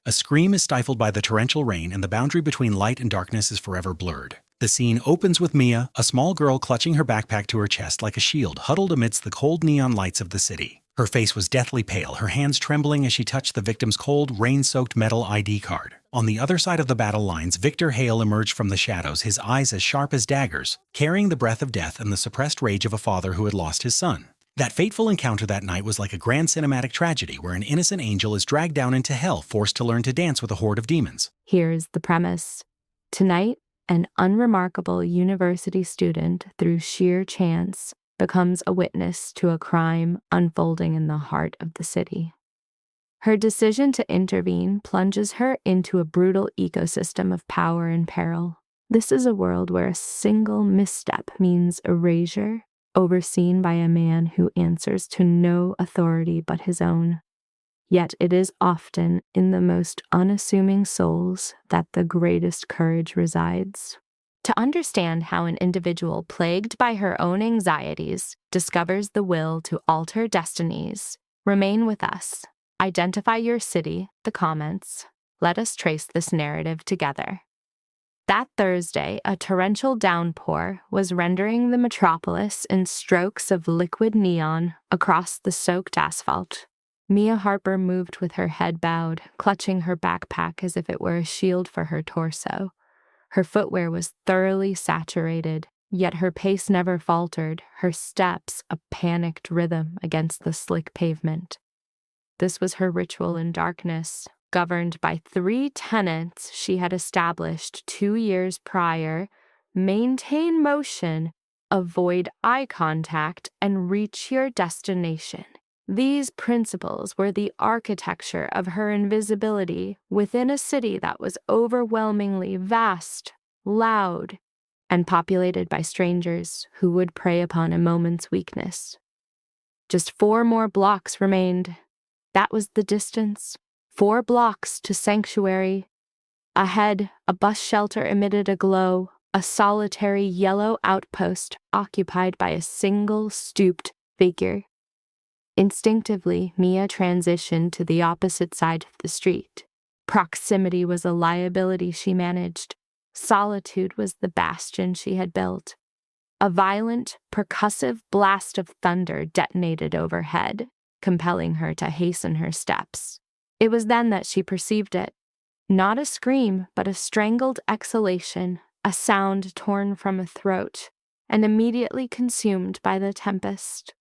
A scream is stifled by the torrential rain, and the boundary between light and darkness is forever blurred. The scene opens with Mia, a small girl clutching her backpack to her chest like a shield, huddled amidst the cold neon lights of the city. Her face was deathly pale, her hands trembling as she touched the victim's cold, rain-soaked metal ID card. On the other side of the battle lines, Victor Hale emerged from the shadows, his eyes as sharp as daggers, carrying the breath of death and the suppressed rage of a father who had lost his son. That fateful encounter that night was like a grand cinematic tragedy where an innocent angel is dragged down into hell, forced to learn to dance with a horde of demons. Here's the premise. Tonight, an unremarkable university student, through sheer chance, becomes a witness to a crime unfolding in the heart of the city. Her decision to intervene plunges her into a brutal ecosystem of power and peril. This is a world where a single misstep means erasure, overseen by a man who answers to no authority but his own. Yet it is often in the most unassuming souls that the greatest courage resides. To understand how an individual plagued by her own anxieties discovers the will to alter destinies, remain with us. Identify your city, the comments. Let us trace this narrative together. That Thursday, a torrential downpour was rendering the metropolis in strokes of liquid neon across the soaked asphalt. Mia Harper moved with her head bowed, clutching her backpack as if it were a shield for her torso. Her footwear was thoroughly saturated, yet her pace never faltered, her steps a panicked rhythm against the slick pavement. This was her ritual in darkness, governed by 3 tenets she had established 2 years prior: maintain motion, avoid eye contact, and reach your destination. These principles were the architecture of her invisibility within a city that was overwhelmingly vast, loud, and populated by strangers who would prey upon a moment's weakness. Just 4 more blocks remained. That was the distance. 4 blocks to sanctuary. Ahead, a bus shelter emitted a glow, a solitary yellow outpost occupied by a single stooped figure. Instinctively, Mia transitioned to the opposite side of the street. Proximity was a liability she managed. Solitude was the bastion she had built. A violent, percussive blast of thunder detonated overhead, compelling her to hasten her steps. It was then that she perceived it. Not a scream, but a strangled exhalation, a sound torn from a throat, and immediately consumed by the tempest.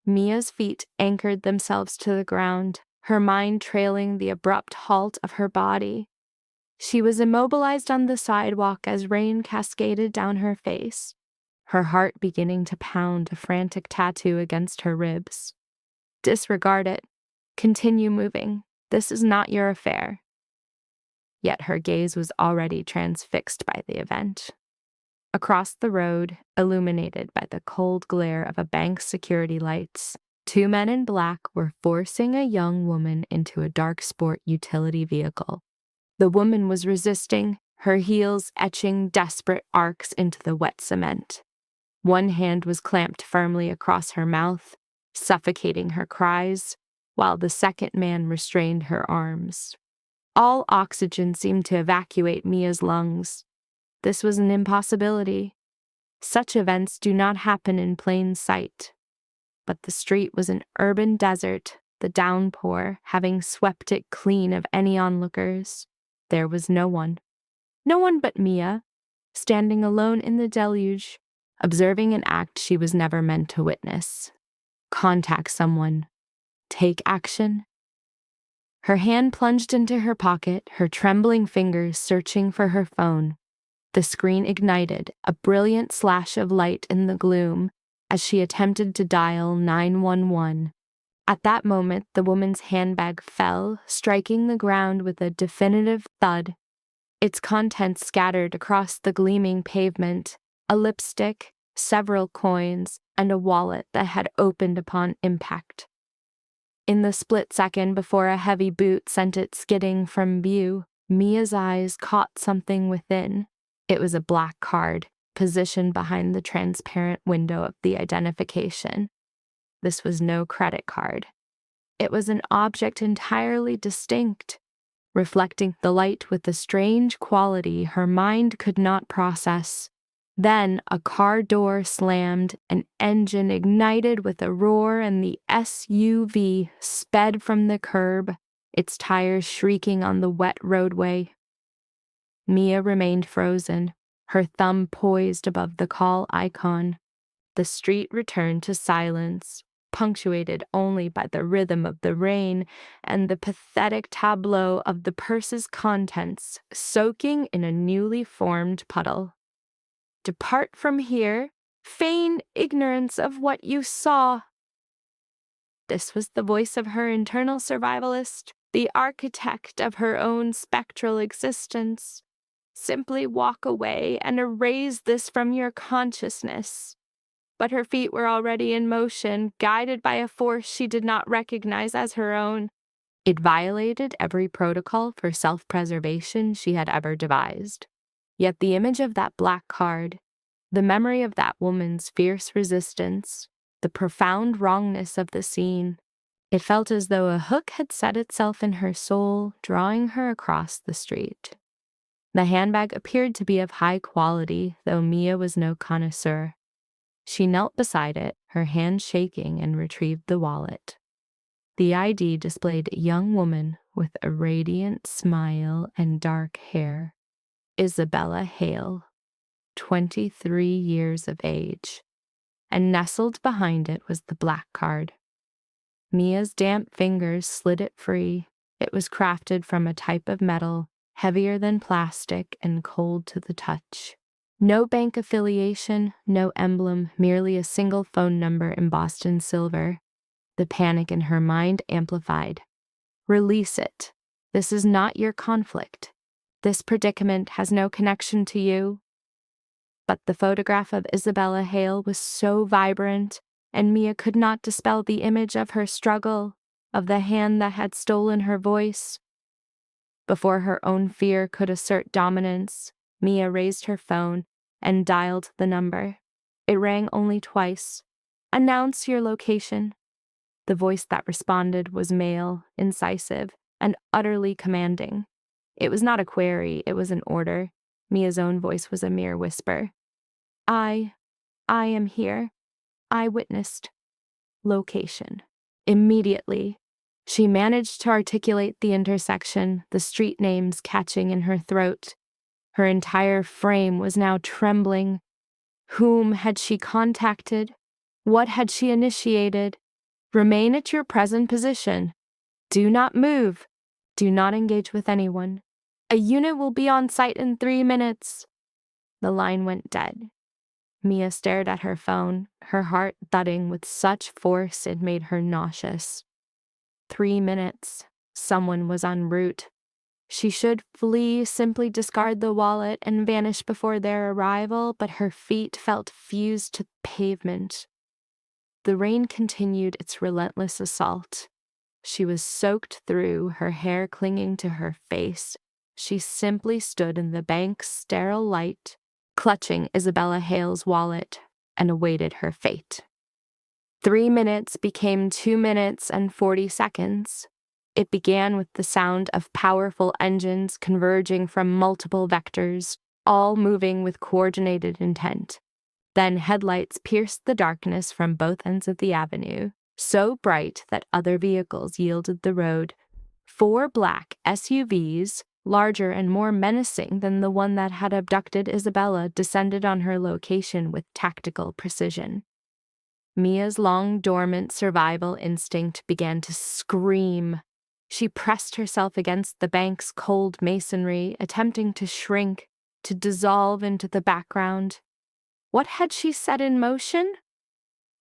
Mia's feet anchored themselves to the ground, her mind trailing the abrupt halt of her body. She was immobilized on the sidewalk as rain cascaded down her face, her heart beginning to pound a frantic tattoo against her ribs. Disregard it. Continue moving. This is not your affair. Yet her gaze was already transfixed by the event. Across the road, illuminated by the cold glare of a bank's security lights, 2 men in black were forcing a young woman into a dark sport utility vehicle. The woman was resisting, her heels etching desperate arcs into the wet cement. One hand was clamped firmly across her mouth, suffocating her cries, while the second man restrained her arms. All oxygen seemed to evacuate Mia's lungs. This was an impossibility. Such events do not happen in plain sight. But the street was an urban desert, the downpour having swept it clean of any onlookers. There was no one. No one but Mia, standing alone in the deluge, observing an act she was never meant to witness. Contact someone. Take action. Her hand plunged into her pocket, her trembling fingers searching for her phone. The screen ignited, a brilliant slash of light in the gloom, as she attempted to dial 911. At that moment, the woman's handbag fell, striking the ground with a definitive thud. Its contents scattered across the gleaming pavement: a lipstick, several coins, and a wallet that had opened upon impact. In the split second before a heavy boot sent it skidding from view, Mia's eyes caught something within. It was a black card, positioned behind the transparent window of the identification. This was no credit card. It was an object entirely distinct, reflecting the light with a strange quality her mind could not process. Then a car door slammed, an engine ignited with a roar, and the SUV sped from the curb, its tires shrieking on the wet roadway. Mia remained frozen, her thumb poised above the call icon. The street returned to silence, punctuated only by the rhythm of the rain and the pathetic tableau of the purse's contents soaking in a newly formed puddle. Depart from here, feign ignorance of what you saw. This was the voice of her internal survivalist, the architect of her own spectral existence. Simply walk away and erase this from your consciousness. But her feet were already in motion, guided by a force she did not recognize as her own. It violated every protocol for self-preservation she had ever devised. Yet the image of that black card, the memory of that woman's fierce resistance, the profound wrongness of the scene, it felt as though a hook had set itself in her soul, drawing her across the street. The handbag appeared to be of high quality, though Mia was no connoisseur. She knelt beside it, her hand shaking, and retrieved the wallet. The ID displayed a young woman with a radiant smile and dark hair. Isabella Hale, 23 years of age. And nestled behind it was the black card. Mia's damp fingers slid it free. It was crafted from a type of metal, heavier than plastic and cold to the touch. No bank affiliation, no emblem, merely a single phone number embossed in silver. The panic in her mind amplified. Release it. This is not your conflict. This predicament has no connection to you. But the photograph of Isabella Hale was so vibrant, and Mia could not dispel the image of her struggle, of the hand that had stolen her voice. Before her own fear could assert dominance, Mia raised her phone and dialed the number. It rang only twice. Announce your location. The voice that responded was male, incisive, and utterly commanding. It was not a query, it was an order. Mia's own voice was a mere whisper. I am here. I witnessed. Location. Immediately, she managed to articulate the intersection, the street names catching in her throat. Her entire frame was now trembling. Whom had she contacted? What had she initiated? Remain at your present position. Do not move. Do not engage with anyone. A unit will be on site in 3 minutes. The line went dead. Mia stared at her phone, her heart thudding with such force it made her nauseous. 3 minutes. Someone was en route. She should flee, simply discard the wallet, and vanish before their arrival, but her feet felt fused to the pavement. The rain continued its relentless assault. She was soaked through, her hair clinging to her face. She simply stood in the bank's sterile light, clutching Isabella Hale's wallet, and awaited her fate. 3 minutes became 2 minutes and 40 seconds. It began with the sound of powerful engines converging from multiple vectors, all moving with coordinated intent. Then headlights pierced the darkness from both ends of the avenue, so bright that other vehicles yielded the road. 4 black SUVs, larger and more menacing than the one that had abducted Isabella, descended on her location with tactical precision. Mia's long-dormant survival instinct began to scream. She pressed herself against the bank's cold masonry, attempting to shrink, to dissolve into the background. What had she set in motion?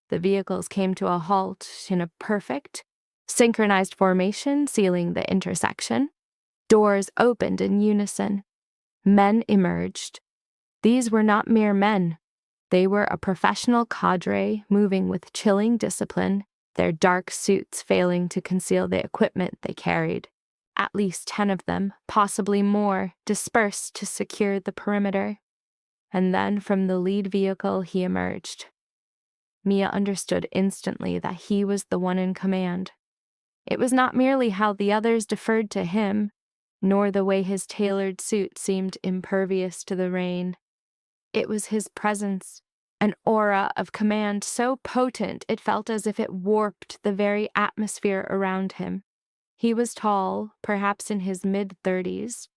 The vehicles came to a halt in a perfect, synchronized formation, sealing the intersection. Doors opened in unison. Men emerged. These were not mere men. They were a professional cadre moving with chilling discipline, their dark suits failing to conceal the equipment they carried. At least 10 of them, possibly more, dispersed to secure the perimeter. And then from the lead vehicle he emerged. Mia understood instantly that he was the one in command. It was not merely how the others deferred to him. nor the way his tailored suit seemed impervious to the rain. It was his presence, an aura of command so potent it felt as if it warped the very atmosphere around him. He was tall, perhaps in his mid-30s,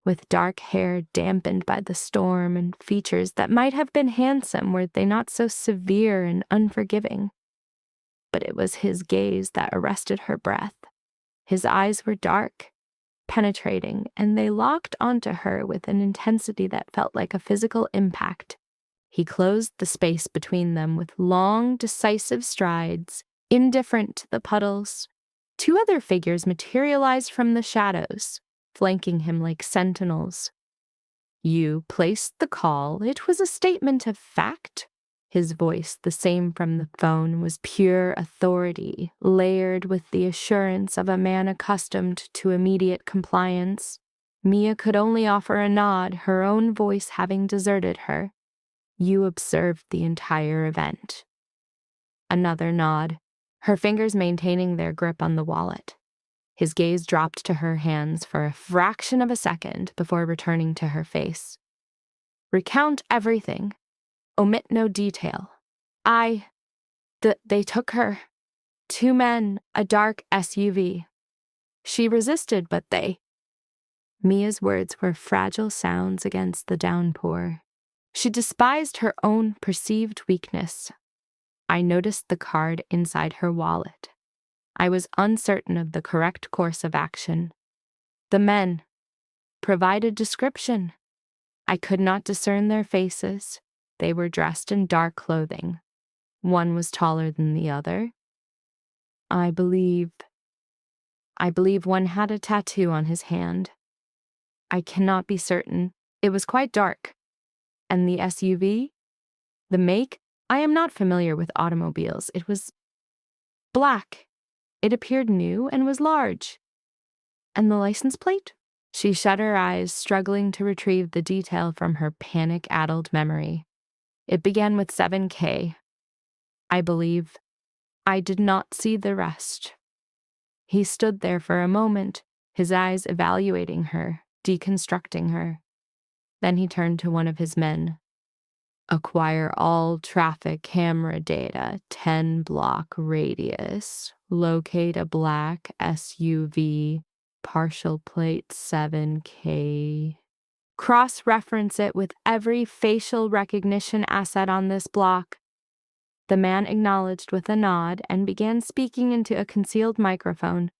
with dark hair dampened by the storm and features that might have been handsome were they not so severe and unforgiving. But it was his gaze that arrested her breath. His eyes were dark, penetrating, and they locked onto her with an intensity that felt like a physical impact. He closed the space between them with long, decisive strides, indifferent to the puddles. Two other figures materialized from the shadows, flanking him like sentinels. You placed the call. It was a statement of fact. His voice, the same from the phone, was pure authority, layered with the assurance of a man accustomed to immediate compliance. Mia could only offer a nod, her own voice having deserted her. You observed the entire event. Another nod, her fingers maintaining their grip on the wallet. His gaze dropped to her hands for a fraction of a second before returning to her face. Recount everything. Omit no detail. They took her. 2 men, a dark SUV. She resisted, but they... Mia's words were fragile sounds against the downpour. She despised her own perceived weakness. I noticed the card inside her wallet. I was uncertain of the correct course of action. The men provided description. I could not discern their faces. They were dressed in dark clothing. One was taller than the other. I believe one had a tattoo on his hand. I cannot be certain. It was quite dark. And the SUV? The make? I am not familiar with automobiles. It was black. It appeared new and was large. And the license plate? She shut her eyes, struggling to retrieve the detail from her panic-addled memory. It began with 7K. I believe. I did not see the rest. He stood there for a moment, his eyes evaluating her, deconstructing her. Then he turned to one of his men. Acquire all traffic camera data, 10-block radius. Locate a black SUV, partial plate 7K. Cross-reference it with every facial recognition asset on this block. The man acknowledged with a nod and began speaking into a concealed microphone.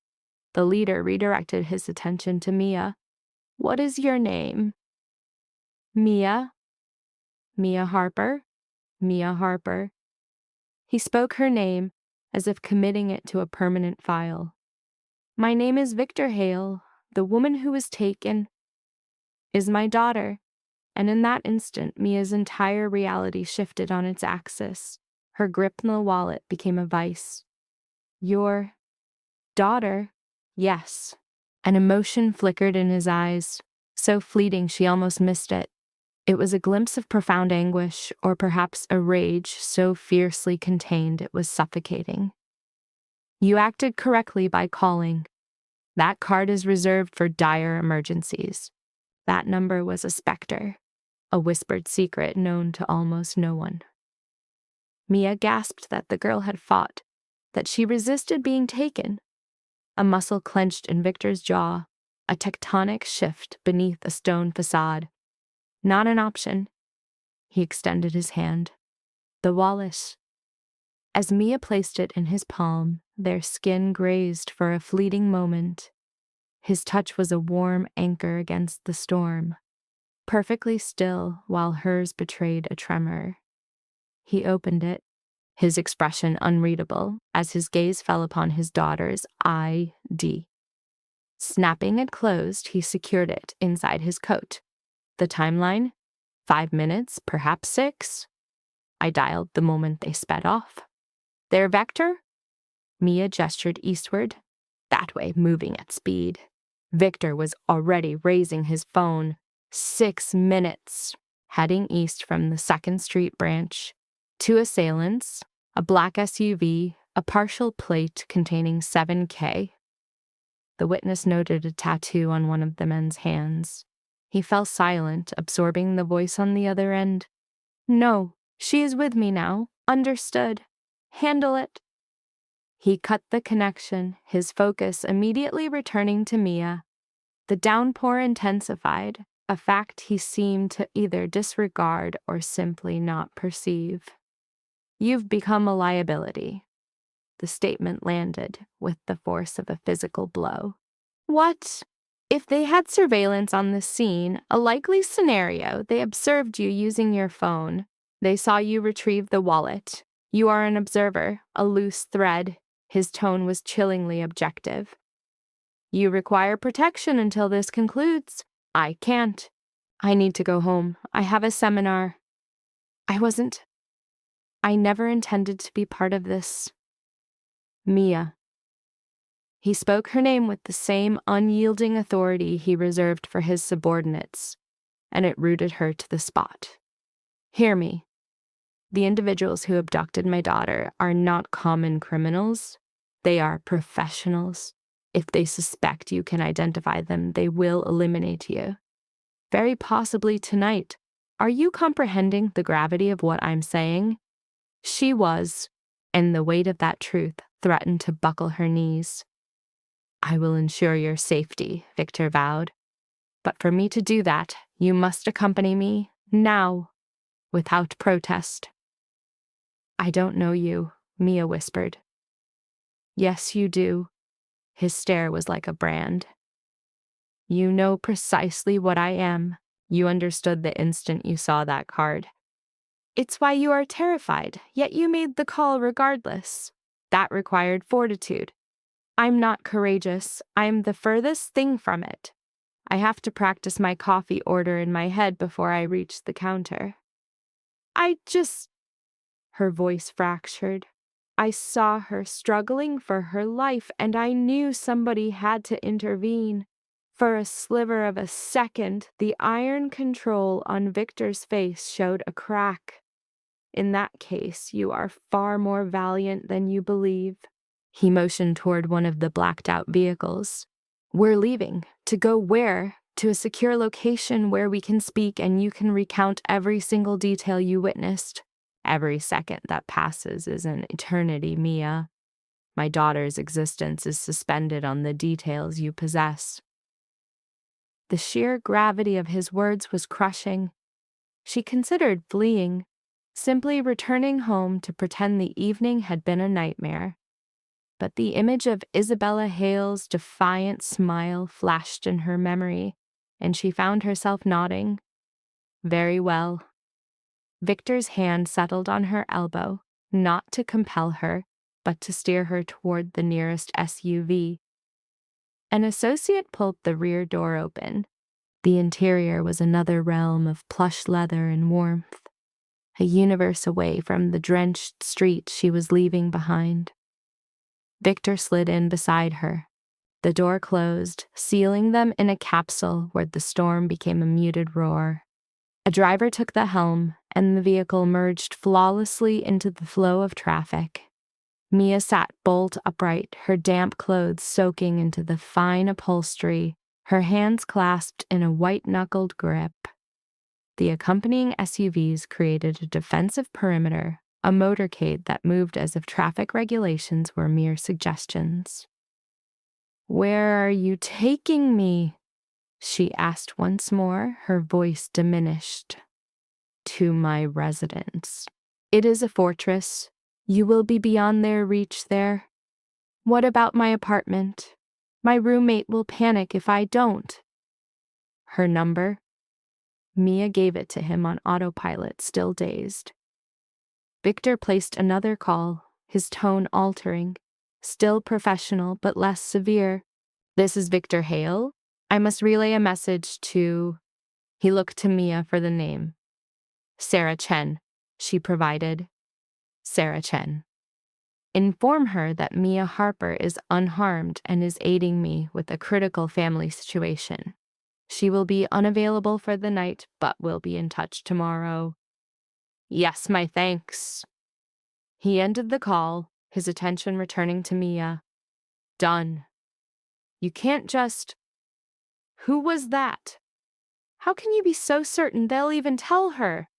The leader redirected his attention to Mia. What is your name? Mia. Mia Harper. Mia Harper. He spoke her name as if committing it to a permanent file. My name is Victor Hale. The woman who was taken is my daughter. And in that instant, Mia's entire reality shifted on its axis. Her grip on the wallet became a vice. Your daughter? Yes. An emotion flickered in his eyes, so fleeting she almost missed it. It was a glimpse of profound anguish, or perhaps a rage so fiercely contained it was suffocating. You acted correctly by calling. That card is reserved for dire emergencies. That number was a specter, a whispered secret known to almost no one. Mia gasped that the girl had fought, that she resisted being taken. A muscle clenched in Victor's jaw, a tectonic shift beneath a stone facade. Not an option. He extended his hand. The wallet. As Mia placed it in his palm, their skin grazed for a fleeting moment. His touch was a warm anchor against the storm, perfectly still while hers betrayed a tremor. He opened it, his expression unreadable, as his gaze fell upon his daughter's ID. Snapping it closed, he secured it inside his coat. The timeline? 5 minutes, perhaps 6. I dialed the moment they sped off. Their vector? Mia gestured eastward, that way, moving at speed. Victor was already raising his phone. 6 minutes. Heading east from the 2nd Street branch. 2 assailants, a black SUV, a partial plate containing 7K. The witness noted a tattoo on one of the men's hands. He fell silent, absorbing the voice on the other end. No, she is with me now. Understood. Handle it. He cut the connection, his focus immediately returning to Mia. The downpour intensified, a fact he seemed to either disregard or simply not perceive. You've become a liability. The statement landed with the force of a physical blow. What? If they had surveillance on the scene, a likely scenario, they observed you using your phone. They saw you retrieve the wallet. You are an observer, a loose thread. His tone was chillingly objective. You require protection until this concludes. I can't. I need to go home. I have a seminar. I never intended to be part of this. Mia. He spoke her name with the same unyielding authority he reserved for his subordinates, and it rooted her to the spot. Hear me. The individuals who abducted my daughter are not common criminals. They are professionals. If they suspect you can identify them, they will eliminate you. Very possibly tonight. Are you comprehending the gravity of what I'm saying? She was, and the weight of that truth threatened to buckle her knees. I will ensure your safety, Victor vowed. But for me to do that, you must accompany me, now, without protest. I don't know you, Mia whispered. Yes, you do. His stare was like a brand. You know precisely what I am. You understood the instant you saw that card. It's why you are terrified, yet you made the call regardless. That required fortitude. I'm not courageous. I'm the furthest thing from it. I have to practice my coffee order in my head before I reach the counter. Her voice fractured. I saw her struggling for her life, and I knew somebody had to intervene. For a sliver of a second, the iron control on Victor's face showed a crack. In that case, you are far more valiant than you believe. He motioned toward one of the blacked-out vehicles. We're leaving. To go where? To a secure location where we can speak and you can recount every single detail you witnessed. Every second that passes is an eternity, Mia. My daughter's existence is suspended on the details you possess. The sheer gravity of his words was crushing. She considered fleeing, simply returning home to pretend the evening had been a nightmare. But the image of Isabella Hale's defiant smile flashed in her memory, and she found herself nodding. Very well. Victor's hand settled on her elbow, not to compel her, but to steer her toward the nearest SUV. An associate pulled the rear door open. The interior was another realm of plush leather and warmth, a universe away from the drenched street she was leaving behind. Victor slid in beside her. The door closed, sealing them in a capsule where the storm became a muted roar. A driver took the helm, and the vehicle merged flawlessly into the flow of traffic. Mia sat bolt upright, her damp clothes soaking into the fine upholstery, her hands clasped in a white-knuckled grip. The accompanying SUVs created a defensive perimeter, a motorcade that moved as if traffic regulations were mere suggestions. Where are you taking me? She asked once more, her voice diminished. To my residence. It is a fortress. You will be beyond their reach there. What about my apartment? My roommate will panic if I don't. Her number? Mia gave it to him on autopilot, still dazed. Victor placed another call, his tone altering, still professional but less severe. This is Victor Hale. I must relay a message to... He looked to Mia for the name. Sarah Chen, she provided. Sarah Chen. Inform her that Mia Harper is unharmed and is aiding me with a critical family situation. She will be unavailable for the night, but will be in touch tomorrow. Yes, my thanks. He ended the call, his attention returning to Mia. Done. You can't just... Who was that? How can you be so certain they'll even tell her?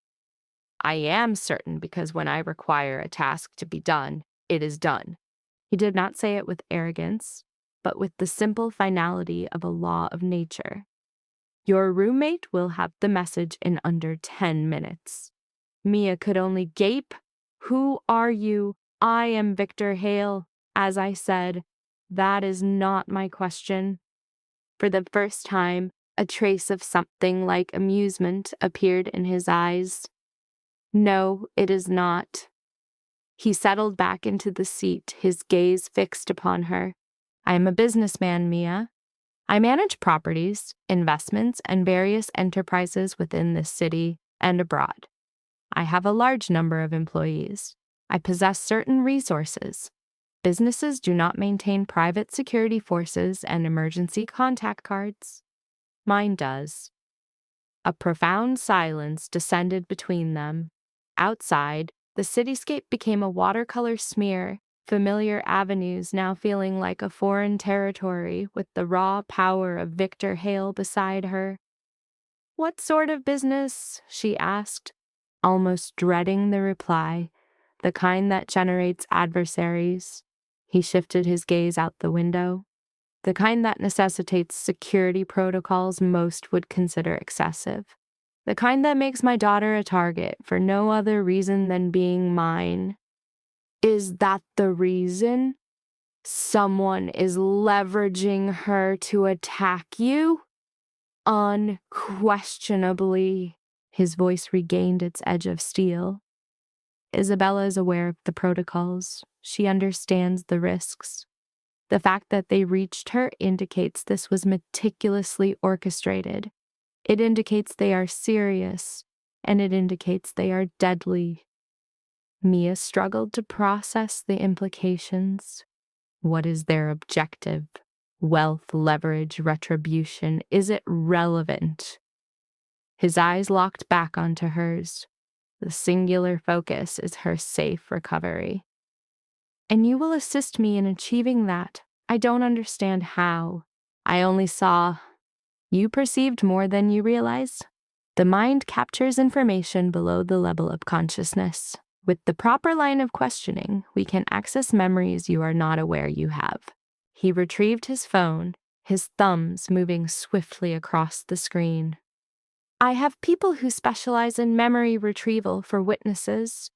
I am certain because when I require a task to be done, it is done. He did not say it with arrogance, but with the simple finality of a law of nature. Your roommate will have the message in under 10 minutes. Mia could only gape. Who are you? I am Victor Hale. As I said, that is not my question. For the first time, a trace of something like amusement appeared in his eyes. No, it is not. He settled back into the seat, his gaze fixed upon her. I am a businessman, Mia. I manage properties, investments, and various enterprises within this city and abroad. I have a large number of employees. I possess certain resources. Businesses do not maintain private security forces and emergency contact cards. Mine does. A profound silence descended between them. Outside, the cityscape became a watercolor smear, familiar avenues now feeling like a foreign territory with the raw power of Victor Hale beside her. What sort of business? She asked, almost dreading the reply, the kind that generates adversaries. He shifted his gaze out the window. The kind that necessitates security protocols most would consider excessive. The kind that makes my daughter a target for no other reason than being mine. Is that the reason? Someone is leveraging her to attack you? Unquestionably. His voice regained its edge of steel. Isabella is aware of the protocols. She understands the risks. The fact that they reached her indicates this was meticulously orchestrated. It indicates they are serious, and it indicates they are deadly. Mia struggled to process the implications. What is their objective? Wealth, leverage, retribution. Is it relevant? His eyes locked back onto hers. The singular focus is her safe recovery. And you will assist me in achieving that. I don't understand how. I only saw. You perceived more than you realize. The mind captures information below the level of consciousness. With the proper line of questioning, we can access memories you are not aware you have. He retrieved his phone, his thumbs moving swiftly across the screen. I have people who specialize in memory retrieval for witnesses.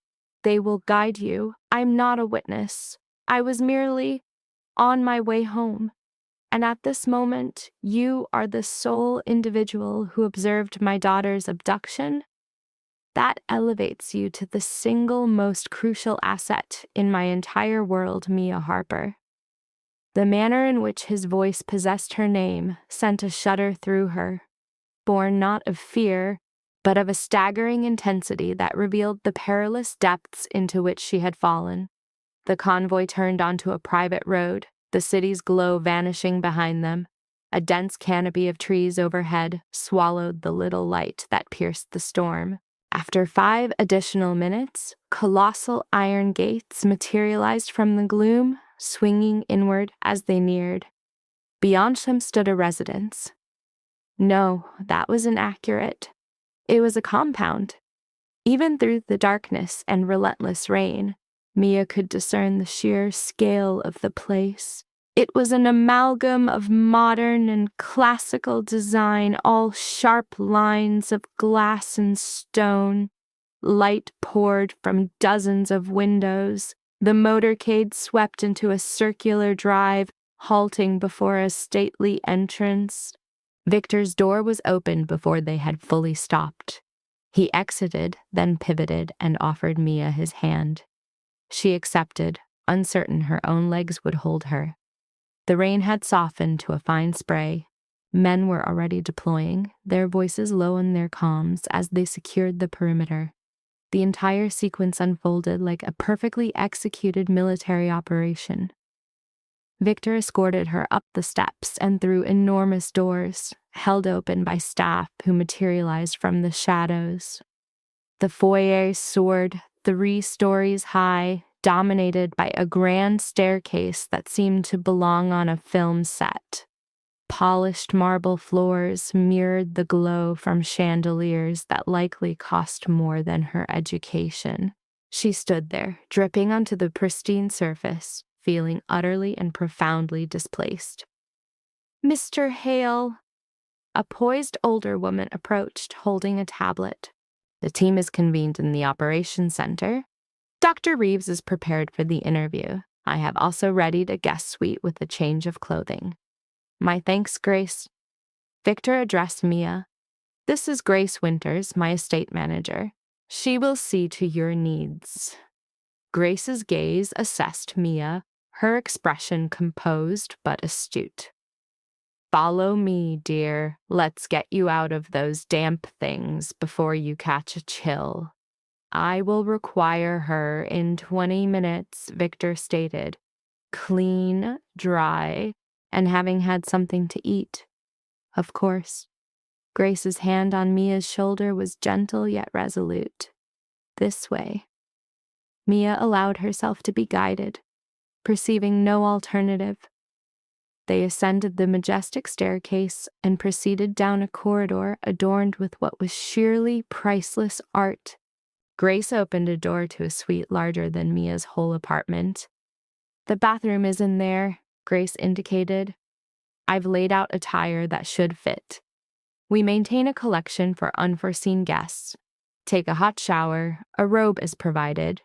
They will guide you. I'm not a witness. I was merely on my way home. And at this moment, you are the sole individual who observed my daughter's abduction. That elevates you to the single most crucial asset in my entire world, Mia Harper. The manner in which his voice possessed her name sent a shudder through her, born not of fear, but of a staggering intensity that revealed the perilous depths into which she had fallen. The convoy turned onto a private road, the city's glow vanishing behind them. A dense canopy of trees overhead swallowed the little light that pierced the storm. After 5 additional minutes, colossal iron gates materialized from the gloom, swinging inward as they neared. Beyond them stood a residence. No, that was inaccurate. It was a compound. Even through the darkness and relentless rain, Mia could discern the sheer scale of the place. It was an amalgam of modern and classical design, all sharp lines of glass and stone. Light poured from dozens of windows. The motorcade swept into a circular drive, halting before a stately entrance. Victor's door was opened before they had fully stopped. He exited, then pivoted and offered Mia his hand. She accepted, uncertain her own legs would hold her. The rain had softened to a fine spray. Men were already deploying, their voices low in their comms as they secured the perimeter. The entire sequence unfolded like a perfectly executed military operation. Victor escorted her up the steps and through enormous doors, held open by staff who materialized from the shadows. The foyer soared 3 stories high, dominated by a grand staircase that seemed to belong on a film set. Polished marble floors mirrored the glow from chandeliers that likely cost more than her education. She stood there, dripping onto the pristine surface, feeling utterly and profoundly displaced. "Mr. Hale," a poised older woman approached, holding a tablet. "The team is convened in the operations center. Dr. Reeves is prepared for the interview. I have also readied a guest suite with a change of clothing." "My thanks, Grace." Victor addressed Mia. "This is Grace Winters, my estate manager. She will see to your needs." Grace's gaze assessed Mia, her expression composed but astute. "Follow me, dear. Let's get you out of those damp things before you catch a chill." "I will require her in 20 minutes," Victor stated. "Clean, dry, and having had something to eat." "Of course." Grace's hand on Mia's shoulder was gentle yet resolute. "This way." Mia allowed herself to be guided, perceiving no alternative. They ascended the majestic staircase and proceeded down a corridor adorned with what was sheerly priceless art. Grace opened a door to a suite larger than Mia's whole apartment. "The bathroom is in there," Grace indicated. "I've laid out attire that should fit. We maintain a collection for unforeseen guests. Take a hot shower, a robe is provided.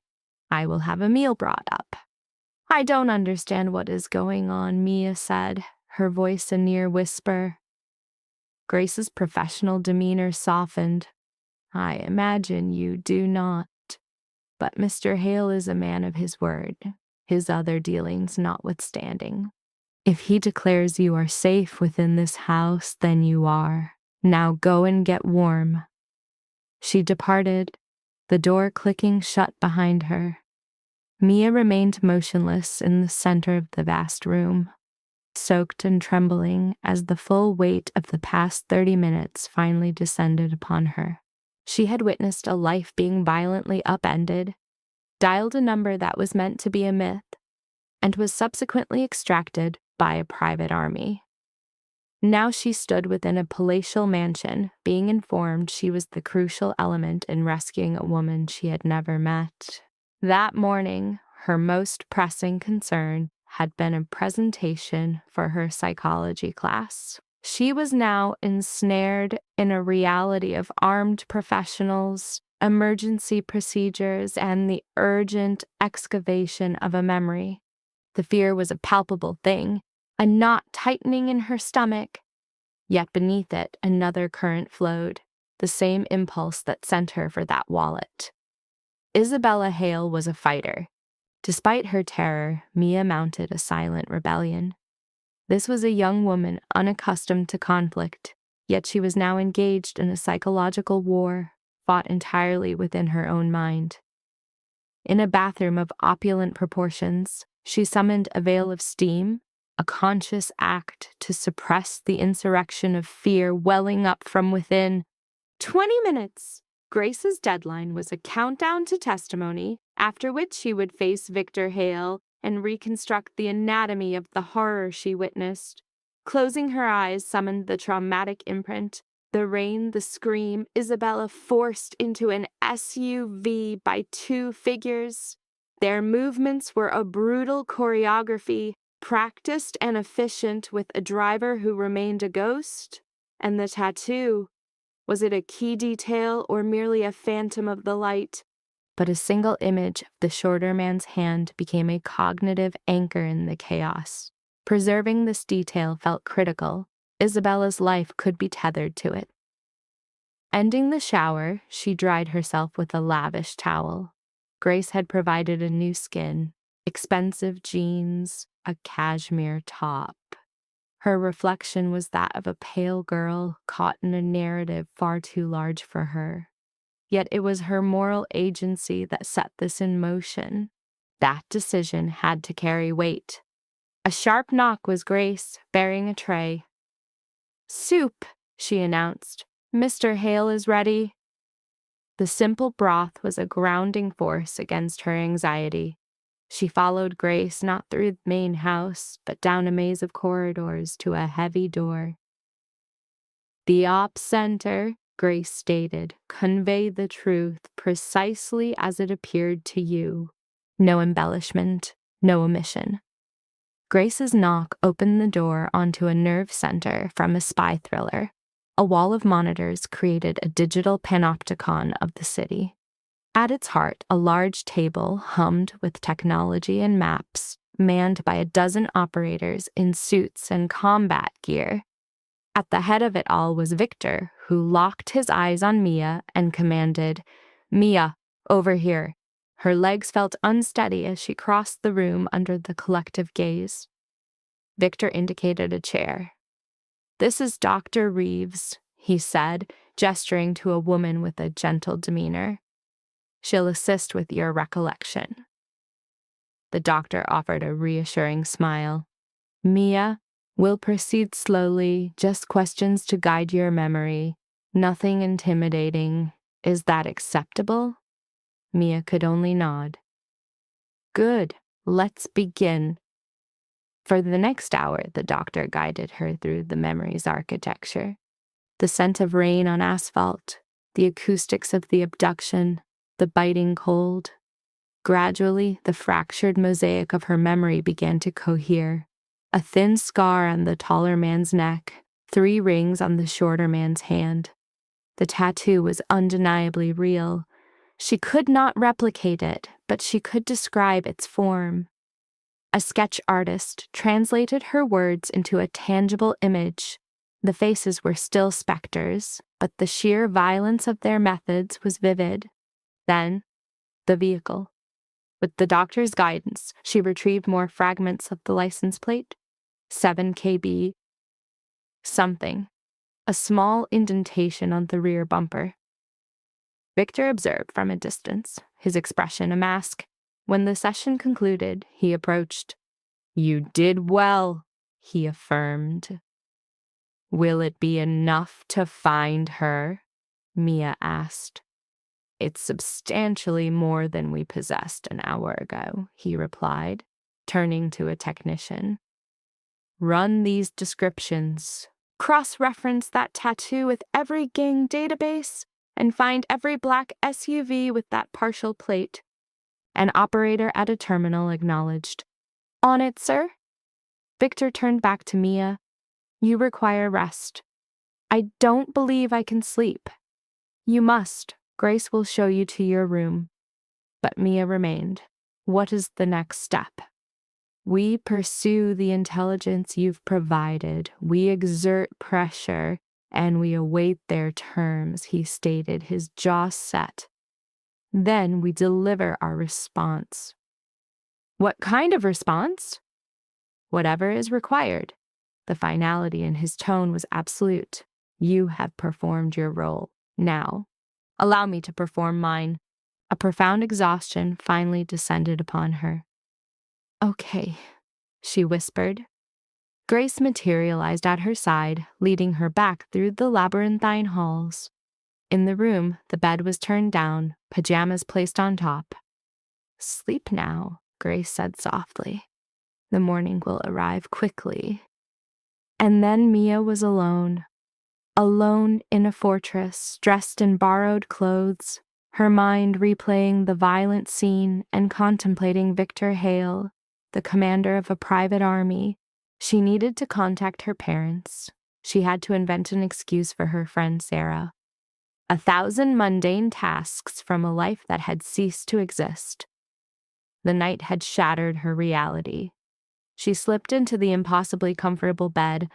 I will have a meal brought up." "I don't understand what is going on," Mia said, her voice a near whisper. Grace's professional demeanor softened. "I imagine you do not. But Mr. Hale is a man of his word, his other dealings notwithstanding. If he declares you are safe within this house, then you are. Now go and get warm." She departed, the door clicking shut behind her. Mia remained motionless in the center of the vast room, soaked and trembling as the full weight of the past 30 minutes finally descended upon her. She had witnessed a life being violently upended, dialed a number that was meant to be a myth, and was subsequently extracted by a private army. Now she stood within a palatial mansion, being informed she was the crucial element in rescuing a woman she had never met. That morning, her most pressing concern had been a presentation for her psychology class. She was now ensnared in a reality of armed professionals, emergency procedures, and the urgent excavation of a memory. The fear was a palpable thing, a knot tightening in her stomach. Yet beneath it, another current flowed, the same impulse that sent her for that wallet. Isabella Hale was a fighter. Despite her terror, Mia mounted a silent rebellion. This was a young woman unaccustomed to conflict, yet she was now engaged in a psychological war, fought entirely within her own mind. In a bathroom of opulent proportions, she summoned a veil of steam, a conscious act to suppress the insurrection of fear welling up from within. 20 minutes! Grace's deadline was a countdown to testimony, after which she would face Victor Hale and reconstruct the anatomy of the horror she witnessed. Closing her eyes summoned the traumatic imprint. The rain, the scream, Isabella forced into an SUV by two figures. Their movements were a brutal choreography, practiced and efficient, with a driver who remained a ghost. And the tattoo. Was it a key detail or merely a phantom of the light? But a single image of the shorter man's hand became a cognitive anchor in the chaos. Preserving this detail felt critical. Isabella's life could be tethered to it. Ending the shower, she dried herself with a lavish towel. Grace had provided a new skin, expensive jeans, a cashmere top. Her reflection was that of a pale girl caught in a narrative far too large for her. Yet it was her moral agency that set this in motion. That decision had to carry weight. A sharp knock was Grace, bearing a tray. "Soup," she announced. "Mr. Hale is ready." The simple broth was a grounding force against her anxiety. She followed Grace not through the main house, but down a maze of corridors to a heavy door. "The Ops Center," Grace stated, "convey the truth precisely as it appeared to you. No embellishment, no omission." Grace's knock opened the door onto a nerve center from a spy thriller. A wall of monitors created a digital panopticon of the city. At its heart, a large table hummed with technology and maps, manned by a dozen operators in suits and combat gear. At the head of it all was Victor, who locked his eyes on Mia and commanded, "Mia, over here." Her legs felt unsteady as she crossed the room under the collective gaze. Victor indicated a chair. "This is Dr. Reeves," he said, gesturing to a woman with a gentle demeanor. "She'll assist with your recollection." The doctor offered a reassuring smile. "Mia, we'll proceed slowly, just questions to guide your memory. Nothing intimidating. Is that acceptable?" Mia could only nod. "Good. Let's begin." For the next hour, the doctor guided her through the memory's architecture. The scent of rain on asphalt, the acoustics of the abduction, the biting cold. Gradually, the fractured mosaic of her memory began to cohere. A thin scar on the taller man's neck, 3 rings on the shorter man's hand. The tattoo was undeniably real. She could not replicate it, but she could describe its form. A sketch artist translated her words into a tangible image. The faces were still specters, but the sheer violence of their methods was vivid. Then, the vehicle. With the doctor's guidance, she retrieved more fragments of the license plate. 7KB. Something. A small indentation on the rear bumper. Victor observed from a distance, his expression a mask. When the session concluded, he approached. "You did well," he affirmed. "Will it be enough to find her?" Mia asked. "It's substantially more than we possessed an hour ago," he replied, turning to a technician. "Run these descriptions. Cross-reference that tattoo with every gang database, and find every black SUV with that partial plate." An operator at a terminal acknowledged. "On it, sir." Victor turned back to Mia. "You require rest." "I don't believe I can sleep." "You must. Grace will show you to your room." But Mia remained. "What is the next step?" "We pursue the intelligence you've provided. We exert pressure, and we await their terms," he stated, his jaw set. "Then we deliver our response." "What kind of response?" "Whatever is required." The finality in his tone was absolute. "You have performed your role. Now, allow me to perform mine." A profound exhaustion finally descended upon her. "Okay," she whispered. Grace materialized at her side, leading her back through the labyrinthine halls. In the room, the bed was turned down, pajamas placed on top. "Sleep now," Grace said softly. "The morning will arrive quickly." And then Mia was alone. Alone in a fortress, dressed in borrowed clothes, her mind replaying the violent scene and contemplating Victor Hale, the commander of a private army. She needed to contact her parents. She had to invent an excuse for her friend Sarah. 1,000 mundane tasks from a life that had ceased to exist. The night had shattered her reality. She slipped into the impossibly comfortable bed,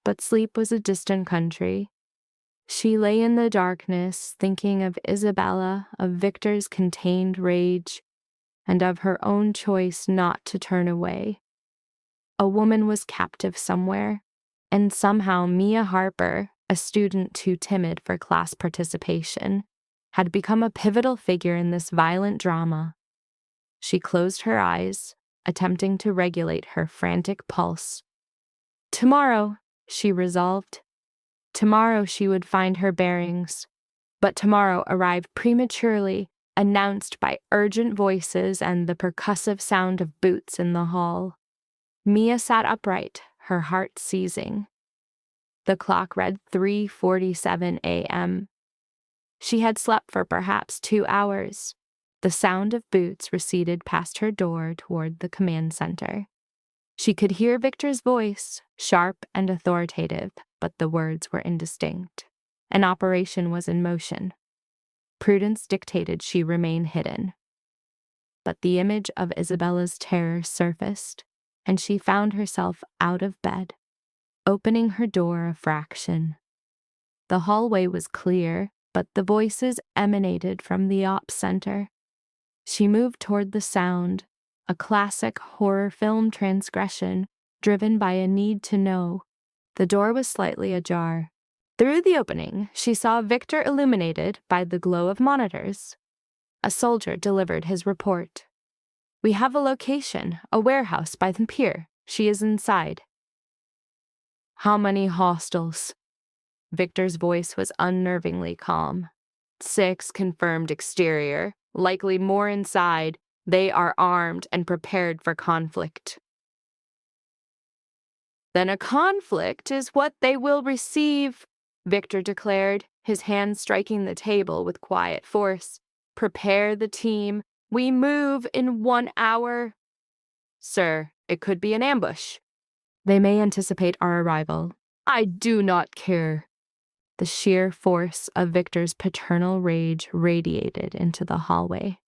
but sleep was a distant country. She lay in the darkness, thinking of Isabella, of Victor's contained rage, and of her own choice not to turn away. A woman was captive somewhere, and somehow Mia Harper, a student too timid for class participation, had become a pivotal figure in this violent drama. She closed her eyes, attempting to regulate her frantic pulse. Tomorrow, she resolved. Tomorrow she would find her bearings. But tomorrow arrived prematurely, announced by urgent voices and the percussive sound of boots in the hall. Mia sat upright, her heart seizing. The clock read 3:47 a.m. She had slept for perhaps 2 hours. The sound of boots receded past her door toward the command center. She could hear Victor's voice, sharp and authoritative, but the words were indistinct. An operation was in motion. Prudence dictated she remain hidden. But the image of Isabella's terror surfaced, and she found herself out of bed, opening her door a fraction. The hallway was clear, but the voices emanated from the ops center. She moved toward the sound, a classic horror film transgression driven by a need to know. The door was slightly ajar. Through the opening, she saw Victor illuminated by the glow of monitors. A soldier delivered his report. "We have a location, a warehouse by the pier. She is inside." "How many hostiles?" Victor's voice was unnervingly calm. "6 confirmed exterior, likely more inside. They are armed and prepared for conflict." "Then a conflict is what they will receive," Victor declared, his hand striking the table with quiet force. "Prepare the team. We move in 1 hour." "Sir, it could be an ambush." "They may anticipate our arrival." "I do not care." The sheer force of Victor's paternal rage radiated into the hallway.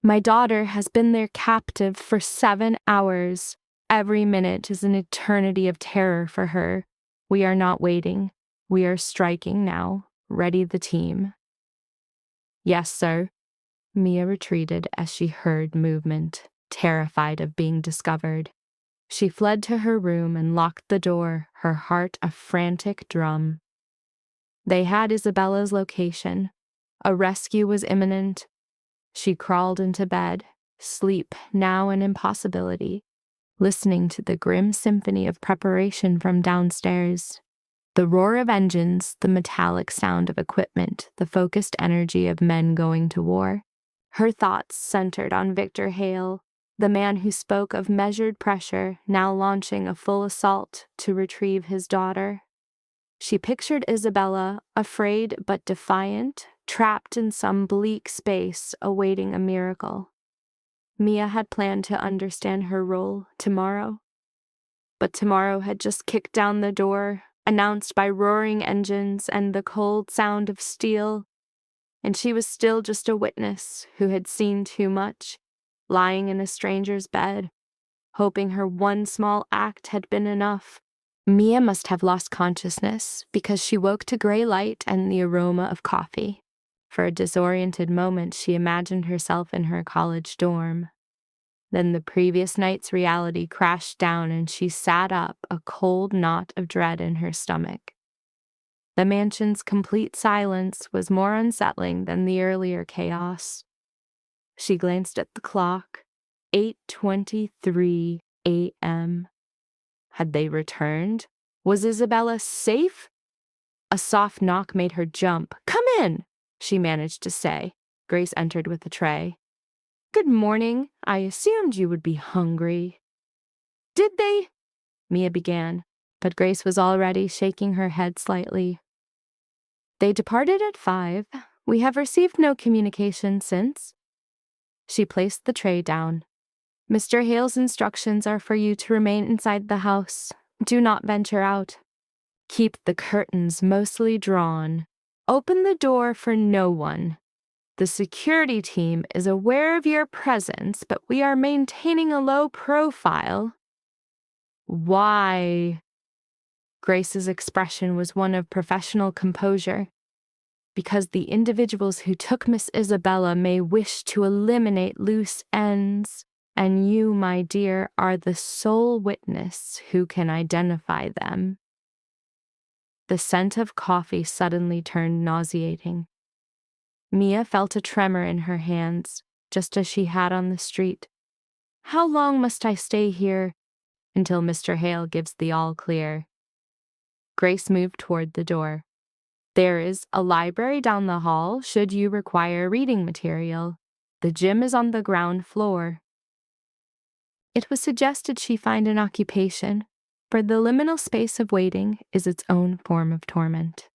"My daughter has been their captive for 7 hours. Every minute is an eternity of terror for her. We are not waiting. We are striking now. Ready the team." "Yes, sir." Mia retreated as she heard movement, terrified of being discovered. She fled to her room and locked the door, her heart a frantic drum. They had Isabella's location. A rescue was imminent. She crawled into bed, sleep now an impossibility, listening to the grim symphony of preparation from downstairs. The roar of engines, the metallic sound of equipment, the focused energy of men going to war. Her thoughts centered on Victor Hale, the man who spoke of measured pressure, now launching a full assault to retrieve his daughter. She pictured Isabella, afraid but defiant, trapped in some bleak space, awaiting a miracle. Mia had planned to understand her role tomorrow. But tomorrow had just kicked down the door, announced by roaring engines and the cold sound of steel, and she was still just a witness who had seen too much, lying in a stranger's bed, hoping her one small act had been enough. Mia must have lost consciousness because she woke to gray light and the aroma of coffee. For a disoriented moment, she imagined herself in her college dorm. Then the previous night's reality crashed down and she sat up, a cold knot of dread in her stomach. The mansion's complete silence was more unsettling than the earlier chaos. She glanced at the clock. 8:23 a.m. Had they returned? Was Isabella safe? A soft knock made her jump. "Come in," she managed to say. Grace entered with a tray. "Good morning. I assumed you would be hungry." "Did they?" Mia began, but Grace was already shaking her head slightly. "They departed at 5. We have received no communication since." She placed the tray down. "Mr. Hale's instructions are for you to remain inside the house. Do not venture out. Keep the curtains mostly drawn. Open the door for no one. The security team is aware of your presence, but we are maintaining a low profile." "Why?" Grace's expression was one of professional composure. "Because the individuals who took Miss Isabella may wish to eliminate loose ends, and you, my dear, are the sole witness who can identify them." The scent of coffee suddenly turned nauseating. Mia felt a tremor in her hands, just as she had on the street. "How long must I stay here?" "Until Mr. Hale gives the all clear." Grace moved toward the door. There is a library down the hall should you require reading material. The gym is on the ground floor. It was suggested she find an occupation, for the liminal space of waiting is its own form of torment.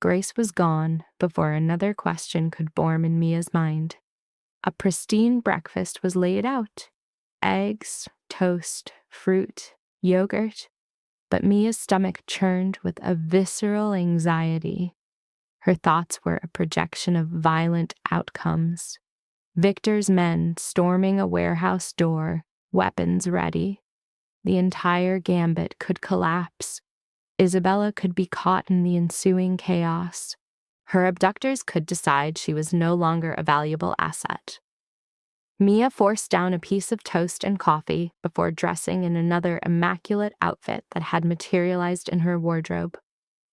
Grace was gone before another question could form in Mia's mind. A pristine breakfast was laid out: eggs, toast, fruit, yogurt. But Mia's stomach churned with a visceral anxiety. Her thoughts were a projection of violent outcomes. Victor's men storming a warehouse door, weapons ready. The entire gambit could collapse. Isabella could be caught in the ensuing chaos. Her abductors could decide she was no longer a valuable asset. Mia forced down a piece of toast and coffee before dressing in another immaculate outfit that had materialized in her wardrobe.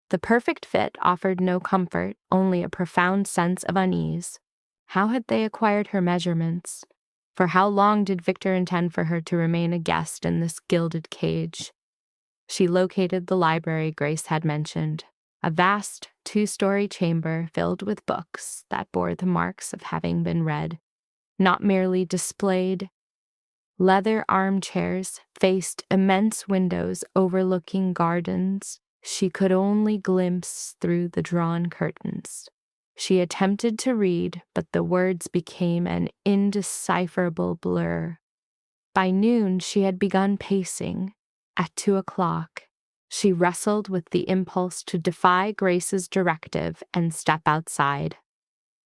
The perfect fit offered no comfort, only a profound sense of unease. How had they acquired her measurements? For how long did Victor intend for her to remain a guest in this gilded cage? She located the library Grace had mentioned, a vast 2-story chamber filled with books that bore the marks of having been read, not merely displayed. Leather armchairs faced immense windows overlooking gardens she could only glimpse through the drawn curtains. She attempted to read, but the words became an indecipherable blur. By noon, she had begun pacing. At 2:00, she wrestled with the impulse to defy Grace's directive and step outside.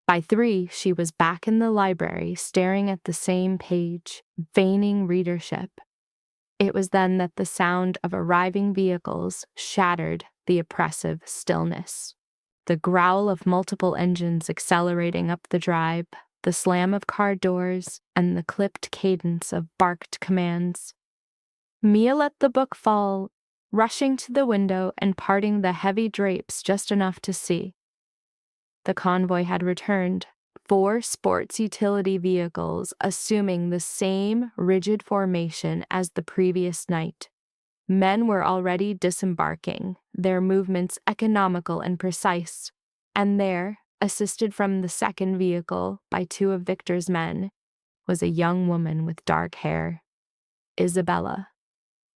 By 3, she was back in the library, staring at the same page, feigning readership. It was then that the sound of arriving vehicles shattered the oppressive stillness. The growl of multiple engines accelerating up the drive, the slam of car doors, and the clipped cadence of barked commands. Mia let the book fall, rushing to the window and parting the heavy drapes just enough to see. The convoy had returned, 4 sports utility vehicles assuming the same rigid formation as the previous night. Men were already disembarking, their movements economical and precise, and there, assisted from the second vehicle by 2 of Victor's men, was a young woman with dark hair. Isabella.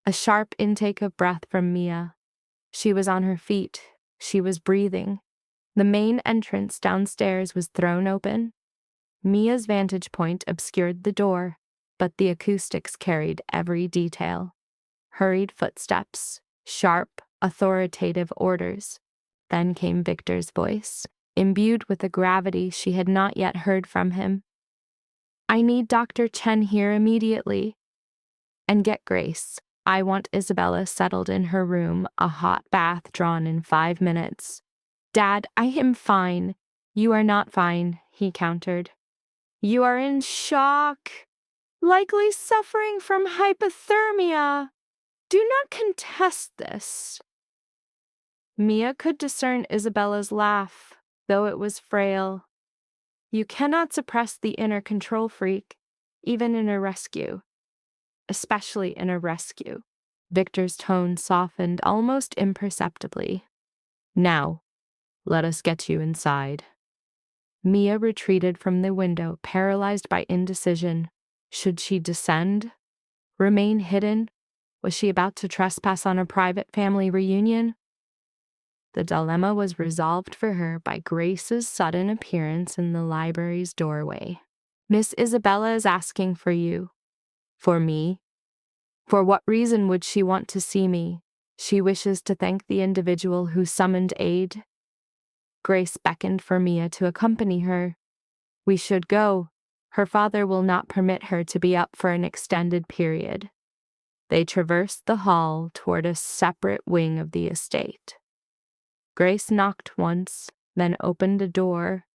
A sharp intake of breath from Mia. She was on her feet. She was breathing. The main entrance downstairs was thrown open. Mia's vantage point obscured the door, but the acoustics carried every detail. Hurried footsteps, sharp, authoritative orders. Then came Victor's voice, imbued with a gravity she had not yet heard from him. "I need Dr. Chen here immediately. And get Grace. I want Isabella settled in her room, a hot bath drawn in 5 minutes. Dad, I am fine." "You are not fine," he countered. "You are in shock, likely suffering from hypothermia. Do not contest this." Mia could discern Isabella's laugh, though it was frail. You cannot suppress the inner control freak, even in a rescue. Especially in a rescue. Victor's tone softened almost imperceptibly. "Now, let us get you inside." Mia retreated from the window, paralyzed by indecision. Should she descend? Remain hidden? Was she about to trespass on a private family reunion? The dilemma was resolved for her by Grace's sudden appearance in the library's doorway. "Miss Isabella is asking for you." "For me?" "For what reason would she want to see me?" "She wishes to thank the individual who summoned aid." Grace beckoned for Mia to accompany her. "We should go. Her father will not permit her to be up for an extended period." They traversed the hall toward a separate wing of the estate. Grace knocked once, then opened a door,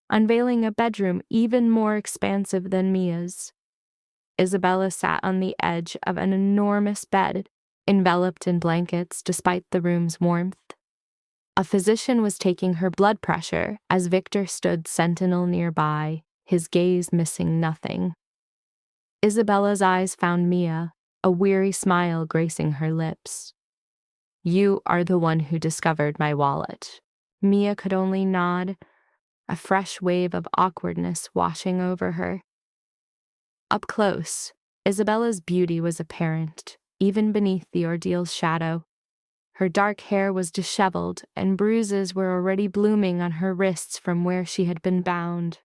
unveiling a bedroom even more expansive than Mia's. Isabella sat on the edge of an enormous bed, enveloped in blankets despite the room's warmth. A physician was taking her blood pressure as Victor stood sentinel nearby, his gaze missing nothing. Isabella's eyes found Mia, a weary smile gracing her lips. "You are the one who discovered my wallet." Mia could only nod, a fresh wave of awkwardness washing over her. Up close, Isabella's beauty was apparent, even beneath the ordeal's shadow. Her dark hair was disheveled, and bruises were already blooming on her wrists from where she had been bound.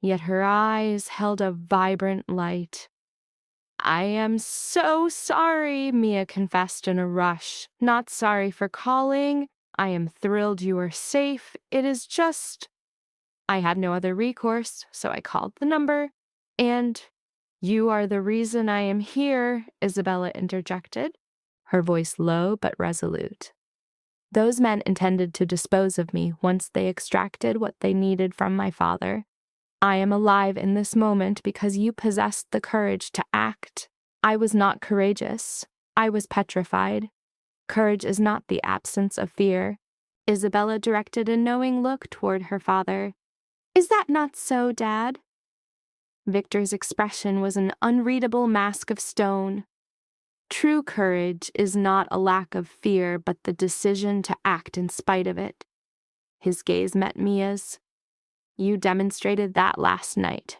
Yet her eyes held a vibrant light. "I am so sorry," Mia confessed in a rush. "Not sorry for calling. I am thrilled you are safe. It is just I had no other recourse, so I called the number. And you are the reason I am here," Isabella interjected, her voice low but resolute. "Those men intended to dispose of me once they extracted what they needed from my father. I am alive in this moment because you possessed the courage to act. I was not courageous. I was petrified. Courage is not the absence of fear." Isabella directed a knowing look toward her father. "Is that not so, Dad?" Victor's expression was an unreadable mask of stone. True courage is not a lack of fear, but the decision to act in spite of it. His gaze met Mia's. "You demonstrated that last night.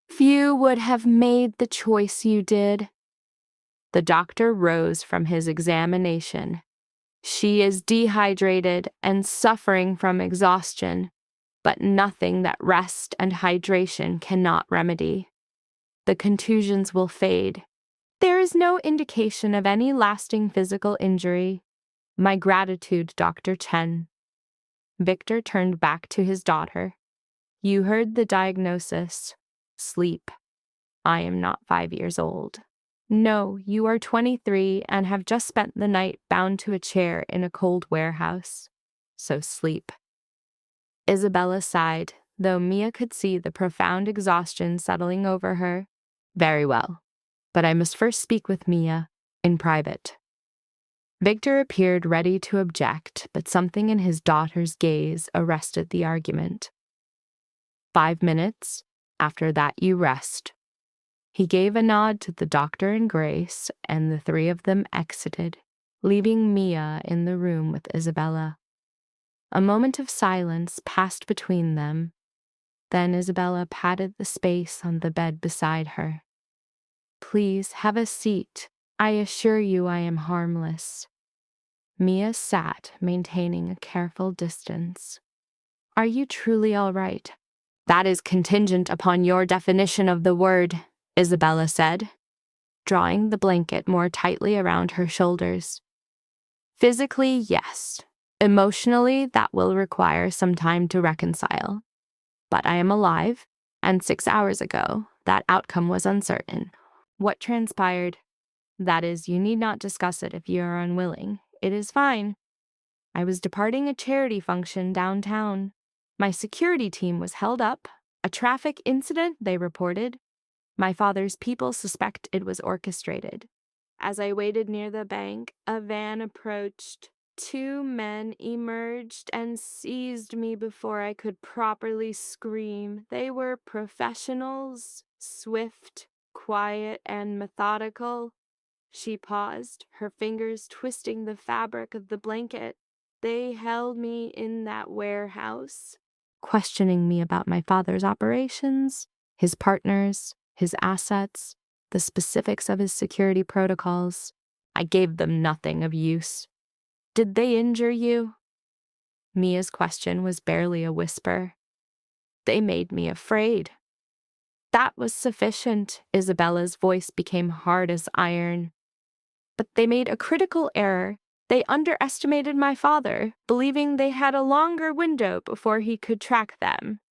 Few would have made the choice you did." The doctor rose from his examination. "She is dehydrated and suffering from exhaustion, but nothing that rest and hydration cannot remedy. The contusions will fade. There is no indication of any lasting physical injury. My gratitude, Dr. Chen." Victor turned back to his daughter. "You heard the diagnosis. Sleep. I am not 5 years old. No, you are 23 and have just spent the night bound to a chair in a cold warehouse. So sleep." Isabella sighed, though Mia could see the profound exhaustion settling over her. "Very well, but I must first speak with Mia in private." Victor appeared ready to object, but something in his daughter's gaze arrested the argument. "5 minutes. After that you rest." He gave a nod to the doctor and Grace, and the three of them exited, leaving Mia in the room with Isabella. A moment of silence passed between them. Then Isabella patted the space on the bed beside her. "Please have a seat. I assure you I am harmless." Mia sat, maintaining a careful distance. "Are you truly all right?" "That is contingent upon your definition of the word," Isabella said, drawing the blanket more tightly around her shoulders. "Physically, yes. Emotionally, that will require some time to reconcile. But I am alive, and 6 hours ago, that outcome was uncertain." "What transpired?" "That is, you need not discuss it if you are unwilling. It is fine. I was departing a charity function downtown. My security team was held up. A traffic incident, they reported. My father's people suspect it was orchestrated. As I waited near the bank, a van approached. 2 men emerged and seized me before I could properly scream. They were professionals, swift, quiet, and methodical." She paused, her fingers twisting the fabric of the blanket. "They held me in that warehouse, questioning me about my father's operations, his partners, his assets, the specifics of his security protocols. I gave them nothing of use." "Did they injure you?" Mia's question was barely a whisper. "They made me afraid." That was sufficient. Isabella's voice became hard as iron. "But they made a critical error. They underestimated my father, believing they had a longer window before he could track them.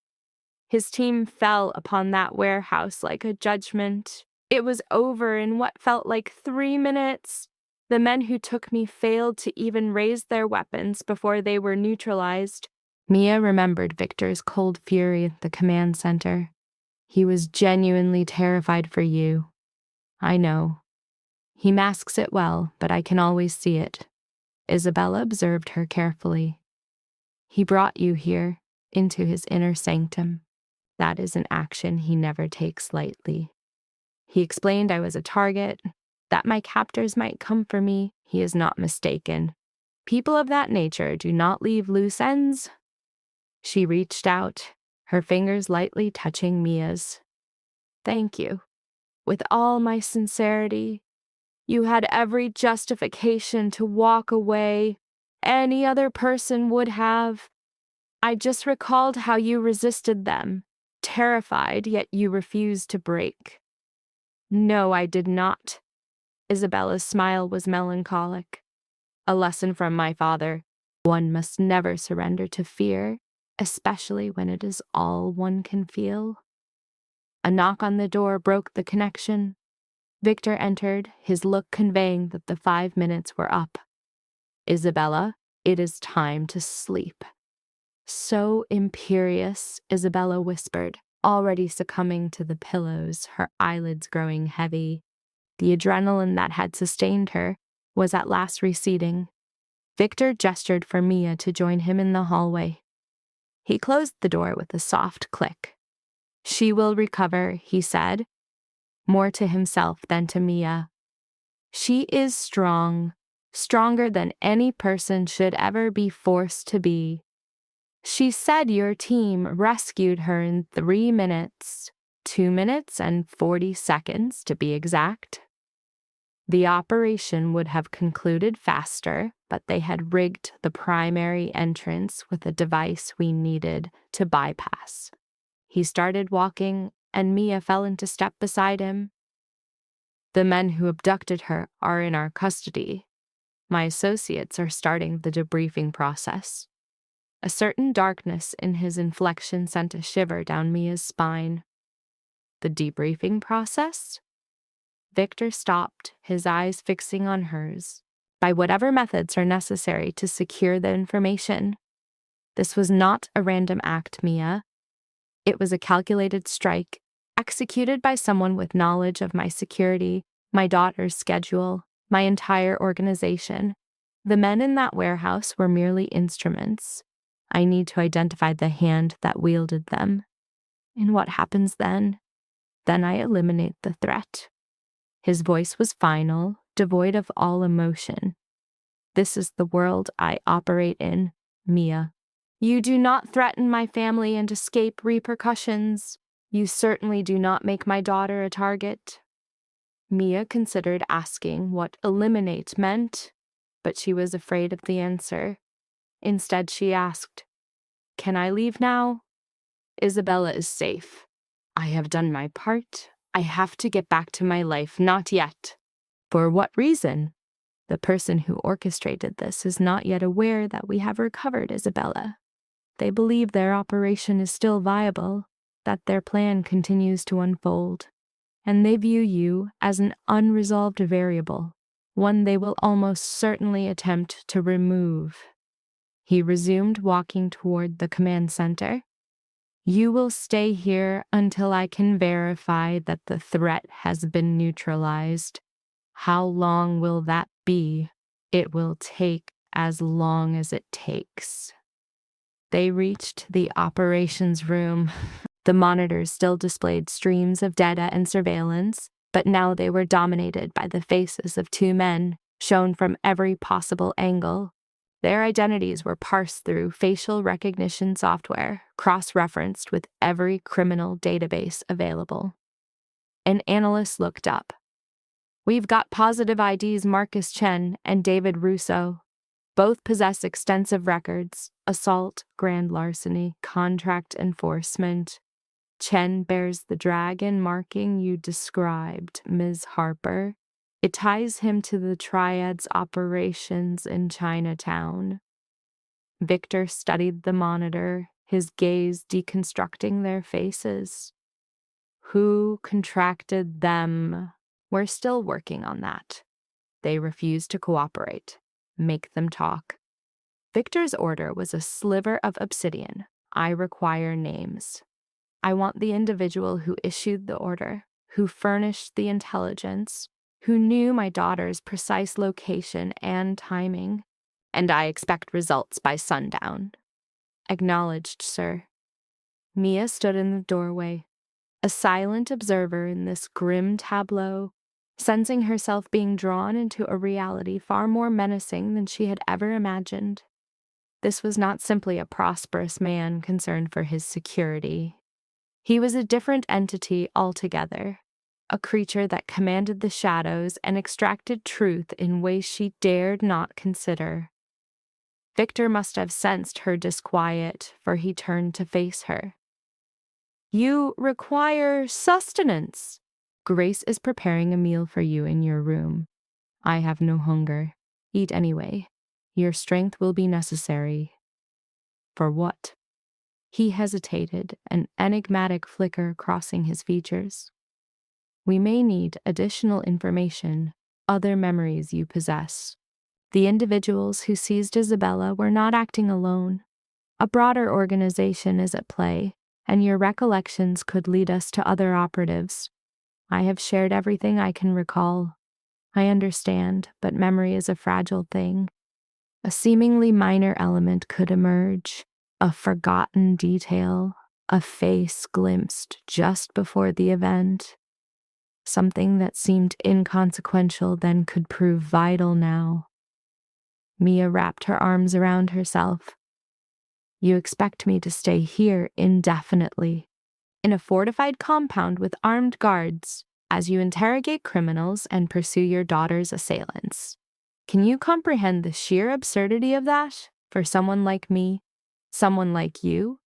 His team fell upon that warehouse like a judgment. It was over in what felt like 3 minutes. The men who took me failed to even raise their weapons before they were neutralized." Mia remembered Victor's cold fury at the command center. "He was genuinely terrified for you. I know. He masks it well, but I can always see it." Isabella observed her carefully. "He brought you here, into his inner sanctum. That is an action he never takes lightly. He explained I was a target, that my captors might come for me. He is not mistaken. People of that nature do not leave loose ends. She reached out, her fingers lightly touching Mia's. Thank you. With all my sincerity, you had every justification to walk away. Any other person would have. I just recalled how you resisted them, terrified, yet you refused to break. No, I did not. Isabella's smile was melancholic. A lesson from my father. One must never surrender to fear, especially when it is all one can feel. A knock on the door broke the connection. Victor entered, his look conveying that the 5 minutes were up. Isabella, it is time to sleep. So imperious, Isabella whispered, already succumbing to the pillows, her eyelids growing heavy. The adrenaline that had sustained her was at last receding. Victor gestured for Mia to join him in the hallway. He closed the door with a soft click. She will recover, he said, more to himself than to Mia. She is strong, stronger than any person should ever be forced to be. She said your team rescued her in 3 minutes, 2 minutes and 40 seconds to be exact. The operation would have concluded faster, but they had rigged the primary entrance with a device we needed to bypass. He started walking, and Mia fell into step beside him. The men who abducted her are in our custody. My associates are starting the debriefing process. A certain darkness in his inflection sent a shiver down Mia's spine. The debriefing process? Victor stopped, his eyes fixing on hers. By whatever methods are necessary to secure the information. This was not a random act, Mia. It was a calculated strike, executed by someone with knowledge of my security, my daughter's schedule, my entire organization. The men in that warehouse were merely instruments. I need to identify the hand that wielded them. And what happens then? Then I eliminate the threat. His voice was final, devoid of all emotion. This is the world I operate in, Mia. You do not threaten my family and escape repercussions. You certainly do not make my daughter a target. Mia considered asking what eliminate meant, but she was afraid of the answer. Instead, she asked, Can I leave now? Isabella is safe. I have done my part. I have to get back to my life, not yet. For what reason? The person who orchestrated this is not yet aware that we have recovered Isabella. They believe their operation is still viable, that their plan continues to unfold, and they view you as an unresolved variable, one they will almost certainly attempt to remove. He resumed walking toward the command center. You will stay here until I can verify that the threat has been neutralized. How long will that be? It will take as long as it takes. They reached the operations room. The monitors still displayed streams of data and surveillance, but now they were dominated by the faces of 2 men, shown from every possible angle. Their identities were parsed through facial recognition software, cross-referenced with every criminal database available. An analyst looked up. We've got positive IDs Marcus Chen and David Russo. Both possess extensive records: assault, grand larceny, contract enforcement. Chen bears the dragon marking you described, Ms. Harper. It ties him to the Triad's operations in Chinatown. Victor studied the monitor, his gaze deconstructing their faces. Who contracted them? We're still working on that. They refuse to cooperate. Make them talk. Victor's order was a sliver of obsidian. I require names. I want the individual who issued the order, who furnished the intelligence, who knew my daughter's precise location and timing, and I expect results by sundown. Acknowledged, sir. Mia stood in the doorway, a silent observer in this grim tableau. sensing herself being drawn into a reality far more menacing than she had ever imagined. This was not simply a prosperous man concerned for his security. He was a different entity altogether, a creature that commanded the shadows and extracted truth in ways she dared not consider. Victor must have sensed her disquiet, for he turned to face her. "You require sustenance. Grace is preparing a meal for you in your room. I have no hunger. Eat anyway. Your strength will be necessary." "For what?" He hesitated, an enigmatic flicker crossing his features. "We may need additional information, other memories you possess. The individuals who seized Isabella were not acting alone. A broader organization is at play, and your recollections could lead us to other operatives. I have shared everything I can recall. I understand, but memory is a fragile thing. A seemingly minor element could emerge, a forgotten detail, a face glimpsed just before the event. Something that seemed inconsequential then could prove vital now." Mia wrapped her arms around herself. "You expect me to stay here indefinitely, in a fortified compound with armed guards, as you interrogate criminals and pursue your daughter's assailants. Can you comprehend the sheer absurdity of that for someone like me, someone like you,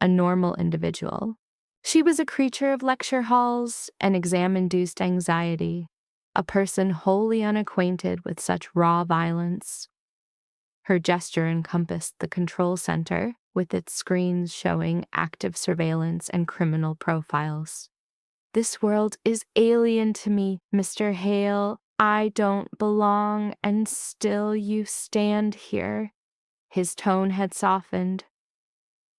a normal individual?" She was a creature of lecture halls and exam-induced anxiety, a person wholly unacquainted with such raw violence. Her gesture encompassed the control center, with its screens showing active surveillance and criminal profiles. "This world is alien to me, Mr. Hale. I don't belong, and still you stand here." His tone had softened.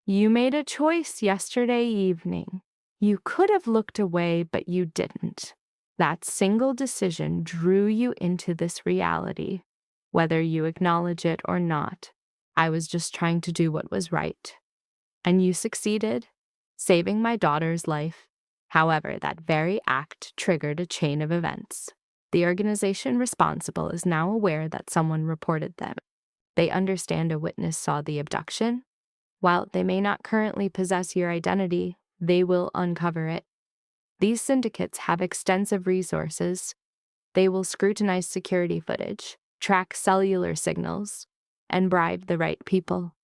"You made a choice yesterday evening. You could have looked away, but you didn't. That single decision drew you into this reality, whether you acknowledge it or not. I was just trying to do what was right. And you succeeded, saving my daughter's life. However, that very act triggered a chain of events. The organization responsible is now aware that someone reported them. They understand a witness saw the abduction. While they may not currently possess your identity, they will uncover it. These syndicates have extensive resources. They will scrutinize security footage, track cellular signals, and bribe the right people.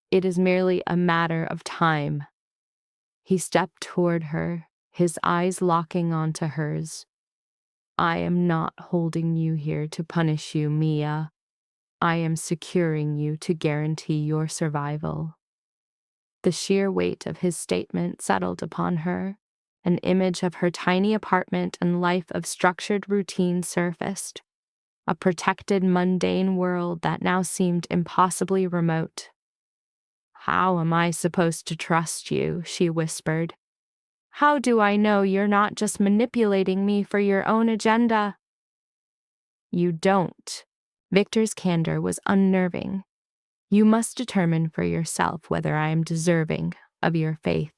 It is merely a matter of time." He stepped toward her, his eyes locking onto hers. "I am not holding you here to punish you, Mia. I am securing you to guarantee your survival." The sheer weight of his statement settled upon her. An image of her tiny apartment and life of structured routine surfaced. A protected, mundane world that now seemed impossibly remote. "How am I supposed to trust you?" she whispered. "How do I know you're not just manipulating me for your own agenda?" "You don't." Victor's candor was unnerving. "You must determine for yourself whether I am deserving of your faith.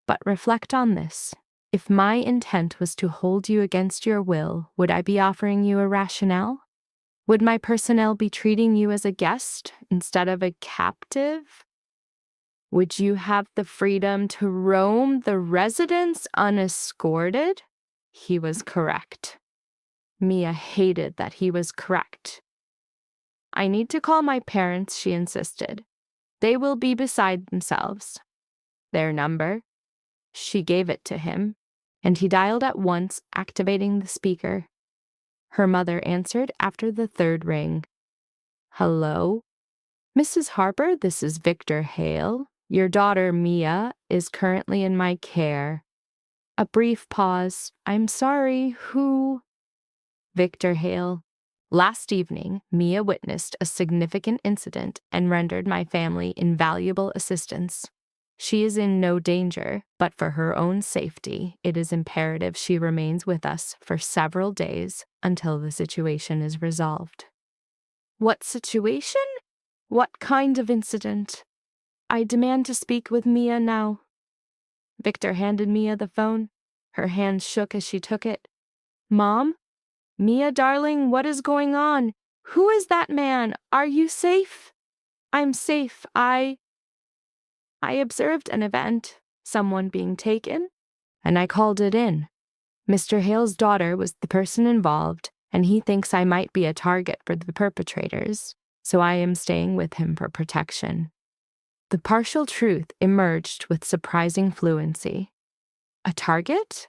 But reflect on this. If my intent was to hold you against your will, would I be offering you a rationale? Would my personnel be treating you as a guest instead of a captive? Would you have the freedom to roam the residence unescorted?" He was correct. Mia hated that he was correct. "I need to call my parents," she insisted. "They will be beside themselves." "Their number?" She gave it to him, and he dialed at once, activating the speaker. Her mother answered after the third ring. "Hello? Mrs. Harper, this is Victor Hale. Your daughter, Mia, is currently in my care." A brief pause. "I'm sorry, who?" "Victor Hale. Last evening, Mia witnessed a significant incident and rendered my family invaluable assistance. She is in no danger, but for her own safety, it is imperative she remains with us for several days until the situation is resolved." "What situation? What kind of incident? I demand to speak with Mia now." Victor handed Mia the phone. Her hands shook as she took it. Mom? Mia, darling, what is going on? Who is that man? Are you safe? I'm safe. I observed an event, someone being taken, and I called it in. Mr. Hale's daughter was the person involved, and he thinks I might be a target for the perpetrators, so I am staying with him for protection. The partial truth emerged with surprising fluency. A target?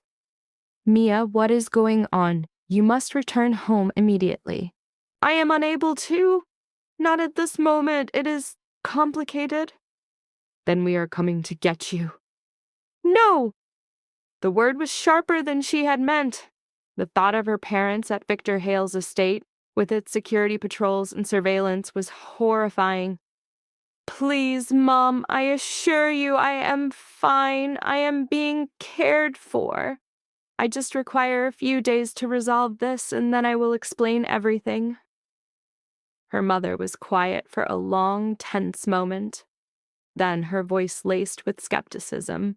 Mia, what is going on? You must return home immediately. I am unable to. Not at this moment. It is complicated. Then we are coming to get you. No! The word was sharper than she had meant. The thought of her parents at Victor Hale's estate, with its security patrols and surveillance, was horrifying. Please, Mom, I assure you I am fine. I am being cared for. I just require a few days to resolve this, and then I will explain everything. Her mother was quiet for a long, tense moment. Then her voice laced with skepticism.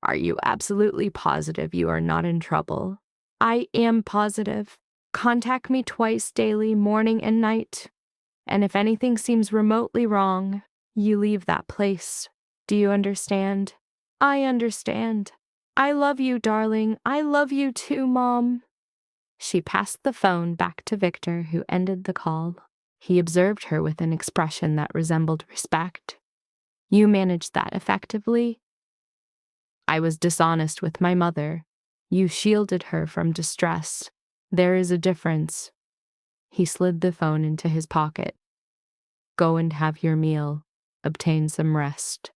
Are you absolutely positive you are not in trouble? I am positive. Contact me twice daily, morning and night. And if anything seems remotely wrong, you leave that place. Do you understand? I understand. I love you, darling. I love you too, Mom. She passed the phone back to Victor, who ended the call. He observed her with an expression that resembled respect. You managed that effectively. I was dishonest with my mother. You shielded her from distress. There is a difference. He slid the phone into his pocket. Go and have your meal. Obtain some rest.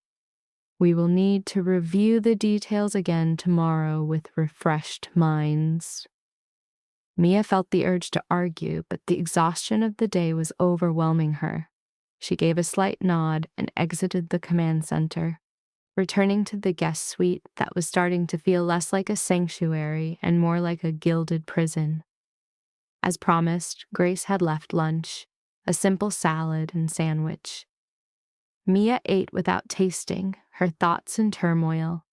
We will need to review the details again tomorrow with refreshed minds. Mia felt the urge to argue, but the exhaustion of the day was overwhelming her. She gave a slight nod and exited the command center, returning to the guest suite that was starting to feel less like a sanctuary and more like a gilded prison. As promised, Grace had left lunch, a simple salad and sandwich. Mia ate without tasting, her thoughts in turmoil.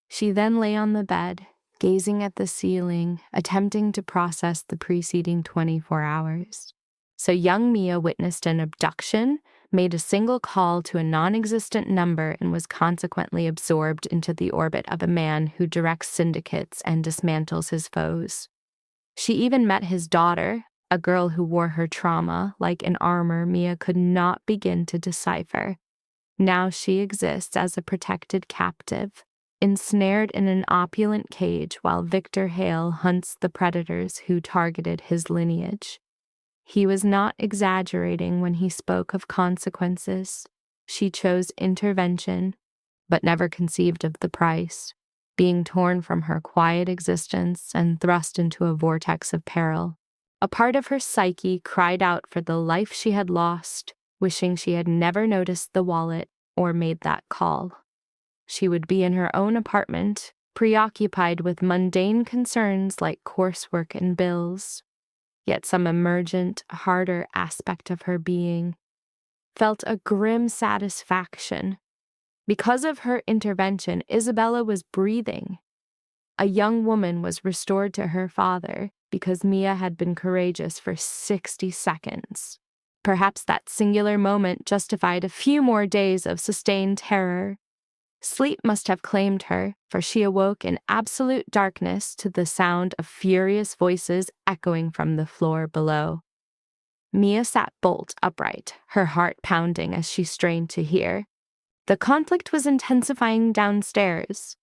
She then lay on the bed, gazing at the ceiling, attempting to process the preceding 24 hours. So young Mia witnessed an abduction, made a single call to a non-existent number, and was consequently absorbed into the orbit of a man who directs syndicates and dismantles his foes. She even met his daughter, a girl who wore her trauma like an armor Mia could not begin to decipher. Now she exists as a protected captive, ensnared in an opulent cage while Victor Hale hunts the predators who targeted his lineage. He was not exaggerating when he spoke of consequences. She chose intervention, but never conceived of the price, being torn from her quiet existence and thrust into a vortex of peril. A part of her psyche cried out for the life she had lost, wishing she had never noticed the wallet or made that call. She would be in her own apartment, preoccupied with mundane concerns like coursework and bills. Yet some emergent, harder aspect of her being felt a grim satisfaction. Because of her intervention, Isabella was breathing. A young woman was restored to her father because Mia had been courageous for 60 seconds. Perhaps that singular moment justified a few more days of sustained terror. Sleep must have claimed her, for she awoke in absolute darkness to the sound of furious voices echoing from the floor below. Mia sat bolt upright, her heart pounding as she strained to hear. The conflict was intensifying downstairs.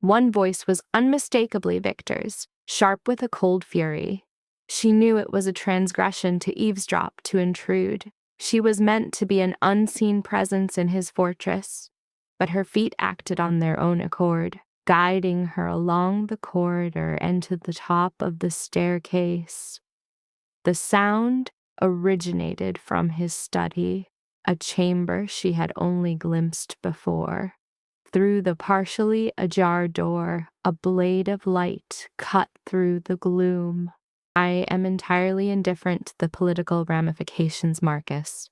One voice was unmistakably Victor's, sharp with a cold fury. She knew it was a transgression to eavesdrop, to intrude. She was meant to be an unseen presence in his fortress. But her feet acted on their own accord, guiding her along the corridor and to the top of the staircase. The sound originated from his study, a chamber she had only glimpsed before. Through the partially ajar door, a blade of light cut through the gloom. I am entirely indifferent to the political ramifications, Marcus.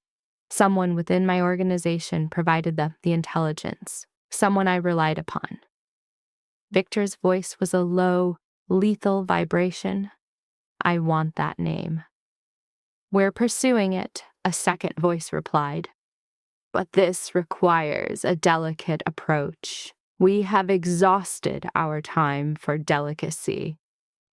Someone within my organization provided them the intelligence, someone I relied upon. Victor's voice was a low, Lethal vibration. I want that name. We're pursuing it, a second voice replied. But this requires a delicate approach. We have exhausted our time for delicacy.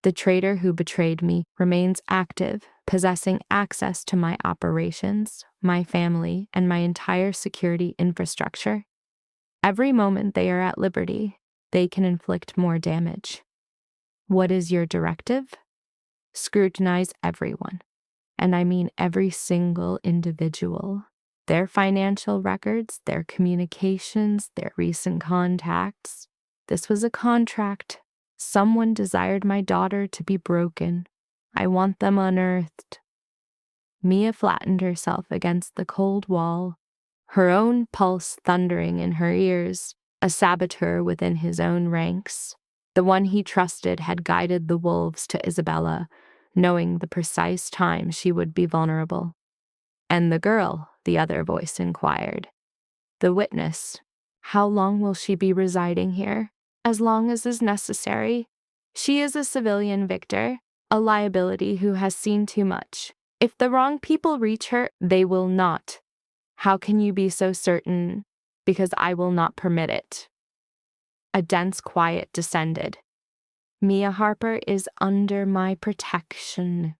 The traitor who betrayed me remains active, possessing access to my operations, my family, and my entire security infrastructure. Every moment they are at liberty, they can inflict more damage. What is your directive? Scrutinize everyone, and I mean every single individual. Their financial records, their communications, their recent contacts. This was a contract. Someone desired my daughter to be broken. I want them unearthed. Mia flattened herself against the cold wall, her own pulse thundering in her ears, a saboteur within his own ranks. The one he trusted had guided the wolves to Isabella, knowing the precise time she would be vulnerable. And the girl, the other voice inquired. The witness, how long will she be residing here? As long as is necessary. She is a civilian, Victor, a liability who has seen too much. If the wrong people reach her, they will not. How can you be so certain? Because I will not permit it. A dense quiet descended. Mia Harper is under my protection.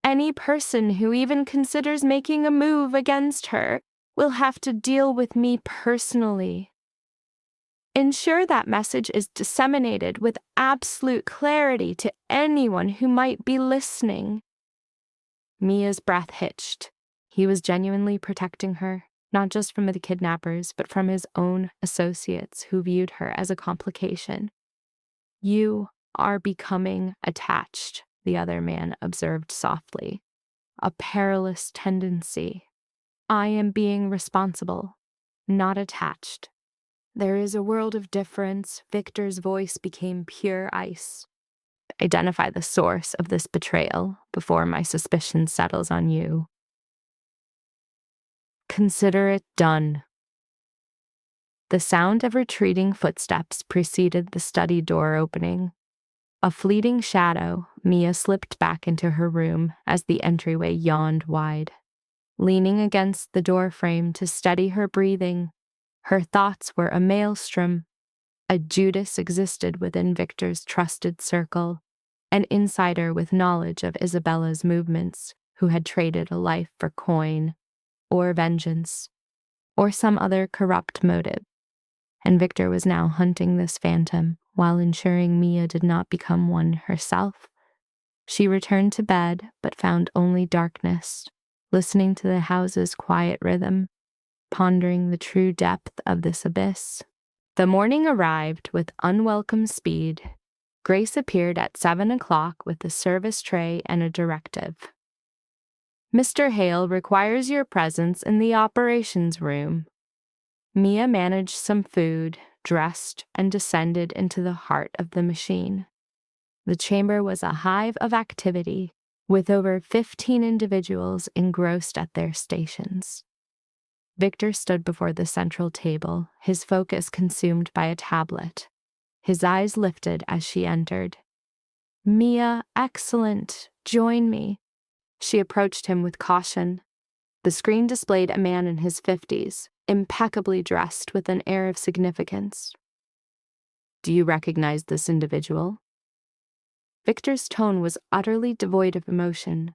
Any person who even considers making a move against her will have to deal with me personally. Ensure that message is disseminated with absolute clarity to anyone who might be listening. Mia's breath hitched. He was genuinely protecting her, not just from the kidnappers, but from his own associates who viewed her as a complication. You are becoming attached, the other man observed softly. A perilous tendency. I am being responsible, not attached. There is a world of difference. Victor's voice became pure ice. Identify the source of this betrayal before my suspicion settles on you. Consider it done. The sound of retreating footsteps preceded the study door opening. A fleeting shadow, Mia slipped back into her room as the entryway yawned wide. Leaning against the door frame to steady her breathing, her thoughts were a maelstrom. A Judas existed within Victor's trusted circle, an insider with knowledge of Isabella's movements who had traded a life for coin, or vengeance, or some other corrupt motive. And Victor was now hunting this phantom while ensuring Mia did not become one herself. She returned to bed, but found only darkness, listening to the house's quiet rhythm, pondering the true depth of this abyss. The morning arrived with unwelcome speed. Grace appeared at 7 o'clock with a service tray and a directive. Mr. Hale requires your presence in the operations room. Mia managed some food, dressed, and descended into the heart of the machine. The chamber was a hive of activity, with over 15 individuals engrossed at their stations. Victor stood before the central table, his focus consumed by a tablet. His eyes lifted as she entered. Mia, excellent. Join me. She approached him with caution. The screen displayed a man in his 50s, impeccably dressed with an air of significance. Do you recognize this individual? Victor's tone was utterly devoid of emotion.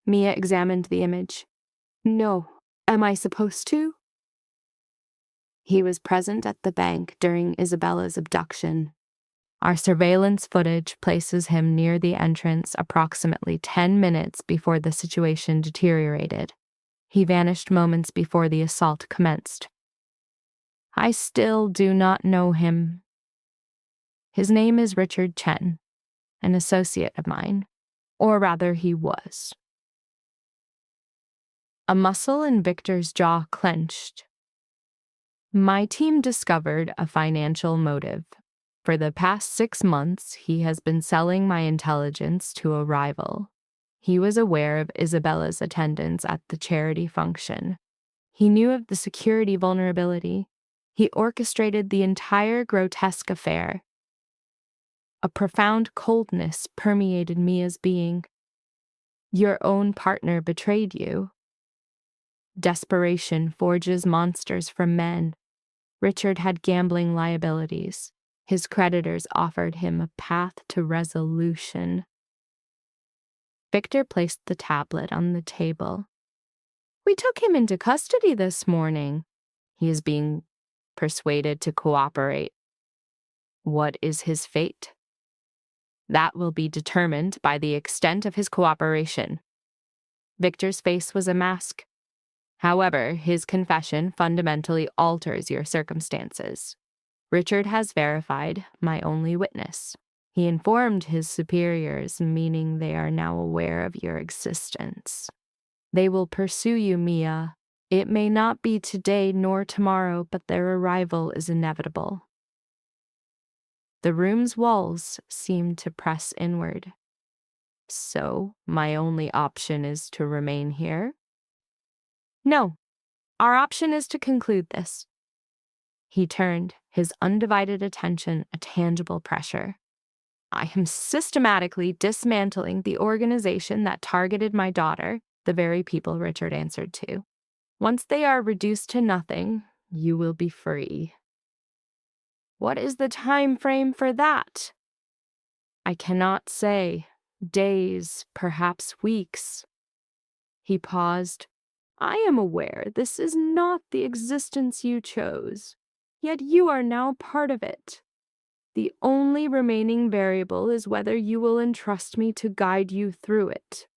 Mia examined the image. No. Am I supposed to? He was present at the bank during Isabella's abduction. Our surveillance footage places him near the entrance approximately 10 minutes before the situation deteriorated. He vanished moments before the assault commenced. I still do not know him. His name is Richard Chen, an associate of mine, or rather he was. A muscle in Victor's jaw clenched. My team discovered a financial motive. For the past 6 months, he has been selling my intelligence to a rival. He was aware of Isabella's attendance at the charity function. He knew of the security vulnerability. He orchestrated the entire grotesque affair. A profound coldness permeated Mia's being. Your own partner betrayed you. Desperation forges monsters from men. Richard had gambling liabilities. His creditors offered him a path to resolution. Victor placed the tablet on the table. We took him into custody this morning. He is being persuaded to cooperate. What is his fate? That will be determined by the extent of his cooperation. Victor's face was a mask. However, his confession fundamentally alters your circumstances. Richard has verified my only witness. He informed his superiors, meaning they are now aware of your existence. They will pursue you, Mia. It may not be today nor tomorrow, but their arrival is inevitable. The room's walls seemed to press inward. So, my only option is to remain here? No, our option is to conclude this. He turned, his undivided attention a tangible pressure. I am systematically dismantling the organization that targeted my daughter, the very people Richard answered to. Once they are reduced to nothing, you will be free. What is the time frame for that? I cannot say. Days, perhaps weeks. He paused. I am aware this is not the existence you chose, yet you are now part of it. The only remaining variable is whether you will entrust me to guide you through it.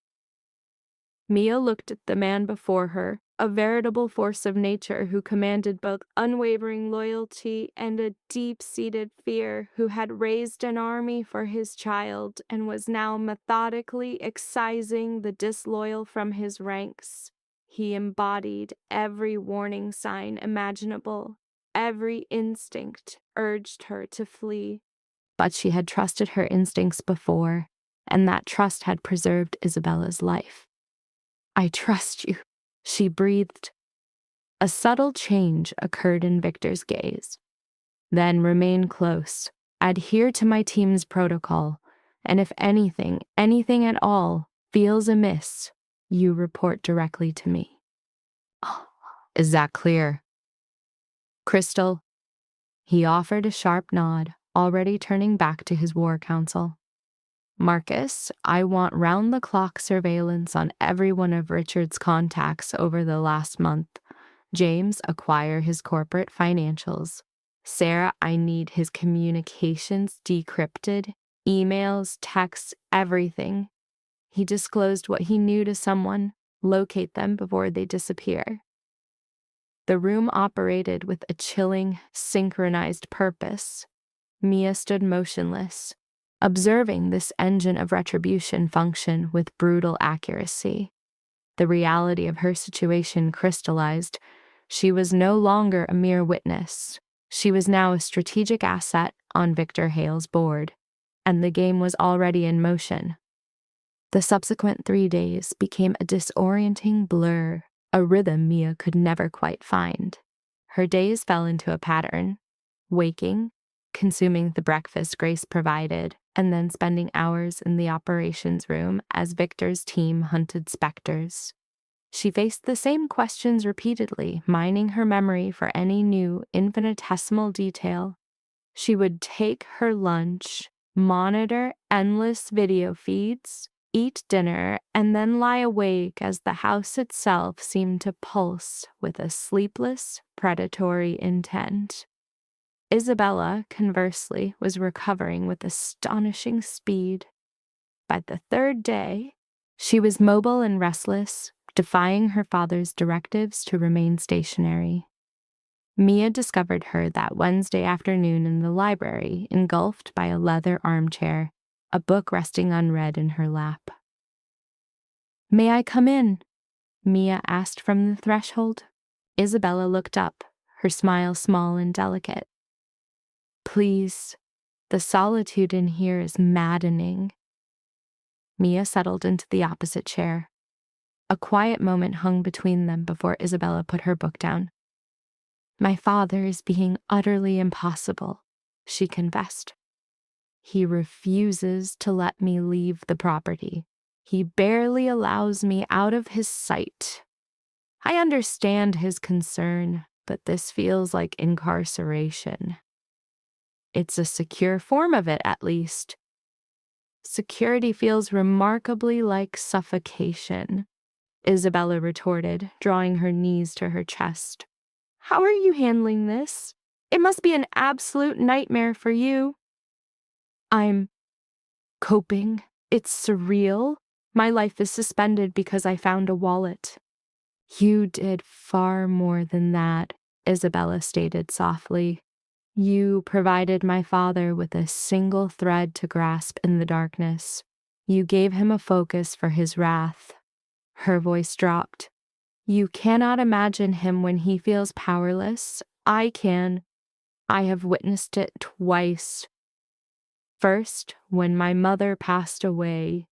Mia looked at the man before her, a veritable force of nature who commanded both unwavering loyalty and a deep-seated fear, who had raised an army for his child and was now methodically excising the disloyal from his ranks. He embodied every warning sign imaginable. Every instinct urged her to flee. But she had trusted her instincts before, and that trust had preserved Isabella's life. I trust you, she breathed. A subtle change occurred in Victor's gaze. Then remain close. Adhere to my team's protocol, and if anything at all, feels amiss, you report directly to me. Oh, is that clear? Crystal. He offered a sharp nod, already turning back to his war council. Marcus, I want round-the-clock surveillance on every one of Richard's contacts over the last month. James, acquire his corporate financials. Sarah, I need his communications decrypted, emails, texts, everything. He disclosed what he knew to someone. Locate them before they disappear. The room operated with a chilling, synchronized purpose. Mia stood motionless, observing this engine of retribution function with brutal accuracy. The reality of her situation crystallized. She was no longer a mere witness. She was now a strategic asset on Victor Hale's board, and the game was already in motion. The subsequent 3 days became a disorienting blur, a rhythm Mia could never quite find. Her days fell into a pattern: waking, consuming the breakfast Grace provided, and then spending hours in the operations room as Victor's team hunted specters. She faced the same questions repeatedly, mining her memory for any new, infinitesimal detail. She would take her lunch, monitor endless video feeds, eat dinner, and then lie awake as the house itself seemed to pulse with a sleepless, predatory intent. Isabella, conversely, was recovering with astonishing speed. By the 3rd day, she was mobile and restless, defying her father's directives to remain stationary. Mia discovered her that Wednesday afternoon in the library, engulfed by a leather armchair, a book resting unread in her lap. May I come in? Mia asked from the threshold. Isabella looked up, her smile small and delicate. Please, the solitude in here is maddening. Mia settled into the opposite chair. A quiet moment hung between them before Isabella put her book down. My father is being utterly impossible, she confessed. He refuses to let me leave the property. He barely allows me out of his sight. I understand his concern, but this feels like incarceration. It's a secure form of it, at least. Security feels remarkably like suffocation, Isabella retorted, drawing her knees to her chest. How are you handling this? It must be an absolute nightmare for you. I'm coping. It's surreal. My life is suspended because I found a wallet. You did far more than that, Isabella stated softly. You provided my father with a single thread to grasp in the darkness. You gave him a focus for his wrath. Her voice dropped. You cannot imagine him when he feels powerless. I can. I have witnessed it twice. First, when my mother passed away,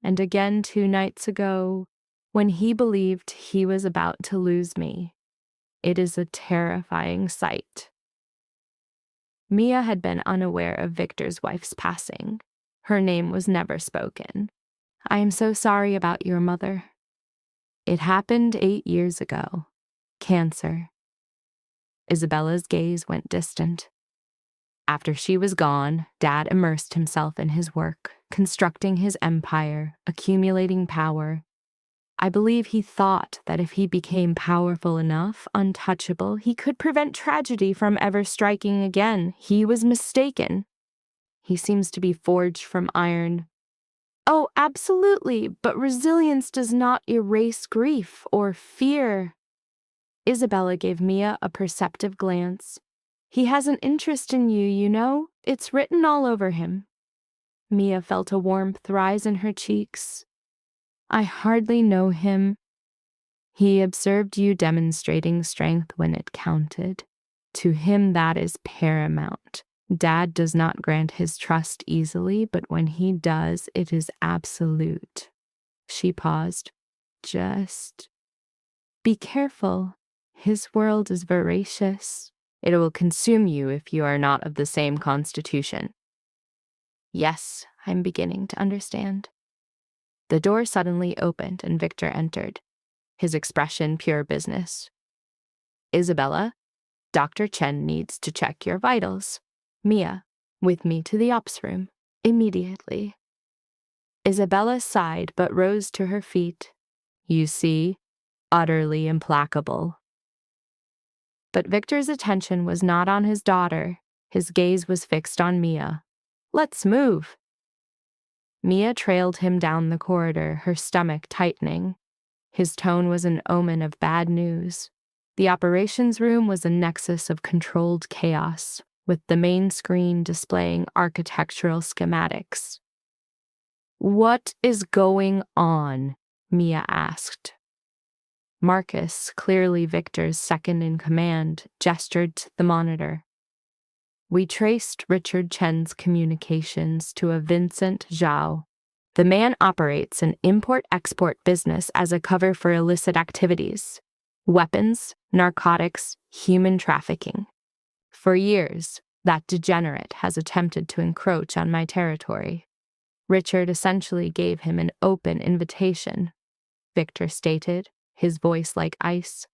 and again 2 nights ago, when he believed he was about to lose me. It is a terrifying sight. Mia had been unaware of Victor's wife's passing. Her name was never spoken. I am so sorry about your mother. It happened 8 years ago. Cancer. Isabella's gaze went distant. After she was gone, Dad immersed himself in his work, constructing his empire, accumulating power. I believe he thought that if he became powerful enough, untouchable, he could prevent tragedy from ever striking again. He was mistaken. He seems to be forged from iron. Oh, absolutely, but resilience does not erase grief or fear. Isabella gave Mia a perceptive glance. He has an interest in you, you know. It's written all over him. Mia felt a warmth rise in her cheeks. I hardly know him. He observed you demonstrating strength when it counted. To him, that is paramount. Dad does not grant his trust easily, but when he does, it is absolute. She paused. Just be careful. His world is voracious. It will consume you if you are not of the same constitution. Yes, I'm beginning to understand. The door suddenly opened and Victor entered, his expression pure business. Isabella, Dr. Chen needs to check your vitals. Mia, with me to the ops room, immediately. Isabella sighed but rose to her feet. You see, utterly implacable. But Victor's attention was not on his daughter. His gaze was fixed on Mia. Let's move. Mia trailed him down the corridor, her stomach tightening. His tone was an omen of bad news. The operations room was a nexus of controlled chaos, with the main screen displaying architectural schematics. What is going on? Mia asked. Marcus, clearly Victor's second in command, gestured to the monitor. We traced Richard Chen's communications to a Vincent Zhao. The man operates an import-export business as a cover for illicit activities. Weapons, narcotics, human trafficking. For years, that degenerate has attempted to encroach on my territory. Richard essentially gave him an open invitation, Victor stated, his voice like ice.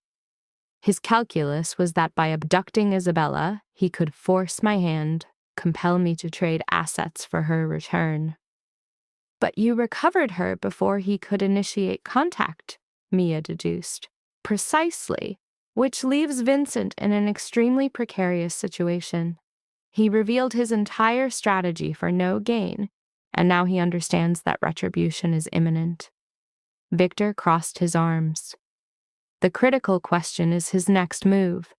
His calculus was that by abducting Isabella, he could force my hand, compel me to trade assets for her return. But you recovered her before he could initiate contact, Mia deduced. Precisely, which leaves Vincent in an extremely precarious situation. He revealed his entire strategy for no gain, and now he understands that retribution is imminent. Victor crossed his arms. The critical question is his next move.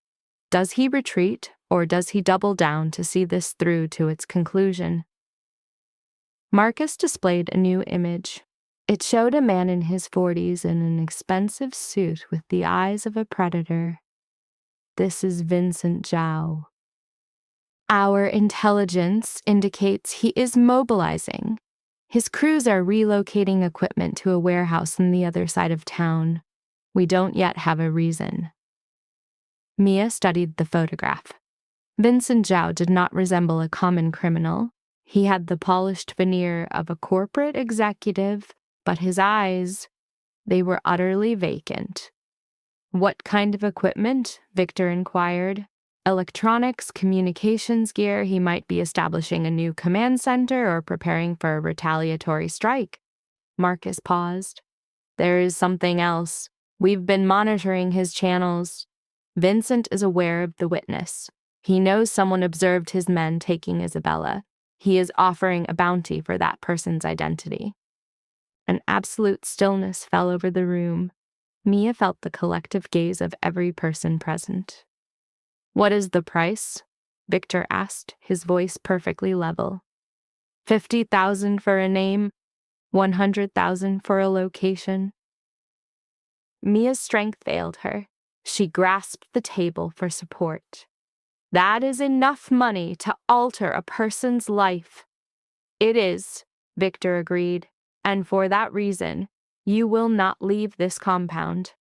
Does he retreat, or does he double down to see this through to its conclusion? Marcus displayed a new image. It showed a man in his 40s in an expensive suit with the eyes of a predator. This is Vincent Zhao. Our intelligence indicates he is mobilizing. His crews are relocating equipment to a warehouse on the other side of town. We don't yet have a reason. Mia studied the photograph. Vincent Zhao did not resemble a common criminal. He had the polished veneer of a corporate executive, but his eyes, they were utterly vacant. "What kind of equipment?" Victor inquired. "Electronics, communications gear. He might be establishing a new command center or preparing for a retaliatory strike." Marcus paused. "There is something else. We've been monitoring his channels. Vincent is aware of the witness. He knows someone observed his men taking Isabella. He is offering a bounty for that person's identity." An absolute stillness fell over the room. Mia felt the collective gaze of every person present. "What is the price?" Victor asked, his voice perfectly level. 50,000 for a name, 100,000 for a location. Mia's strength failed her. She grasped the table for support. "That is enough money to alter a person's life." "It is," Victor agreed, "and for that reason, you will not leave this compound.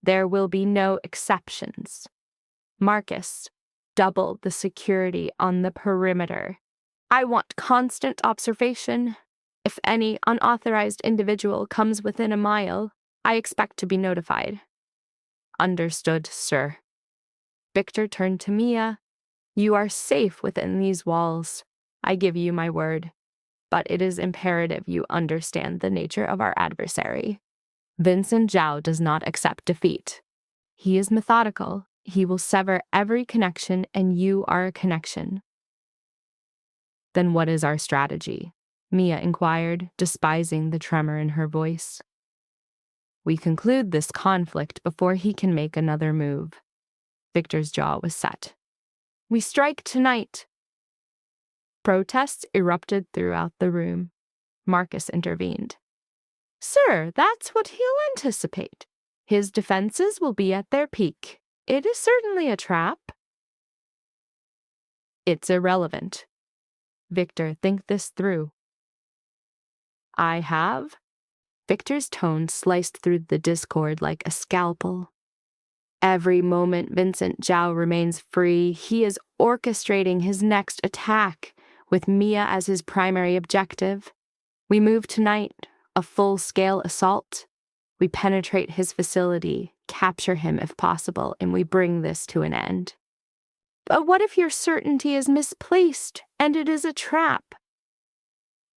There will be no exceptions." Marcus doubled the security on the perimeter. "I want constant observation. If any unauthorized individual comes within a mile, I expect to be notified." "Understood, sir." Victor turned to Mia. "You are safe within these walls. I give you my word. But it is imperative you understand the nature of our adversary. Vincent Zhao does not accept defeat. He is methodical. He will sever every connection, and you are a connection." "Then what is our strategy?" Mia inquired, despising the tremor in her voice. "We conclude this conflict before he can make another move." Victor's jaw was set. "We strike tonight." Protests erupted throughout the room. Marcus intervened. "Sir, that's what he'll anticipate. His defenses will be at their peak. It is certainly a trap." "It's irrelevant." "Victor, think this through." "I have." Victor's tone sliced through the discord like a scalpel. "Every moment Vincent Zhao remains free, he is orchestrating his next attack, with Mia as his primary objective. We move tonight, a full-scale assault. We penetrate his facility, capture him if possible, and we bring this to an end." "But what if your certainty is misplaced, and it is a trap?"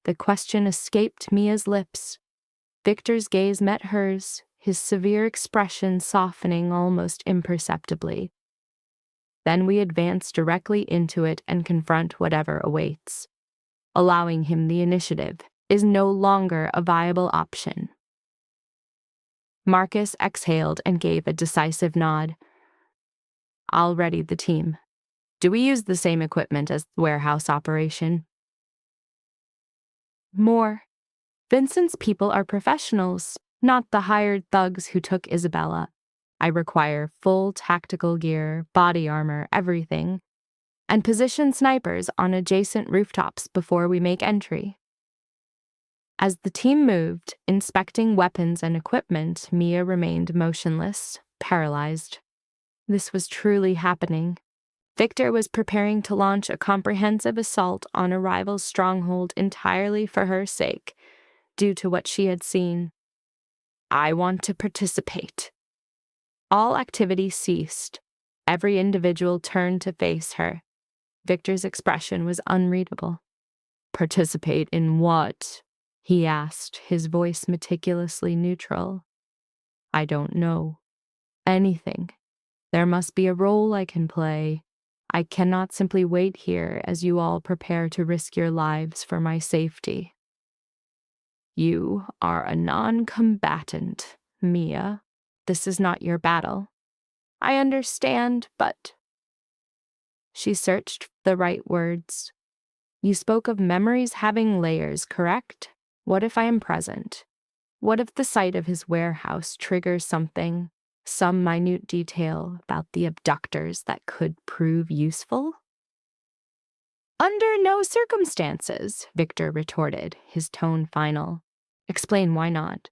The question escaped Mia's lips. Victor's gaze met hers, his severe expression softening almost imperceptibly. "Then we advance directly into it and confront whatever awaits. Allowing him the initiative is no longer a viable option." Marcus exhaled and gave a decisive nod. "I'll ready the team. Do we use the same equipment as the warehouse operation?" "More. Vincent's people are professionals, not the hired thugs who took Isabella. I require full tactical gear, body armor, everything, and position snipers on adjacent rooftops before we make entry." As the team moved, inspecting weapons and equipment, Mia remained motionless, paralyzed. This was truly happening. Victor was preparing to launch a comprehensive assault on a rival's stronghold entirely for her sake, due to what she had seen. "I want to participate." All activity ceased. Every individual turned to face her. Victor's expression was unreadable. "Participate in what?" he asked, his voice meticulously neutral. "I don't know. Anything. There must be a role I can play. I cannot simply wait here as you all prepare to risk your lives for my safety." "You are a non-combatant, Mia. This is not your battle." "I understand, but—" She searched for the right words. "You spoke of memories having layers, correct? What if I am present? What if the sight of his warehouse triggers something, some minute detail about the abductors that could prove useful?" "Under no circumstances," Victor retorted, his tone final. "Explain why not."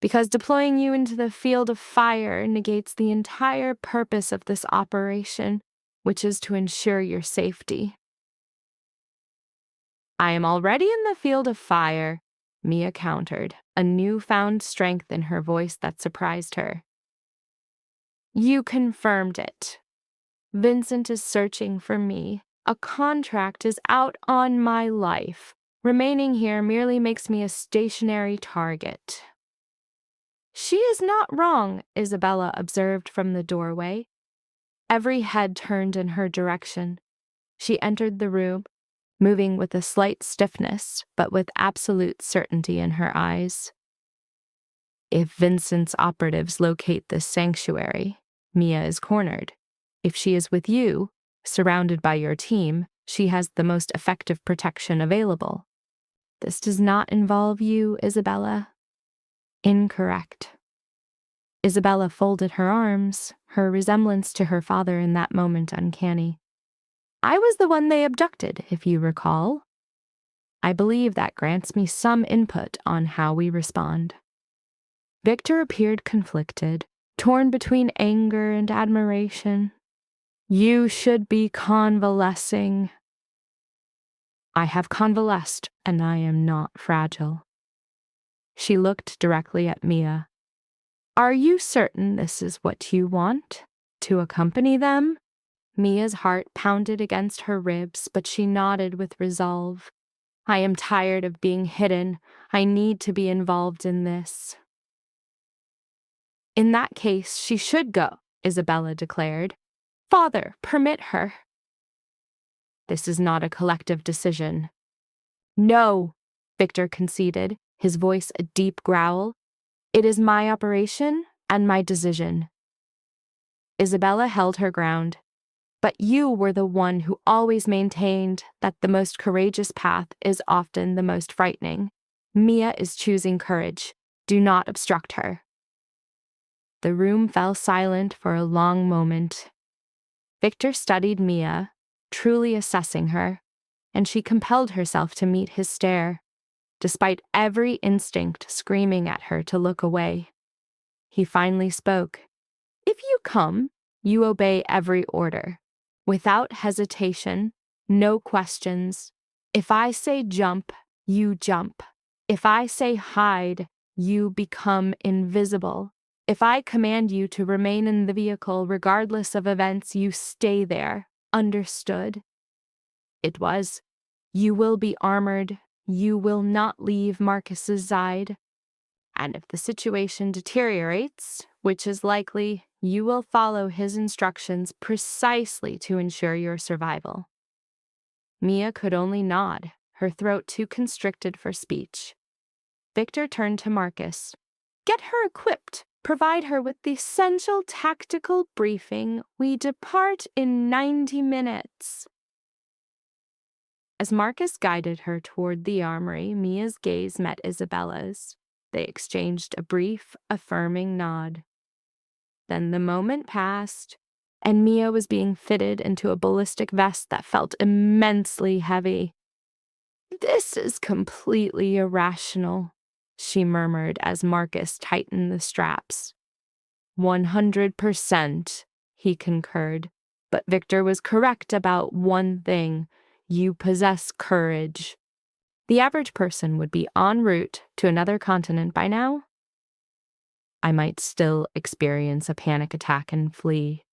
"Because deploying you into the field of fire negates the entire purpose of this operation, which is to ensure your safety." I am already in the field of fire, Mia countered, a newfound strength in her voice that surprised her. You confirmed it. Vincent is searching for me. A contract is out on my life. Remaining here merely makes me a stationary target. She is not wrong, Isabella observed from the doorway. Every head turned in her direction. She entered the room, moving with a slight stiffness, but with absolute certainty in her eyes. If Vincent's operatives locate this sanctuary, Mia is cornered. If she is with you, surrounded by your team, she has the most effective protection available. This does not involve you, Isabella. Incorrect. Isabella folded her arms, her resemblance to her father in that moment uncanny. I was the one they abducted, if you recall. I believe that grants me some input on how we respond. Victor appeared conflicted, torn between anger and admiration. You should be convalescing. I have convalesced, and I am not fragile. She looked directly at Mia. Are you certain this is what you want? To accompany them? Mia's heart pounded against her ribs, but she nodded with resolve. I am tired of being hidden. I need to be involved in this. In that case, she should go, Isabella declared. Father, permit her. This is not a collective decision. No, Victor conceded, his voice a deep growl. It is my operation and my decision. Isabella held her ground. But you were the one who always maintained that the most courageous path is often the most frightening. Mia is choosing courage. Do not obstruct her. The room fell silent for a long moment. Victor studied Mia, truly assessing her, and she compelled herself to meet his stare, despite every instinct screaming at her to look away. He finally spoke. If you come, you obey every order. Without hesitation, no questions. If I say jump, you jump. If I say hide, you become invisible. If I command you to remain in the vehicle regardless of events, you stay there. Understood? It was. You will be armored. You will not leave Marcus's side. And if the situation deteriorates, which is likely, you will follow his instructions precisely to ensure your survival. Mia could only nod, her throat too constricted for speech. Victor turned to Marcus. Get her equipped. Provide her with the essential tactical briefing. We depart in 90 minutes. As Marcus guided her toward the armory, Mia's gaze met Isabella's. They exchanged a brief, affirming nod. Then the moment passed, and Mia was being fitted into a ballistic vest that felt immensely heavy. This is completely irrational, she murmured as Marcus tightened the straps. 100%, he concurred, but Victor was correct about one thing. You possess courage. The average person would be en route to another continent by now. I might still experience a panic attack and flee.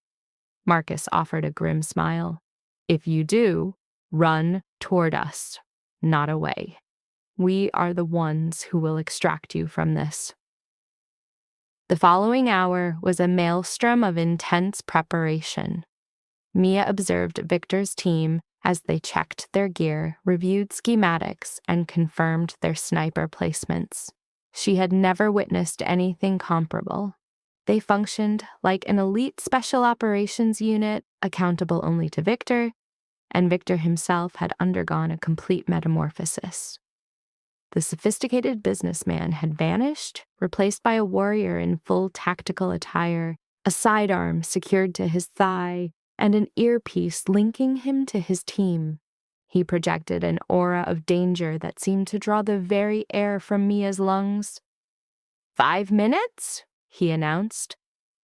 Marcus offered a grim smile. If you do, run toward us, not away. We are the ones who will extract you from this. The following hour was a maelstrom of intense preparation. Mia observed Victor's team as they checked their gear, reviewed schematics, and confirmed their sniper placements. She had never witnessed anything comparable. They functioned like an elite special operations unit, accountable only to Victor, and Victor himself had undergone a complete metamorphosis. The sophisticated businessman had vanished, replaced by a warrior in full tactical attire, a sidearm secured to his thigh, and an earpiece linking him to his team. He projected an aura of danger that seemed to draw the very air from Mia's lungs. 5 minutes, he announced.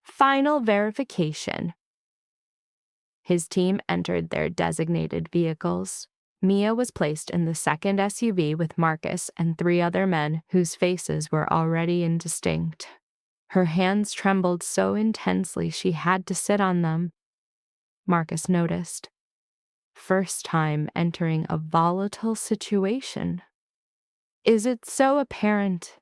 Final verification. His team entered their designated vehicles. Mia was placed in the second SUV with Marcus and 3 other men whose faces were already indistinct. Her hands trembled so intensely she had to sit on them. Marcus noticed. First time entering a volatile situation. Is it so apparent?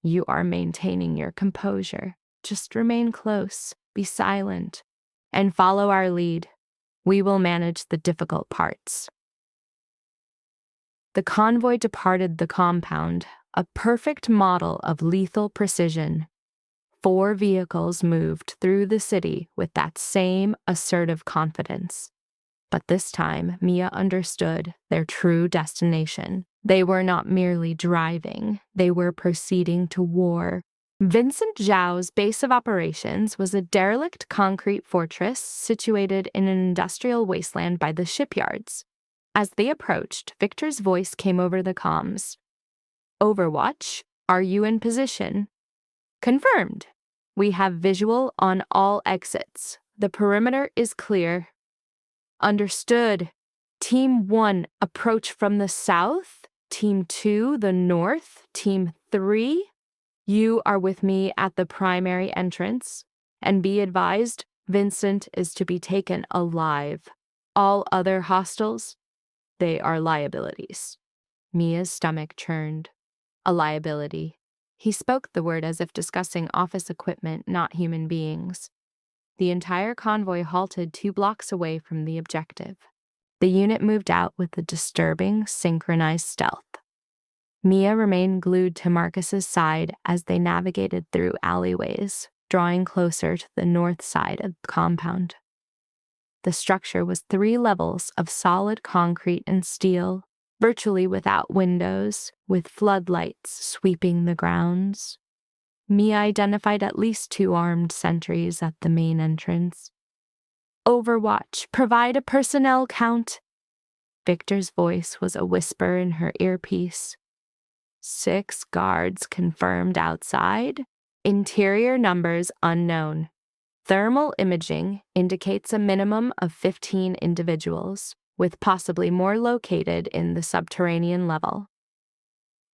You are maintaining your composure. Just remain close, be silent, and follow our lead. We will manage the difficult parts. The convoy departed the compound, a perfect model of lethal precision. 4 vehicles moved through the city with that same assertive confidence. But this time, Mia understood their true destination. They were not merely driving, they were proceeding to war. Vincent Zhao's base of operations was a derelict concrete fortress situated in an industrial wasteland by the shipyards. As they approached, Victor's voice came over the comms. Overwatch, are you in position? Confirmed. We have visual on all exits. The perimeter is clear. Understood. Team 1, approach from the south. Team 2, the north. Team 3, you are with me at the primary entrance. And be advised, Vincent is to be taken alive. All other hostiles, they are liabilities. Mia's stomach churned. A liability. He spoke the word as if discussing office equipment, not human beings. The entire convoy halted 2 blocks away from the objective. The unit moved out with a disturbing, synchronized stealth. Mia remained glued to Marcus's side as they navigated through alleyways, drawing closer to the north side of the compound. The structure was 3 levels of solid concrete and steel, virtually without windows, with floodlights sweeping the grounds. Mia identified at least 2 armed sentries at the main entrance. Overwatch, provide a personnel count. Victor's voice was a whisper in her earpiece. 6 guards confirmed outside. Interior numbers unknown. Thermal imaging indicates a minimum of 15 individuals, with possibly more located in the subterranean level.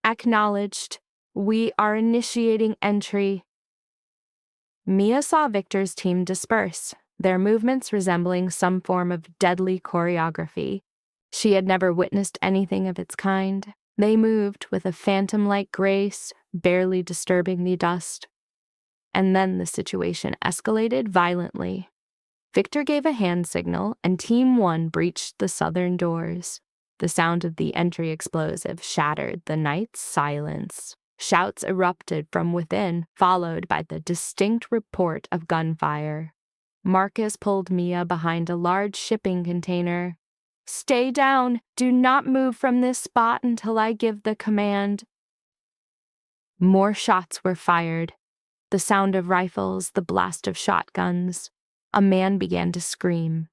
Acknowledged. We are initiating entry. Mia saw Victor's team disperse, their movements resembling some form of deadly choreography. She had never witnessed anything of its kind. They moved with a phantom-like grace, barely disturbing the dust. And then the situation escalated violently. Victor gave a hand signal, and Team 1 breached the southern doors. The sound of the entry explosive shattered the night's silence. Shouts erupted from within, followed by the distinct report of gunfire. Marcus pulled Mia behind a large shipping container. Stay down. Do not move from this spot until I give the command. More shots were fired. The sound of rifles, the blast of shotguns. A man began to scream.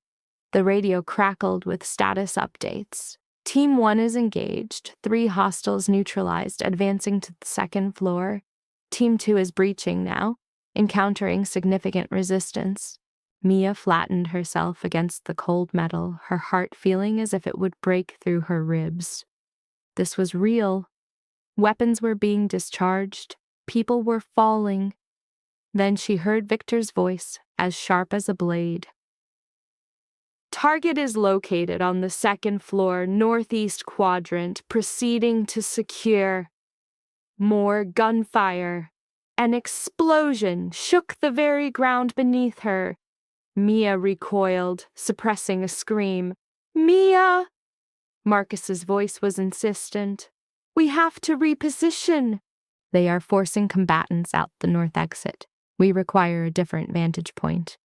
The radio crackled with status updates. Team 1 is engaged, 3 hostiles neutralized, advancing to the 2nd floor. Team 2 is breaching now, encountering significant resistance. Mia flattened herself against the cold metal, her heart feeling as if it would break through her ribs. This was real. Weapons were being discharged. People were falling. Then she heard Victor's voice, as sharp as a blade. Target is located on the 2nd floor, northeast quadrant, proceeding to secure. More gunfire. An explosion shook the very ground beneath her. Mia recoiled, suppressing a scream. Mia! Marcus's voice was insistent. We have to reposition. They are forcing combatants out the north exit. We require a different vantage point.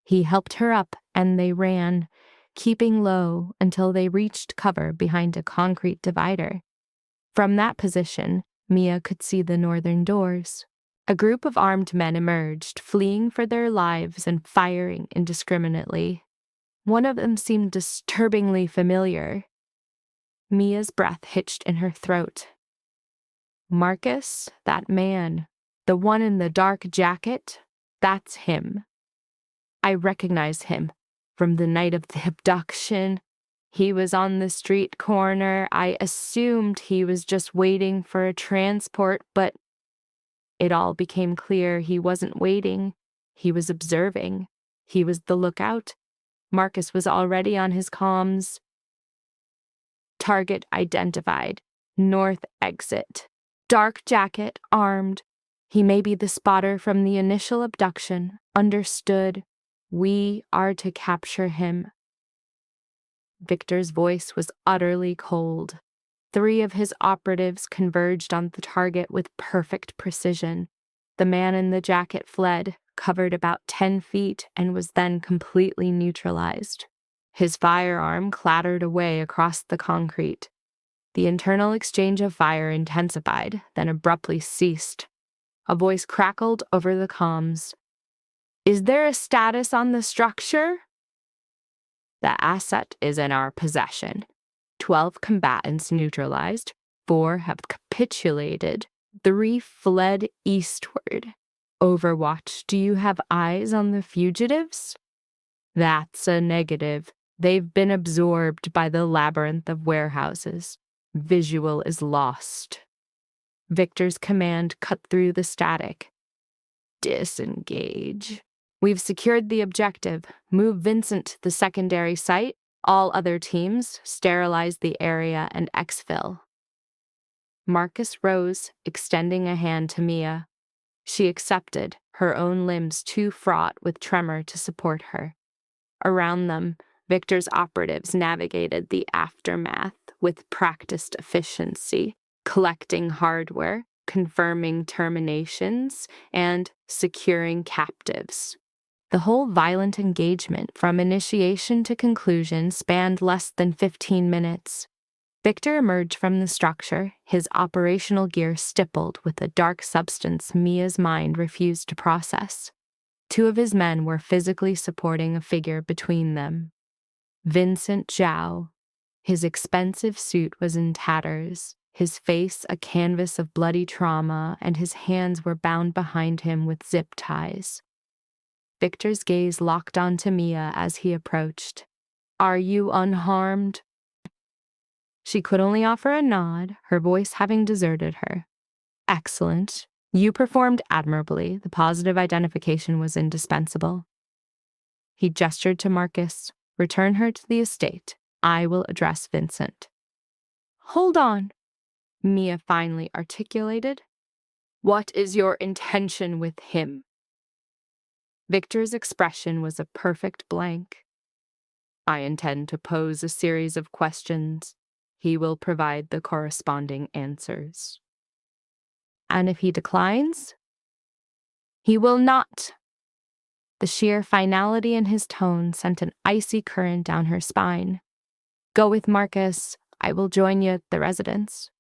He helped her up, and they ran, keeping low until they reached cover behind a concrete divider. From that position, Mia could see the northern doors. A group of armed men emerged, fleeing for their lives and firing indiscriminately. One of them seemed disturbingly familiar. Mia's breath hitched in her throat. Marcus, that man, the one in the dark jacket, that's him. I recognize him from the night of the abduction. He was on the street corner. I assumed he was just waiting for a transport, but it all became clear he wasn't waiting. He was observing. He was the lookout. Marcus was already on his comms. Target identified. North exit. Dark jacket, armed. He may be the spotter from the initial abduction. Understood. We are to capture him. Victor's voice was utterly cold. 3 of his operatives converged on the target with perfect precision. The man in the jacket fled, covered about 10 feet, and was then completely neutralized. His firearm clattered away across the concrete. The internal exchange of fire intensified, then abruptly ceased. A voice crackled over the comms. "Is there a status on the structure?" "The asset is in our possession. 12 combatants neutralized, 4 have capitulated, 3 fled eastward. Overwatch, do you have eyes on the fugitives?" "That's a negative. They've been absorbed by the labyrinth of warehouses. Visual is lost." Victor's command cut through the static. "Disengage. We've secured the objective. Move Vincent to the secondary site. All other teams sterilize the area and exfil." Marcus rose, extending a hand to Mia. She accepted, her own limbs too fraught with tremor to support her. Around them, Victor's operatives navigated the aftermath with practiced efficiency, collecting hardware, confirming terminations, and securing captives. The whole violent engagement, from initiation to conclusion, spanned less than 15 minutes. Victor emerged from the structure, his operational gear stippled with a dark substance Mia's mind refused to process. 2 of his men were physically supporting a figure between them. Vincent Zhao. His expensive suit was in tatters, his face a canvas of bloody trauma, and his hands were bound behind him with zip ties. Victor's gaze locked onto Mia as he approached. "Are you unharmed?" She could only offer a nod, her voice having deserted her. "Excellent. You performed admirably. The positive identification was indispensable." He gestured to Marcus. "Return her to the estate. I will address Vincent." "Hold on," Mia finally articulated. "What is your intention with him?" Victor's expression was a perfect blank. "I intend to pose a series of questions. He will provide the corresponding answers." "And if he declines?" "He will not." The sheer finality in his tone sent an icy current down her spine. "Go with Marcus. I will join you at the residence."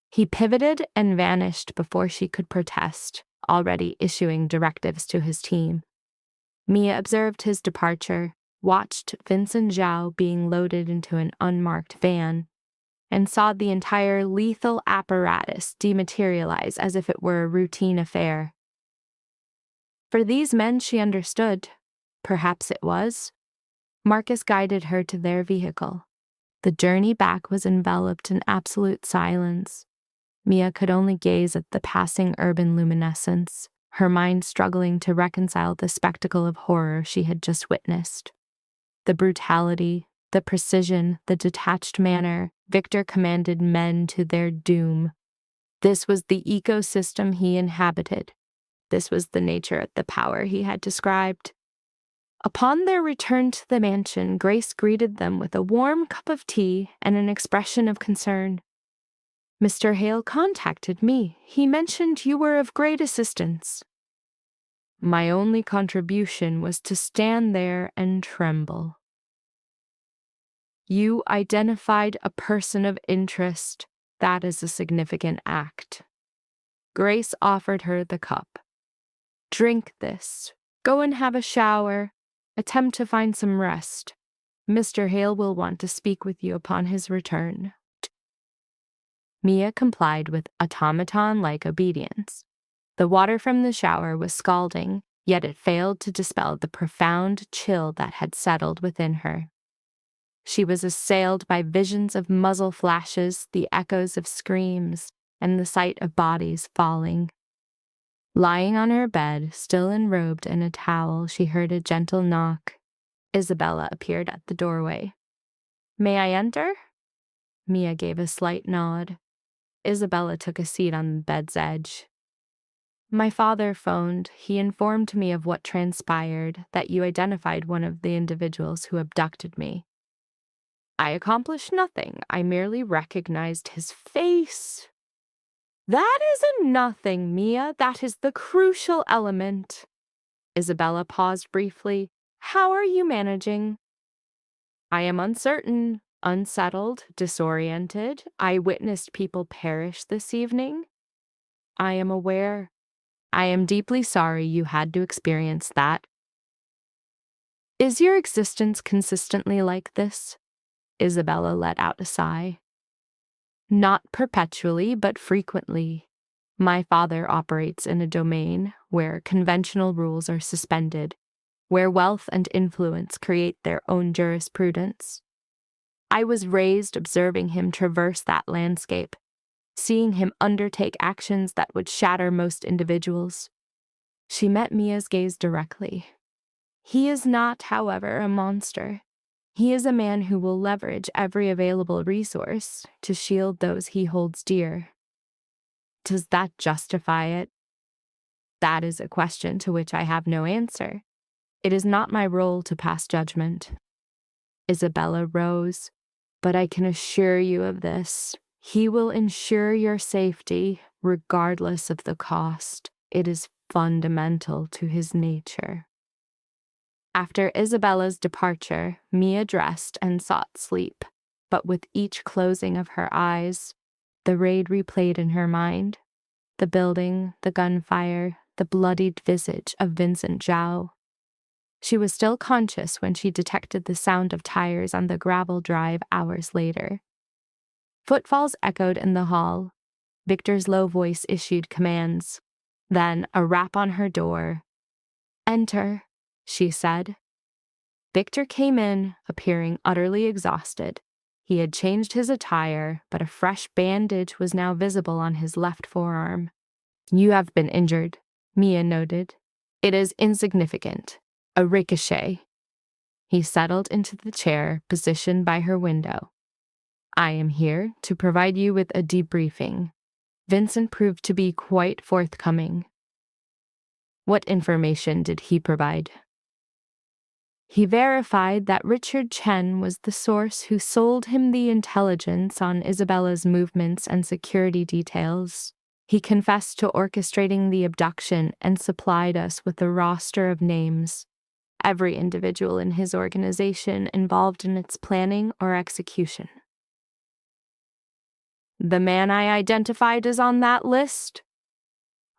He pivoted and vanished before she could protest, already issuing directives to his team. Mia observed his departure, watched Vincent Zhao being loaded into an unmarked van, and saw the entire lethal apparatus dematerialize as if it were a routine affair. For these men, she understood. Perhaps it was. Marcus guided her to their vehicle. The journey back was enveloped in absolute silence. Mia could only gaze at the passing urban luminescence, her mind struggling to reconcile the spectacle of horror she had just witnessed. The brutality, the precision, the detached manner, Victor commanded men to their doom. This was the ecosystem he inhabited. This was the nature, the power he had described. Upon their return to the mansion, Grace greeted them with a warm cup of tea and an expression of concern. "Mr. Hale contacted me. He mentioned you were of great assistance." "My only contribution was to stand there and tremble." "You identified a person of interest. That is a significant act." Grace offered her the cup. "Drink this. Go and have a shower. Attempt to find some rest. Mr. Hale will want to speak with you upon his return." Mia complied with automaton-like obedience. The water from the shower was scalding, yet it failed to dispel the profound chill that had settled within her. She was assailed by visions of muzzle flashes, the echoes of screams, and the sight of bodies falling. Lying on her bed, still enrobed in a towel, she heard a gentle knock. Isabella appeared at the doorway. "May I enter?" Mia gave a slight nod. Isabella took a seat on the bed's edge. "My father phoned. He informed me of what transpired, that you identified one of the individuals who abducted me." "I accomplished nothing. I merely recognized his face." "That isn't nothing, Mia. That is the crucial element." Isabella paused briefly. "How are you managing?" "I am uncertain, unsettled, disoriented. I witnessed people perish this evening." "I am aware. I am deeply sorry you had to experience that." "Is your existence consistently like this?" Isabella let out a sigh. "Not perpetually, but frequently. My father operates in a domain where conventional rules are suspended, where wealth and influence create their own jurisprudence. I was raised observing him traverse that landscape, seeing him undertake actions that would shatter most individuals." She met Mia's gaze directly. "He is not, however, a monster. He is a man who will leverage every available resource to shield those he holds dear." "Does that justify it?" "That is a question to which I have no answer. It is not my role to pass judgment." Isabella rose. "But I can assure you of this. He will ensure your safety, regardless of the cost. It is fundamental to his nature." After Isabella's departure, Mia dressed and sought sleep, but with each closing of her eyes, the raid replayed in her mind. The building, the gunfire, the bloodied visage of Vincent Zhao. She was still conscious when she detected the sound of tires on the gravel drive hours later. Footfalls echoed in the hall. Victor's low voice issued commands. Then a rap on her door. "Enter," she said. Victor came in, appearing utterly exhausted. He had changed his attire, but a fresh bandage was now visible on his left forearm. "You have been injured," Mia noted. "It is insignificant. A ricochet." He settled into the chair positioned by her window. "I am here to provide you with a debriefing." Vincent proved to be quite forthcoming. "What information did he provide?" "He verified that Richard Chen was the source who sold him the intelligence on Isabella's movements and security details. He confessed to orchestrating the abduction and supplied us with a roster of names, every individual in his organization involved in its planning or execution." "The man I identified is on that list?"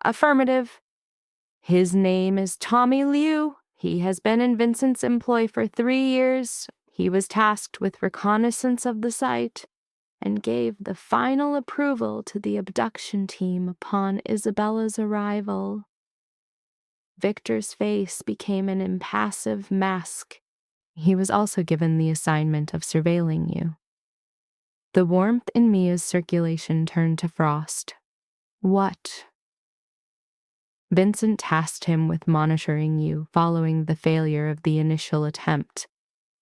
"Affirmative." "His name is Tommy Liu. He has been in Vincent's employ for 3 years. He was tasked with reconnaissance of the site and gave the final approval to the abduction team upon Isabella's arrival." Victor's face became an impassive mask. "He was also given the assignment of surveilling you." The warmth in Mia's circulation turned to frost. "What?" "Vincent tasked him with monitoring you following the failure of the initial attempt.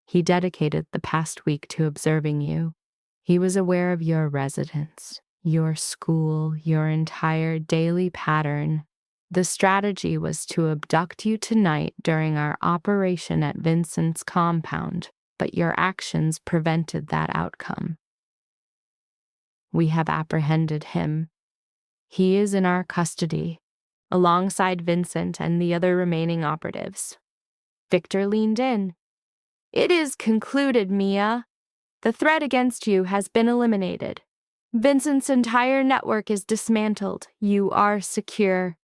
He dedicated the past week to observing you. He was aware of your residence, your school, your entire daily pattern. The strategy was to abduct you tonight during our operation at Vincent's compound, but your actions prevented that outcome. We have apprehended him. He is in our custody, alongside Vincent and the other remaining operatives." Victor leaned in. "It is concluded, Mia. The threat against you has been eliminated. Vincent's entire network is dismantled. You are secure."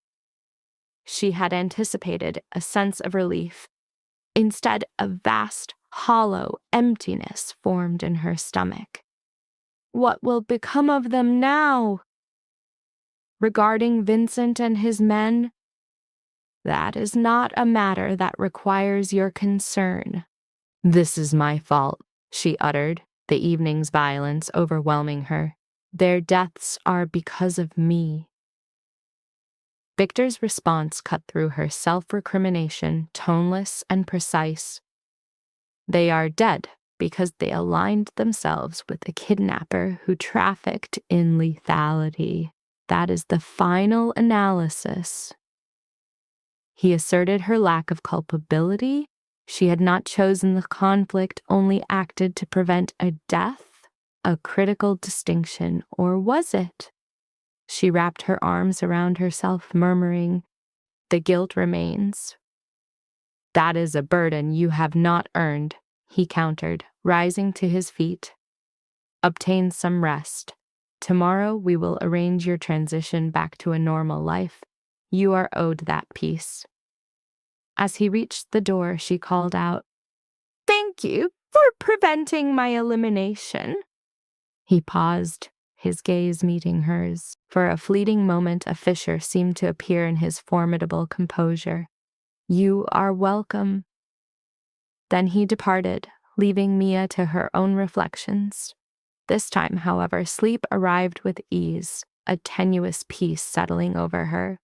She had anticipated a sense of relief. Instead, a vast, hollow emptiness formed in her stomach. "What will become of them now?" "Regarding Vincent and his men, that is not a matter that requires your concern." "This is my fault," she uttered, the evening's violence overwhelming her. Their deaths are because of me. Victor's response cut through her self-recrimination, toneless and precise. They are dead because they aligned themselves with a kidnapper who trafficked in lethality. That is the final analysis. He asserted her lack of culpability. She had not chosen the conflict, only acted to prevent a death, a critical distinction, or was it? She wrapped her arms around herself, murmuring, "The guilt remains." "That is a burden you have not earned," he countered, rising to his feet. "Obtain some rest. Tomorrow we will arrange your transition back to a normal life. You are owed that peace." As he reached the door, she called out, "Thank you for preventing my elimination." He paused, his gaze meeting hers. For a fleeting moment, a fissure seemed to appear in his formidable composure. "You are welcome." Then he departed, leaving Mia to her own reflections. This time, however, sleep arrived with ease, a tenuous peace settling over her.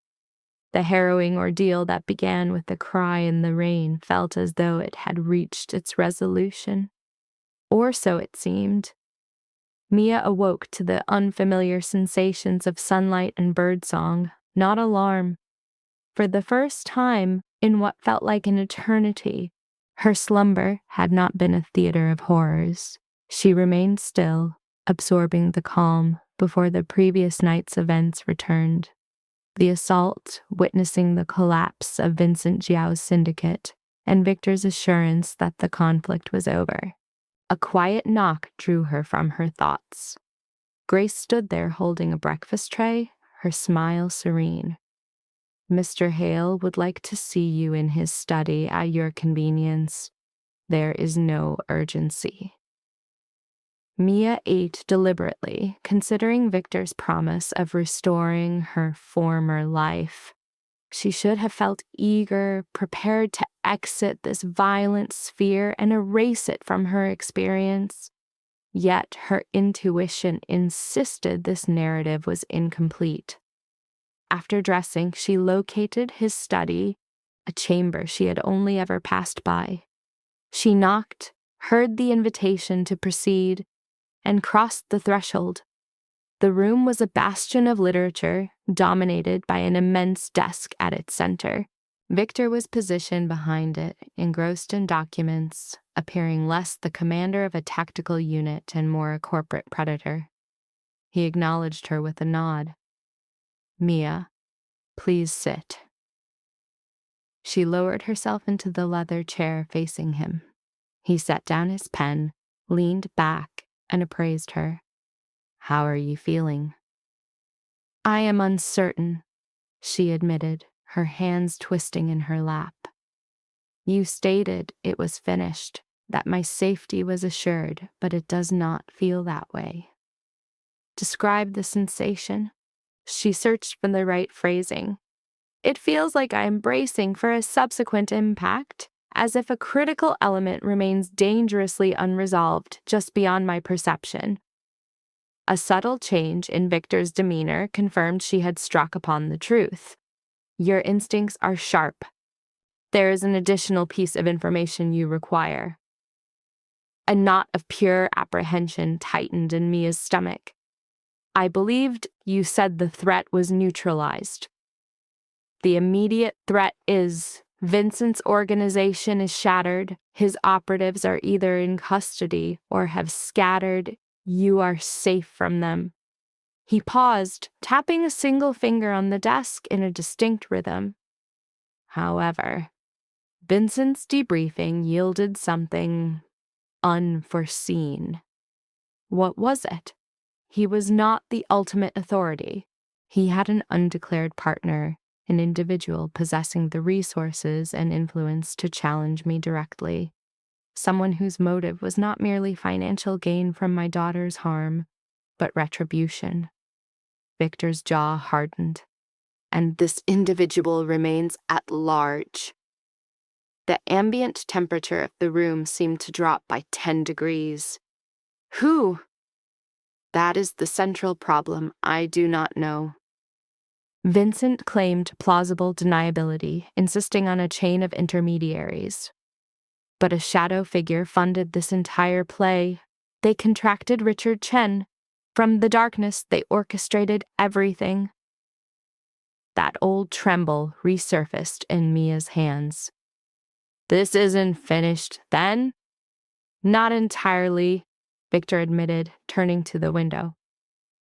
The harrowing ordeal that began with the cry in the rain felt as though it had reached its resolution. Or so it seemed. Mia awoke to the unfamiliar sensations of sunlight and birdsong, not alarm. For the first time, in what felt like an eternity, her slumber had not been a theater of horrors. She remained still, absorbing the calm before the previous night's events returned. The assault, witnessing the collapse of Vincent Jiao's syndicate, and Victor's assurance that the conflict was over. A quiet knock drew her from her thoughts. Grace stood there holding a breakfast tray, her smile serene. "Mr. Hale would like to see you in his study at your convenience. There is no urgency." Mia ate deliberately, considering Victor's promise of restoring her former life. She should have felt eager, prepared to exit this violent sphere and erase it from her experience. Yet her intuition insisted this narrative was incomplete. After dressing, she located his study, a chamber she had only ever passed by. She knocked, heard the invitation to proceed, and crossed the threshold. The room was a bastion of literature, dominated by an immense desk at its center. Victor was positioned behind it, engrossed in documents, appearing less the commander of a tactical unit and more a corporate predator. He acknowledged her with a nod. "Mia, please sit." She lowered herself into the leather chair facing him. He set down his pen, leaned back, and appraised her. "How are you feeling?" "I am uncertain," she admitted, her hands twisting in her lap. "You stated it was finished, that my safety was assured, but it does not feel that way." "Describe the sensation." She searched for the right phrasing. "It feels like I am bracing for a subsequent impact, as if a critical element remains dangerously unresolved just beyond my perception." A subtle change in Victor's demeanor confirmed she had struck upon the truth. "Your instincts are sharp. There is an additional piece of information you require." A knot of pure apprehension tightened in Mia's stomach. "I believed you said the threat was neutralized." "The immediate threat is Vincent's organization is shattered. His operatives are either in custody or have scattered. You are safe from them." He paused, tapping a single finger on the desk in a distinct rhythm. However, Vincent's debriefing yielded something unforeseen. What was it? He was not the ultimate authority. He had an undeclared partner, an individual possessing the resources and influence to challenge me directly. Someone whose motive was not merely financial gain from my daughter's harm, but retribution. Victor's jaw hardened. "And this individual remains at large." The ambient temperature of the room seemed to drop by 10 degrees. Who? That is the central problem. I do not know. Vincent claimed plausible deniability, insisting on a chain of intermediaries. But a shadow figure funded this entire play. They contracted Richard Chen. From the darkness, they orchestrated everything. That old tremble resurfaced in Mia's hands. This isn't finished, then? Not entirely, Victor admitted, turning to the window.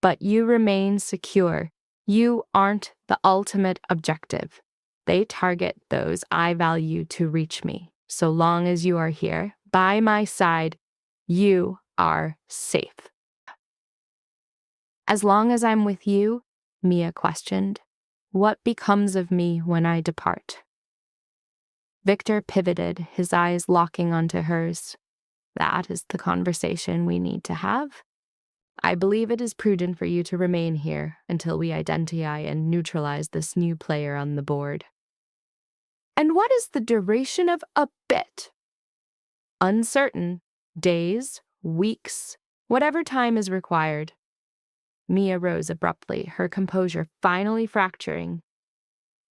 But you remain secure. You aren't the ultimate objective. They target those I value to reach me. So long as you are here, by my side, you are safe. As long as I'm with you, Mia questioned, what becomes of me when I depart? Victor pivoted, his eyes locking onto hers. That is the conversation we need to have. I believe it is prudent for you to remain here until we identify and neutralize this new player on the board. And what is the duration of a bit? Uncertain. Days, weeks, whatever time is required. Mia rose abruptly, her composure finally fracturing.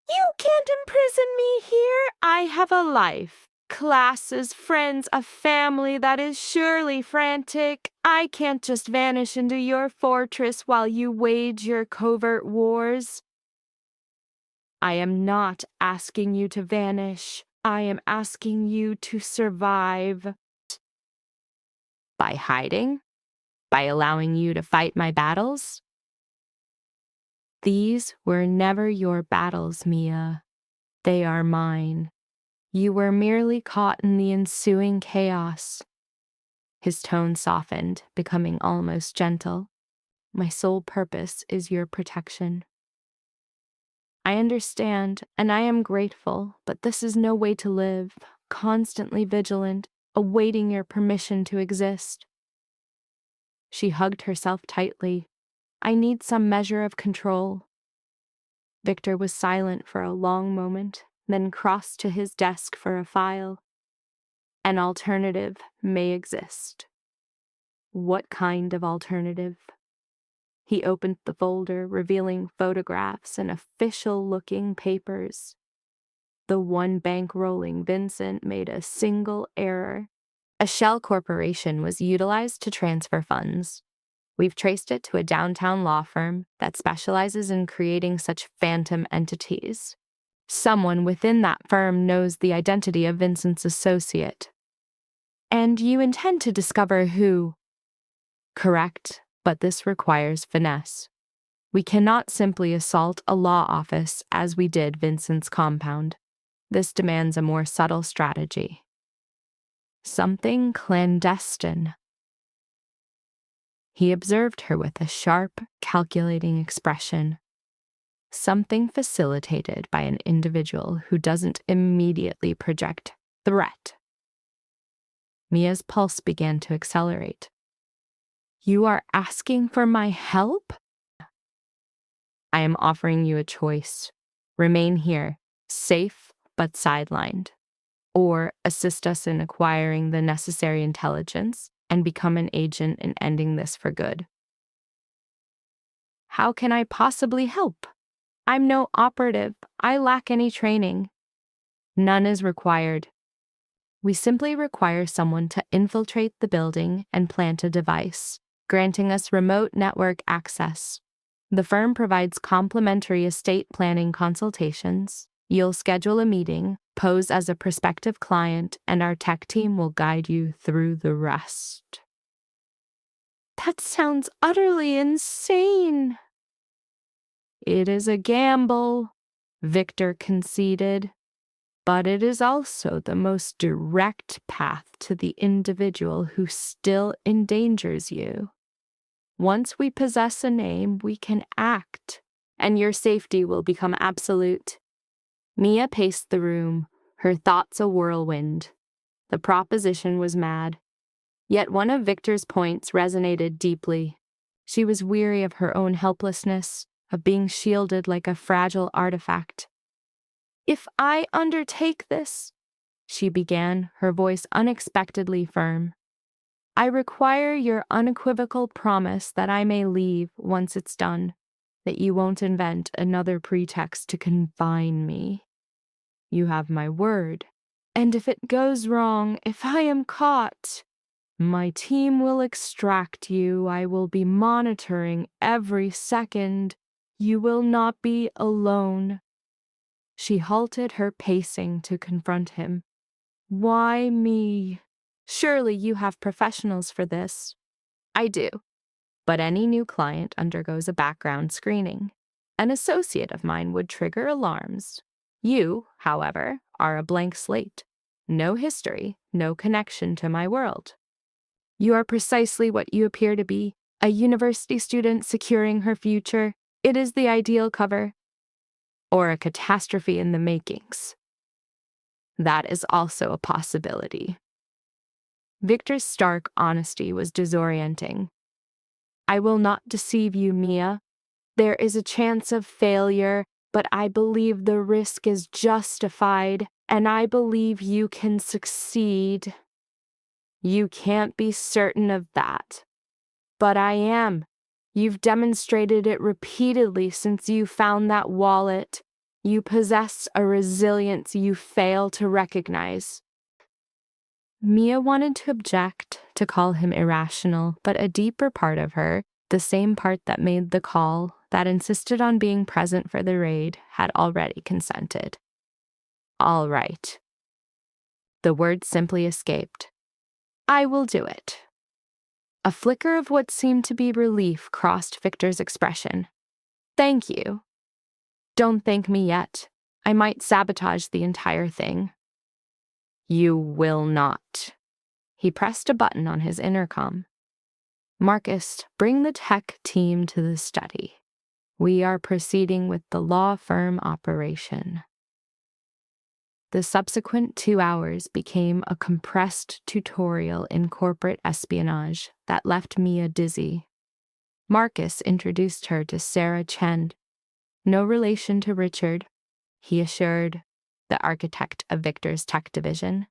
You can't imprison me here. I have a life. Classes, friends, a family that is surely frantic. I can't just vanish into your fortress while you wage your covert wars. I am not asking you to vanish. I am asking you to survive. By hiding? By allowing you to fight my battles? These were never your battles, Mia. They are mine. You were merely caught in the ensuing chaos. His tone softened, becoming almost gentle. My sole purpose is your protection. I understand, and I am grateful, but this is no way to live, constantly vigilant, awaiting your permission to exist. She hugged herself tightly. I need some measure of control. Victor was silent for a long moment, then crossed to his desk for a file. An alternative may exist. What kind of alternative? He opened the folder, revealing photographs and official-looking papers. The one bankrolling Vincent made a single error. A shell corporation was utilized to transfer funds. We've traced it to a downtown law firm that specializes in creating such phantom entities. Someone within that firm knows the identity of Vincent's associate. And you intend to discover who? Correct, but this requires finesse. We cannot simply assault a law office as we did Vincent's compound. This demands a more subtle strategy. Something clandestine. He observed her with a sharp, calculating expression. Something facilitated by an individual who doesn't immediately project threat. Mia's pulse began to accelerate. You are asking for my help? I am offering you a choice. Remain here, safe but sidelined. Or assist us in acquiring the necessary intelligence and become an agent in ending this for good. How can I possibly help? I'm no operative. I lack any training. None is required. We simply require someone to infiltrate the building and plant a device, granting us remote network access. The firm provides complimentary estate planning consultations. You'll schedule a meeting, pose as a prospective client, and our tech team will guide you through the rest. That sounds utterly insane. It is a gamble, Victor conceded, but it is also the most direct path to the individual who still endangers you. Once we possess a name, we can act, and your safety will become absolute. Mia paced the room, her thoughts a whirlwind. The proposition was mad. Yet one of Victor's points resonated deeply. She was weary of her own helplessness, of being shielded like a fragile artifact. If I undertake this, she began, her voice unexpectedly firm. I require your unequivocal promise that I may leave once it's done, that you won't invent another pretext to confine me. You have my word. And if it goes wrong, if I am caught, my team will extract you. I will be monitoring every second. You will not be alone. She halted her pacing to confront him. Why me? Surely you have professionals for this. I do. But any new client undergoes a background screening. An associate of mine would trigger alarms. You, however, are a blank slate. No history, no connection to my world. You are precisely what you appear to be, a university student securing her future. It is the ideal cover. Or a catastrophe in the makings. That is also a possibility. Victor's stark honesty was disorienting. I will not deceive you, Mia. There is a chance of failure, but I believe the risk is justified, and I believe you can succeed. You can't be certain of that. But I am. You've demonstrated it repeatedly since you found that wallet. You possess a resilience you fail to recognize. Mia wanted to object, to call him irrational, but a deeper part of her, the same part that made the call, that insisted on being present for the raid, had already consented. All right. The word simply escaped. I will do it. A flicker of what seemed to be relief crossed Victor's expression. Thank you. Don't thank me yet. I might sabotage the entire thing. You will not. He pressed a button on his intercom. Marcus, bring the tech team to the study. We are proceeding with the law firm operation. The subsequent 2 hours became a compressed tutorial in corporate espionage that left Mia dizzy. Marcus introduced her to Sarah Chen. No relation to Richard, he assured, the architect of Victor's tech division.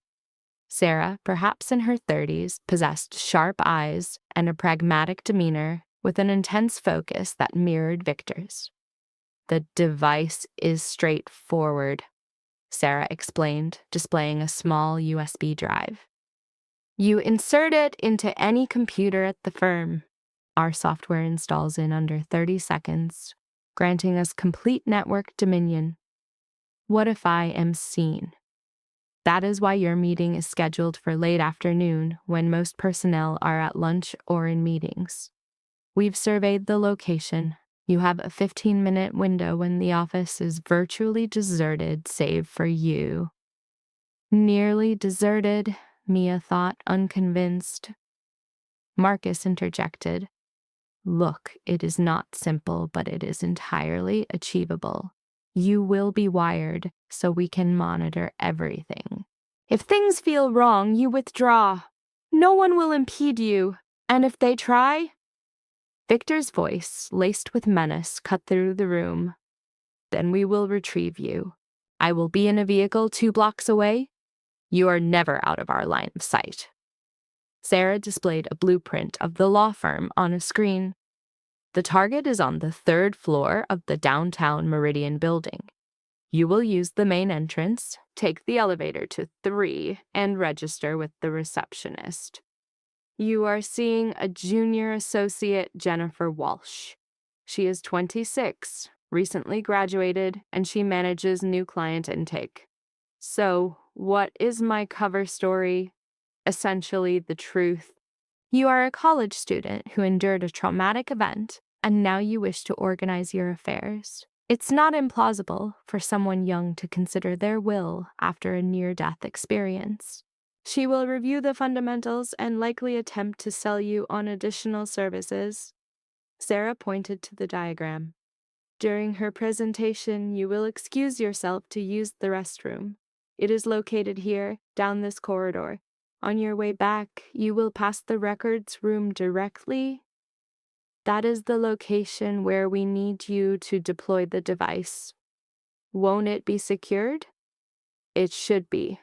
Sarah, perhaps in her 30s, possessed sharp eyes and a pragmatic demeanor with an intense focus that mirrored Victor's. The device is straightforward, Sarah explained, displaying a small USB drive. You insert it into any computer at the firm. Our software installs in under 30 seconds, granting us complete network dominion. What if I am seen? That is why your meeting is scheduled for late afternoon when most personnel are at lunch or in meetings. We've surveyed the location. You have a 15-minute window when the office is virtually deserted save for you. Nearly deserted, Mia thought, unconvinced. Marcus interjected. Look, it is not simple, but it is entirely achievable. You will be wired so we can monitor everything. If things feel wrong, you withdraw. No one will impede you. And if they try? Victor's voice, laced with menace, cut through the room. Then we will retrieve you. I will be in a vehicle 2 blocks away. You are never out of our line of sight. Sarah displayed a blueprint of the law firm on a screen. The target is on the 3rd floor of the downtown Meridian building. You will use the main entrance, take the elevator to 3, and register with the receptionist. You are seeing a junior associate, Jennifer Walsh. She is 26, recently graduated, and she manages new client intake. So, what is my cover story? Essentially, the truth. You are a college student who endured a traumatic event, and now you wish to organize your affairs. It's not implausible for someone young to consider their will after a near-death experience. She will review the fundamentals and likely attempt to sell you on additional services. Sarah pointed to the diagram. During her presentation, you will excuse yourself to use the restroom. It is located here, down this corridor. On your way back, you will pass the records room directly. That is the location where we need you to deploy the device. Won't it be secured? It should be.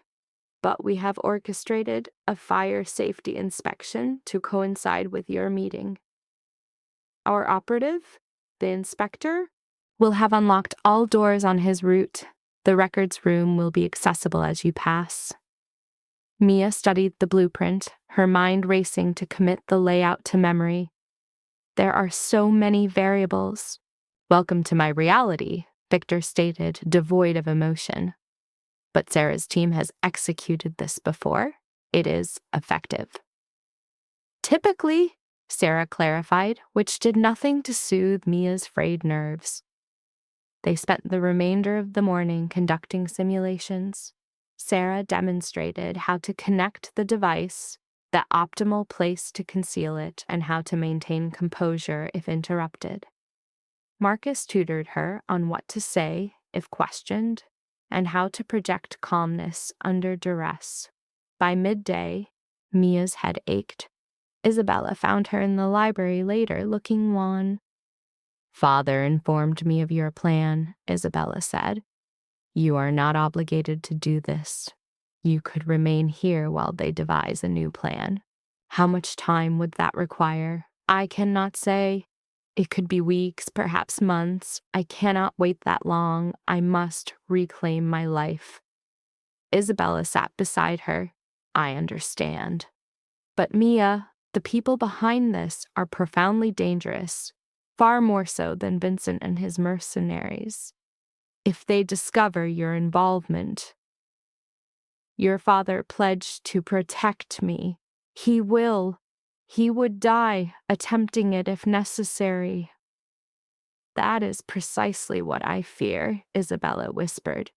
but we have orchestrated a fire safety inspection to coincide with your meeting. Our operative, the inspector, will have unlocked all doors on his route. The records room will be accessible as you pass. Mia studied the blueprint, her mind racing to commit the layout to memory. There are so many variables. Welcome to my reality, Victor stated, devoid of emotion. But Sarah's team has executed this before. It is effective. Typically, Sarah clarified, which did nothing to soothe Mia's frayed nerves. They spent the remainder of the morning conducting simulations. Sarah demonstrated how to connect the device, the optimal place to conceal it, and how to maintain composure if interrupted. Marcus tutored her on what to say if questioned and how to project calmness under duress. By midday, Mia's head ached. Isabella found her in the library later, looking wan. "Father informed me of your plan," Isabella said. "You are not obligated to do this. You could remain here while they devise a new plan." "How much time would that require?" "I cannot say. It could be weeks, perhaps months. I cannot wait that long. I must reclaim my life." Isabella sat beside her. "I understand. But Mia, the people behind this are profoundly dangerous, far more so than Vincent and his mercenaries. If they discover your involvement, your father pledged to protect me. He would die attempting it if necessary." "That is precisely what I fear," Isabella whispered.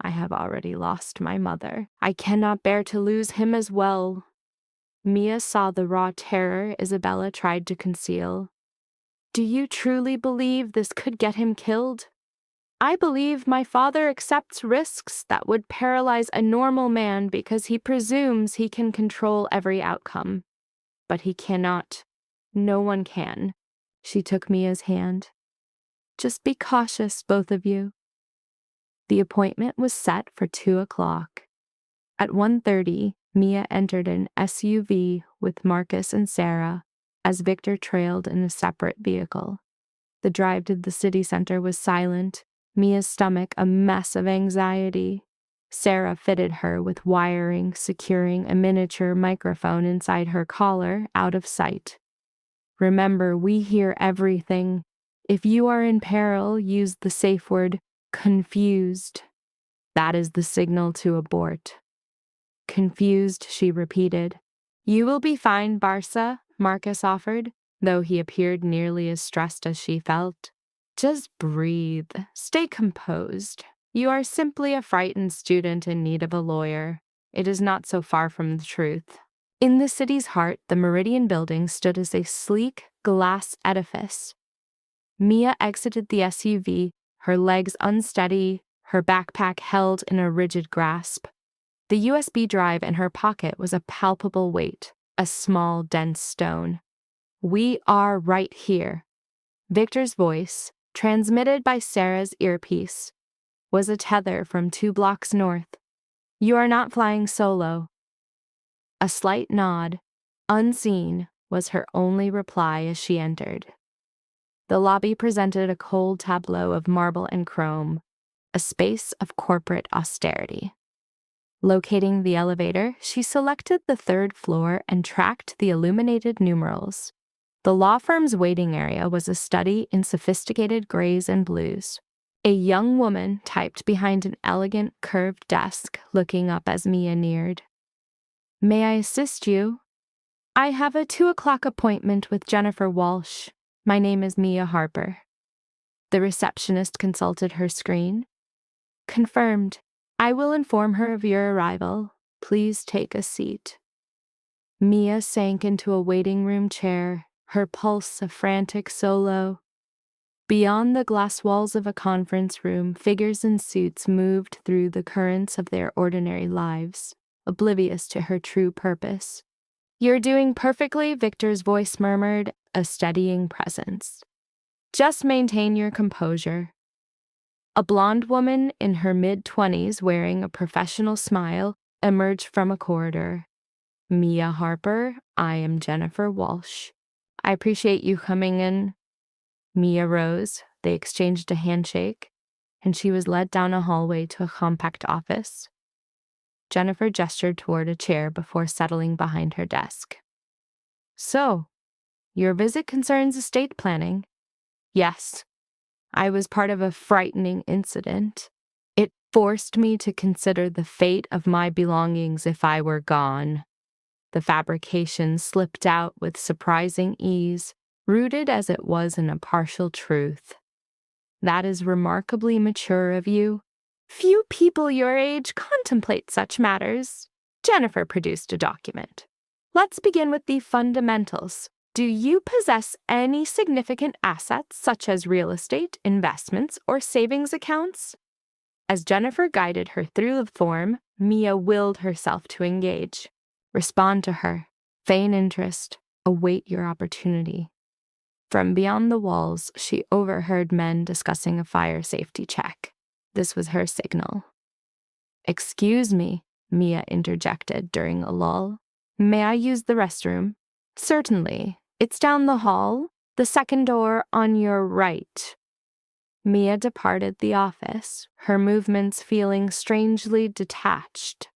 "I have already lost my mother. I cannot bear to lose him as well." Mia saw the raw terror Isabella tried to conceal. "Do you truly believe this could get him killed?" "I believe my father accepts risks that would paralyze a normal man because he presumes he can control every outcome. But he cannot. No one can." She took Mia's hand. "Just be cautious, both of you." The appointment was set for 2:00. At 1:30, Mia entered an SUV with Marcus and Sarah, as Victor trailed in a separate vehicle. The drive to the city center was silent, Mia's stomach a mess of anxiety. Sarah fitted her with wiring securing a miniature microphone inside her collar, out of sight. "Remember, we hear everything. If you are in peril, use the safe word, confused. That is the signal to abort." "Confused," she repeated. "You will be fine, Barca," Marcus offered, though he appeared nearly as stressed as she felt. "Just breathe. Stay composed. You are simply a frightened student in need of a lawyer. It is not so far from the truth." In the city's heart, the Meridian Building stood as a sleek, glass edifice. Mia exited the SUV, her legs unsteady, her backpack held in a rigid grasp. The USB drive in her pocket was a palpable weight, a small, dense stone. "We are right here." Victor's voice, transmitted by Sarah's earpiece, was a tether from 2 blocks north. "You are not flying solo." A slight nod, unseen, was her only reply as she entered. The lobby presented a cold tableau of marble and chrome, a space of corporate austerity. Locating the elevator, she selected the 3rd floor and tracked the illuminated numerals. The law firm's waiting area was a study in sophisticated grays and blues. A young woman typed behind an elegant, curved desk, looking up as Mia neared. "May I assist you?" "I have a 2:00 appointment with Jennifer Walsh. My name is Mia Harper." The receptionist consulted her screen. "Confirmed. I will inform her of your arrival. Please take a seat." Mia sank into a waiting room chair, her pulse a frantic solo. Beyond the glass walls of a conference room, figures in suits moved through the currents of their ordinary lives, oblivious to her true purpose. "You're doing perfectly," Victor's voice murmured, a steadying presence. "Just maintain your composure." A blonde woman in her mid-20s wearing a professional smile emerged from a corridor. Mia Harper, I am Jennifer Walsh. I appreciate you coming in. Mia rose, they exchanged a handshake, and she was led down a hallway to a compact office. Jennifer gestured toward a chair before settling behind her desk. So, your visit concerns estate planning? Yes. I was part of a frightening incident. It forced me to consider the fate of my belongings if I were gone. The fabrication slipped out with surprising ease, rooted as it was in a partial truth. That is remarkably mature of you. Few people your age contemplate such matters. Jennifer produced a document. Let's begin with the fundamentals. Do you possess any significant assets such as real estate, investments, or savings accounts? As Jennifer guided her through the form, Mia willed herself to engage. Respond to her. Feign interest. Await your opportunity. From beyond the walls, she overheard men discussing a fire safety check. This was her signal. Excuse me, Mia interjected during a lull. May I use the restroom? Certainly. It's down the hall, the second door on your right. Mia departed the office, her movements feeling strangely detached.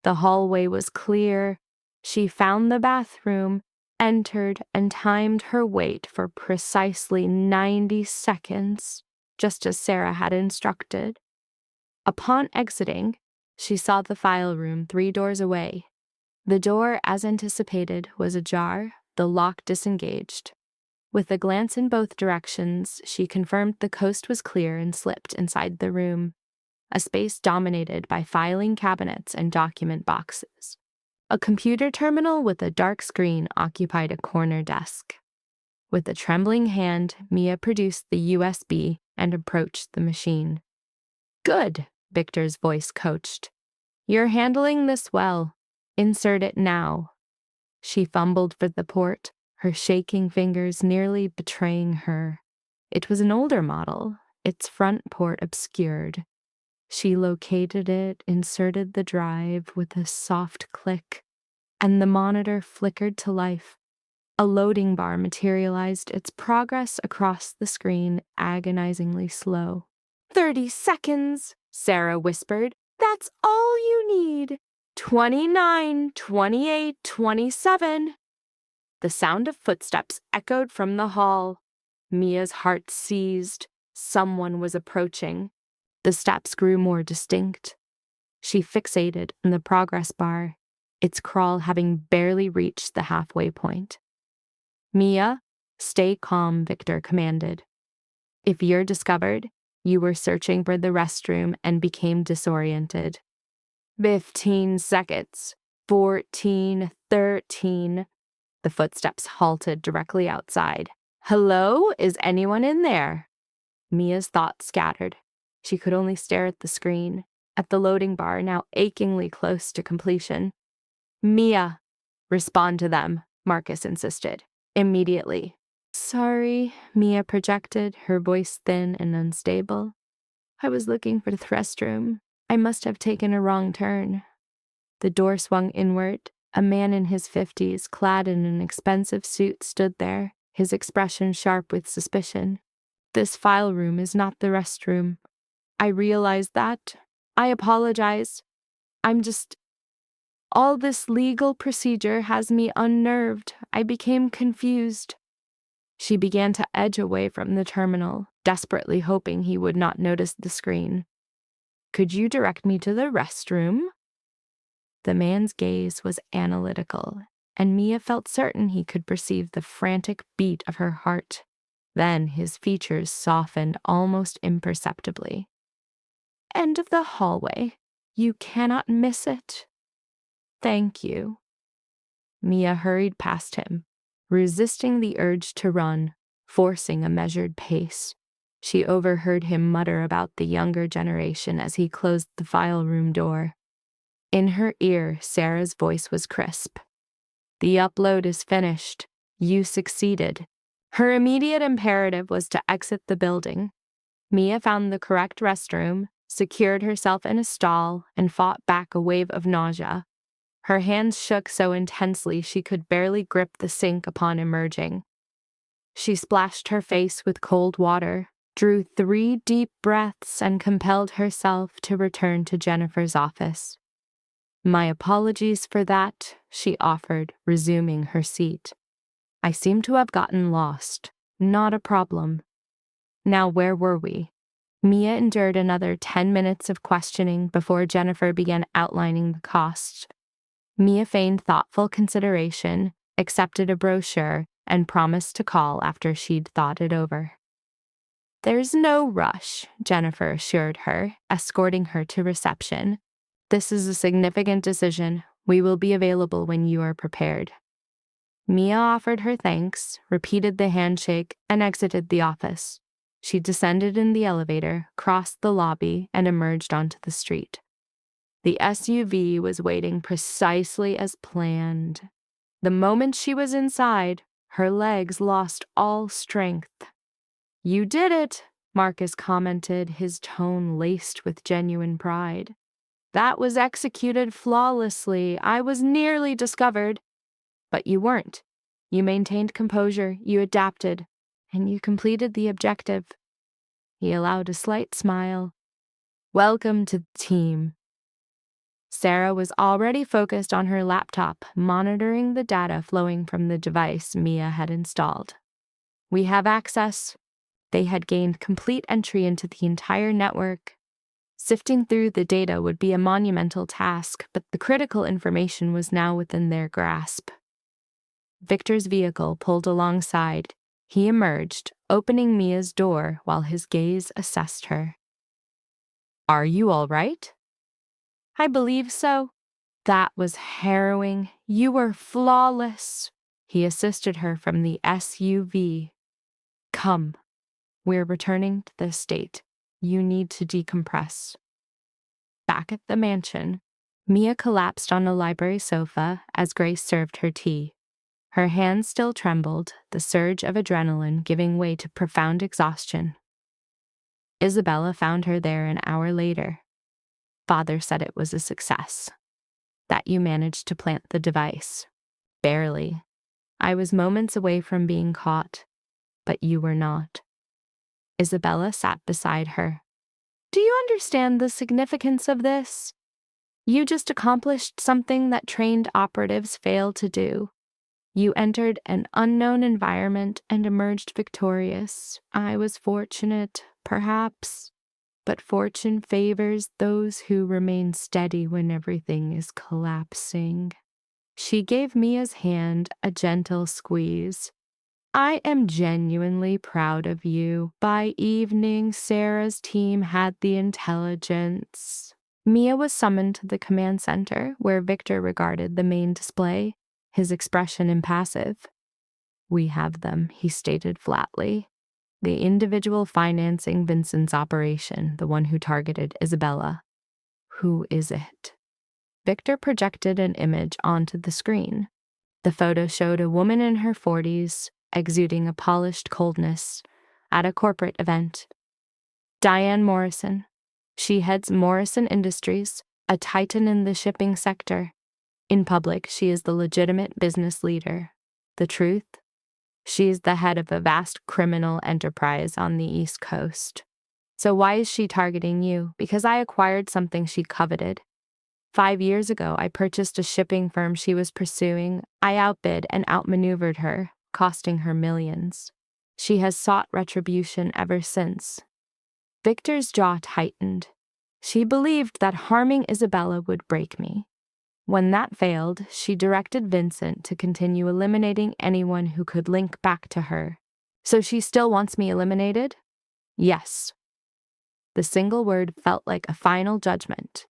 The hallway was clear. She found the bathroom, entered, and timed her wait for precisely 90 seconds, just as Sarah had instructed. Upon exiting, she saw the file room 3 doors away. The door, as anticipated, was ajar, the lock disengaged. With a glance in both directions, she confirmed the coast was clear and slipped inside the room, a space dominated by filing cabinets and document boxes. A computer terminal with a dark screen occupied a corner desk. With a trembling hand, Mia produced the USB and approached the machine. Good, Victor's voice coached. You're handling this well. Insert it now. She fumbled for the port, her shaking fingers nearly betraying her. It was an older model, its front port obscured. She located it, inserted the drive with a soft click, and the monitor flickered to life. A loading bar materialized, its progress across the screen agonizingly slow. 30 seconds, Sarah whispered. That's all you need. 29, 28, 27. The sound of footsteps echoed from the hall. Mia's heart seized. Someone was approaching. The steps grew more distinct. She fixated on the progress bar, its crawl having barely reached the halfway point. Mia, stay calm, Victor commanded. If you're discovered, you were searching for the restroom and became disoriented. 15 seconds. 14, 13. The footsteps halted directly outside. Hello? Is anyone in there? Mia's thoughts scattered. She could only stare at the screen, at the loading bar now achingly close to completion. Mia, respond to them, Marcus insisted. Immediately. Sorry, Mia projected, her voice thin and unstable. I was looking for the restroom. I must have taken a wrong turn. The door swung inward. A man in his 50s, clad in an expensive suit, stood there, his expression sharp with suspicion. This file room is not the restroom. I realize that. I apologize. All this legal procedure has me unnerved. I became confused. She began to edge away from the terminal, desperately hoping he would not notice the screen. Could you direct me to the restroom? The man's gaze was analytical, and Mia felt certain he could perceive the frantic beat of her heart. Then his features softened almost imperceptibly. End of the hallway. You cannot miss it. Thank you. Mia hurried past him, resisting the urge to run, forcing a measured pace. She overheard him mutter about the younger generation as he closed the file room door. In her ear, Sarah's voice was crisp. The upload is finished. You succeeded. Her immediate imperative was to exit the building. Mia found the correct restroom, secured herself in a stall, and fought back a wave of nausea. Her hands shook so intensely she could barely grip the sink upon emerging. She splashed her face with cold water, drew 3 deep breaths, and compelled herself to return to Jennifer's office. "My apologies for that," she offered, resuming her seat. "I seem to have gotten lost. Not a problem. Now, where were we?" Mia endured another 10 minutes of questioning before Jennifer began outlining the costs. Mia feigned thoughtful consideration, accepted a brochure, and promised to call after she'd thought it over. "There's no rush," Jennifer assured her, escorting her to reception. "This is a significant decision. We will be available when you are prepared." Mia offered her thanks, repeated the handshake, and exited the office. She descended in the elevator, crossed the lobby, and emerged onto the street. The SUV was waiting precisely as planned. The moment she was inside, her legs lost all strength. "You did it," Marcus commented, his tone laced with genuine pride. "That was executed flawlessly. I was nearly discovered. But you weren't. You maintained composure, you adapted, and you completed the objective." He allowed a slight smile. "Welcome to the team." Sarah was already focused on her laptop, monitoring the data flowing from the device Mia had installed. "We have access." They had gained complete entry into the entire network. Sifting through the data would be a monumental task, but the critical information was now within their grasp. Victor's vehicle pulled alongside. He emerged, opening Mia's door while his gaze assessed her. "Are you all right?" "I believe so." "That was harrowing. You were flawless." He assisted her from the SUV. "Come. We're returning to the estate. You need to decompress." Back at the mansion, Mia collapsed on a library sofa as Grace served her tea. Her hands still trembled, the surge of adrenaline giving way to profound exhaustion. Isabella found her there an hour later. "Father said it was a success. That you managed to plant the device." "Barely. I was moments away from being caught, but you were not." Isabella sat beside her. "Do you understand the significance of this? You just accomplished something that trained operatives fail to do. You entered an unknown environment and emerged victorious. I was fortunate, perhaps, but fortune favors those who remain steady when everything is collapsing." She gave Mia's hand a gentle squeeze. "I am genuinely proud of you. By evening, Sarah's team had the intelligence." Mia was summoned to the command center, where Victor regarded the main display, his expression impassive. "We have them," he stated flatly. "The individual financing Vincent's operation, the one who targeted Isabella." "Who is it?" Victor projected an image onto the screen. The photo showed a woman in her 40s, exuding a polished coldness, at a corporate event. "Diane Morrison. She heads Morrison Industries, a titan in the shipping sector. In public, she is the legitimate business leader. The truth? She is the head of a vast criminal enterprise on the East Coast. So why is she targeting you? Because I acquired something she coveted. 5 years ago, I purchased a shipping firm she was pursuing. I outbid and outmaneuvered her, costing her millions. She has sought retribution ever since." Victor's jaw tightened. "She believed that harming Isabella would break me. When that failed, she directed Vincent to continue eliminating anyone who could link back to her. So she still wants me eliminated?" "Yes." The single word felt like a final judgment.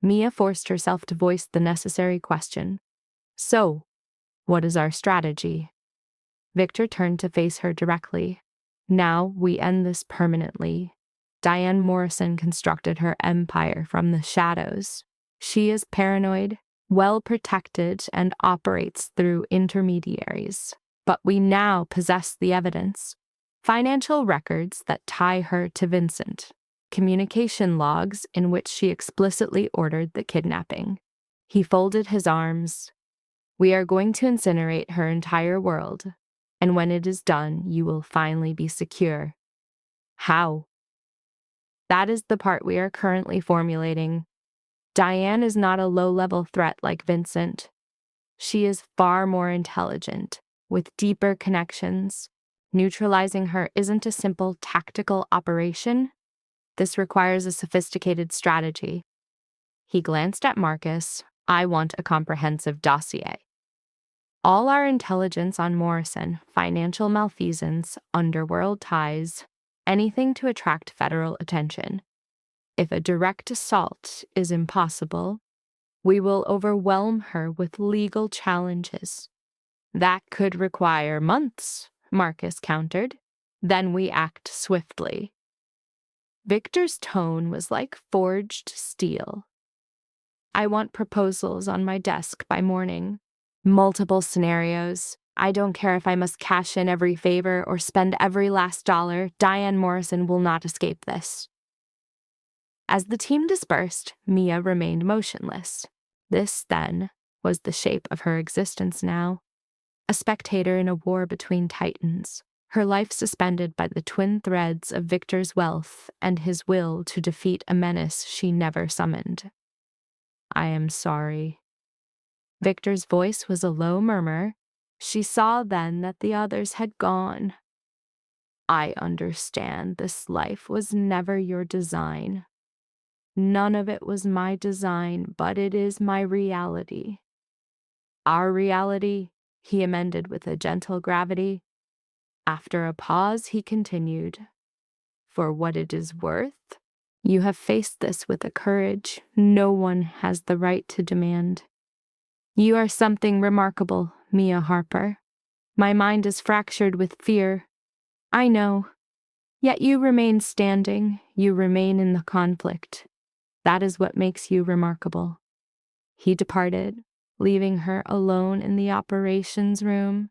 Mia forced herself to voice the necessary question. "So, what is our strategy?" Victor turned to face her directly. "Now we end this permanently. Diane Morrison constructed her empire from the shadows. She is paranoid, well protected, and operates through intermediaries. But we now possess the evidence, financial records that tie her to Vincent. communication logs in which she explicitly ordered the kidnapping. He folded his arms. "We are going to incinerate her entire world, and when it is done, you will finally be secure." How? That is the part we are currently formulating. Diane is not a low-level threat like Vincent. She is far more intelligent, with deeper connections. Neutralizing her isn't a simple tactical operation. This requires a sophisticated strategy. He glanced at Marcus. "I want a comprehensive dossier. All our intelligence on Morrison, financial malfeasance, underworld ties, anything to attract federal attention. If a direct assault is impossible, we will overwhelm her with legal challenges." "That could require months," Marcus countered. "Then we act swiftly." Victor's tone was like forged steel. "I want proposals on my desk by morning. Multiple scenarios. I don't care if I must cash in every favor or spend every last dollar. Diane Morrison will not escape this." As the team dispersed, Mia remained motionless. This, then, was the shape of her existence now. A spectator in a war between titans, her life suspended by the twin threads of Victor's wealth and his will to defeat a menace she never summoned. "I am sorry." Victor's voice was a low murmur. She saw then that the others had gone. "I understand this life was never your design. None of it was my design, but it is my reality." "Our reality," he amended with a gentle gravity. After a pause, he continued, "For what it is worth, you have faced this with a courage no one has the right to demand. You are something remarkable, Mia Harper. My mind is fractured with fear. I know. Yet you remain standing, you remain in the conflict. That is what makes you remarkable." He departed, leaving her alone in the operations room,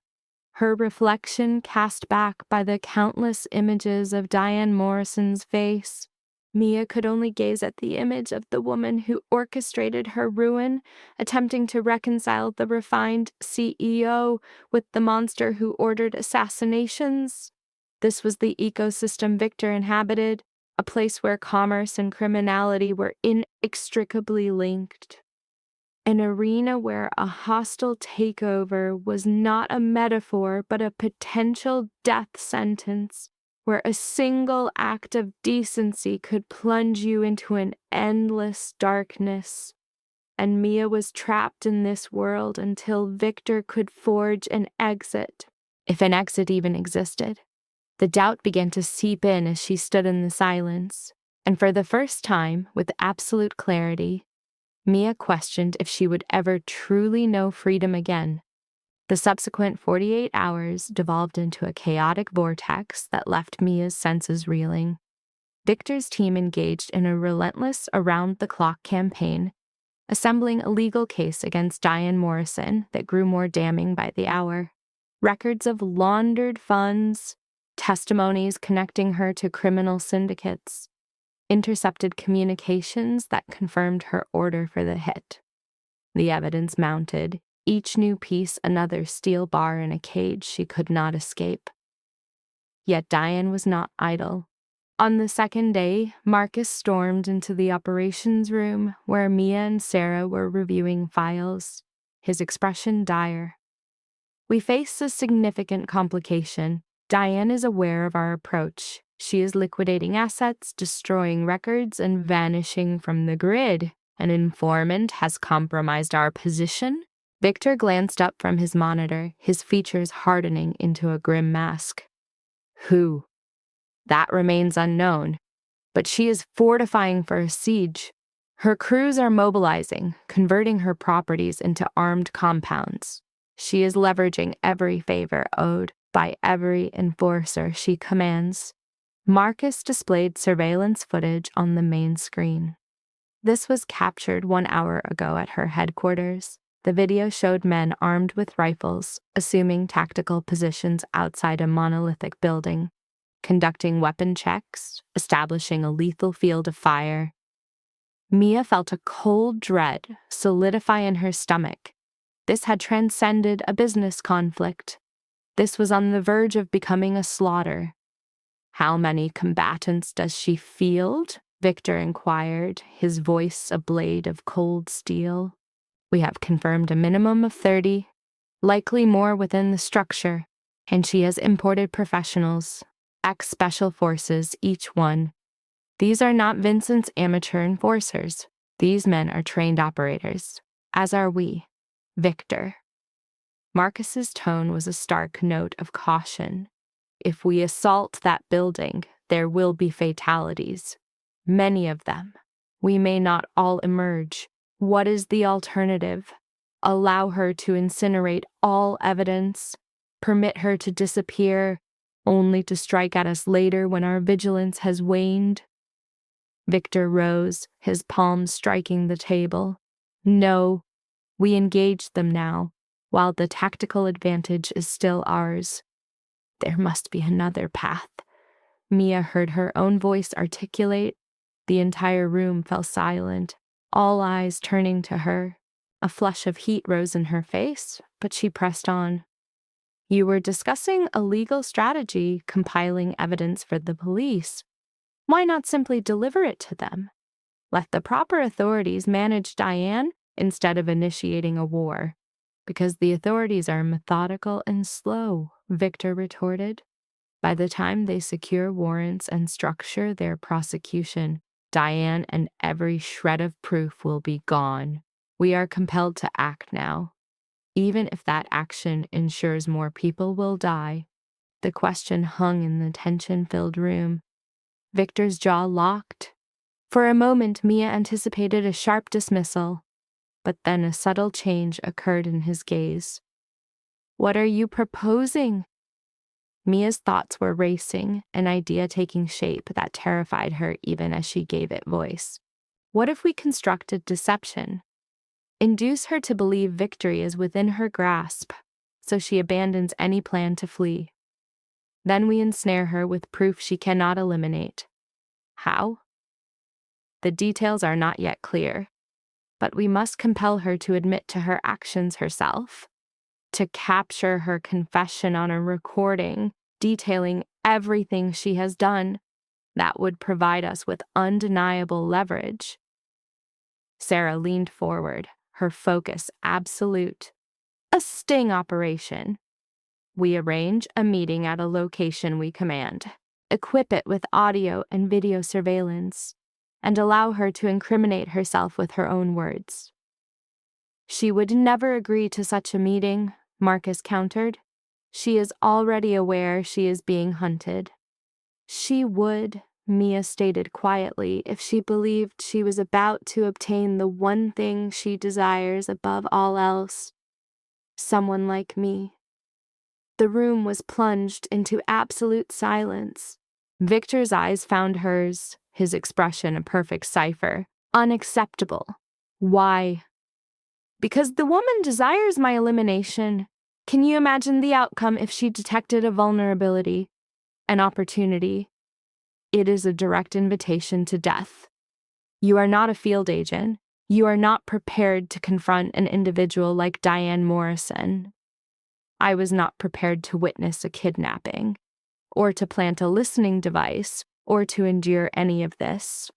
her reflection cast back by the countless images of Diane Morrison's face. Mia could only gaze at the image of the woman who orchestrated her ruin, attempting to reconcile the refined CEO with the monster who ordered assassinations. This was the ecosystem Victor inhabited, a place where commerce and criminality were inextricably linked. An arena where a hostile takeover was not a metaphor but a potential death sentence, where a single act of decency could plunge you into an endless darkness. And Mia was trapped in this world until Victor could forge an exit, if an exit even existed. The doubt began to seep in as she stood in the silence, and for the first time, with absolute clarity, Mia questioned if she would ever truly know freedom again. The subsequent 48 hours devolved into a chaotic vortex that left Mia's senses reeling. Victor's team engaged in a relentless around-the-clock campaign, assembling a legal case against Diane Morrison that grew more damning by the hour. Records of laundered funds, testimonies connecting her to criminal syndicates, intercepted communications that confirmed her order for the hit. The evidence mounted, each new piece another steel bar in a cage she could not escape. Yet Diane was not idle. On the second day, Marcus stormed into the operations room where Mia and Sarah were reviewing files, his expression dire. "We face a significant complication. Diane is aware of our approach. She is liquidating assets, destroying records, and vanishing from the grid. An informant has compromised our position." Victor glanced up from his monitor, his features hardening into a grim mask. "Who?" "That remains unknown. But she is fortifying for a siege. Her crews are mobilizing, converting her properties into armed compounds. She is leveraging every favor owed by every enforcer she commands." Marcus displayed surveillance footage on the main screen. This was captured 1 hour ago at her headquarters. The video showed men armed with rifles, assuming tactical positions outside a monolithic building. conducting weapon checks, establishing a lethal field of fire. Mia felt a cold dread solidify in her stomach. This had transcended a business conflict. This was on the verge of becoming a slaughter. "How many combatants does she field?" Victor inquired, his voice a blade of cold steel. "We have confirmed a minimum of 30, likely more within the structure, and she has imported professionals, ex-special forces, each one. These are not Vincent's amateur enforcers. These men are trained operators, as are we. Victor." Marcus's tone was a stark note of caution. "If we assault that building, there will be fatalities. Many of them. We may not all emerge. What is the alternative? Allow her to incinerate all evidence? Permit her to disappear, only to strike at us later when our vigilance has waned?" Victor rose, his palms striking the table. "No, we engage them now, while the tactical advantage is still ours. There must be another path." Mia heard her own voice articulate. The entire room fell silent, all eyes turning to her. A flush of heat rose in her face, but she pressed on. "You were discussing a legal strategy, compiling evidence for the police. Why not simply deliver it to them? Let the proper authorities manage Diane instead of initiating a war." "Because the authorities are methodical and slow," Victor retorted. "By the time they secure warrants and structure their prosecution, Diane and every shred of proof will be gone. We are compelled to act now, even if that action ensures more people will die." The question hung in the tension-filled room. Victor's jaw locked. For a moment, Mia anticipated a sharp dismissal, but then a subtle change occurred in his gaze. "What are you proposing?" Mia's thoughts were racing, an idea taking shape that terrified her even as she gave it voice. "What if we constructed deception? Induce her to believe victory is within her grasp, so she abandons any plan to flee. Then we ensnare her with proof she cannot eliminate. How? The details are not yet clear, but we must compel her to admit to her actions herself, to capture her confession on a recording detailing everything she has done. That would provide us with undeniable leverage." Sarah leaned forward, her focus absolute. "A sting operation. We arrange a meeting at a location we command, equip it with audio and video surveillance, and allow her to incriminate herself with her own words." "She would never agree to such a meeting," Marcus countered. "She is already aware she is being hunted." "She would," Mia stated quietly, "if she believed she was about to obtain the one thing she desires above all else. Someone like me." The room was plunged into absolute silence. Victor's eyes found hers, his expression a perfect cipher. "Unacceptable." "Why?" "Because the woman desires my elimination. Can you imagine the outcome if she detected a vulnerability, an opportunity? It is a direct invitation to death. You are not a field agent. You are not prepared to confront an individual like Diane Morrison. I was not prepared to witness a kidnapping, or to plant a listening device, or to endure any of this.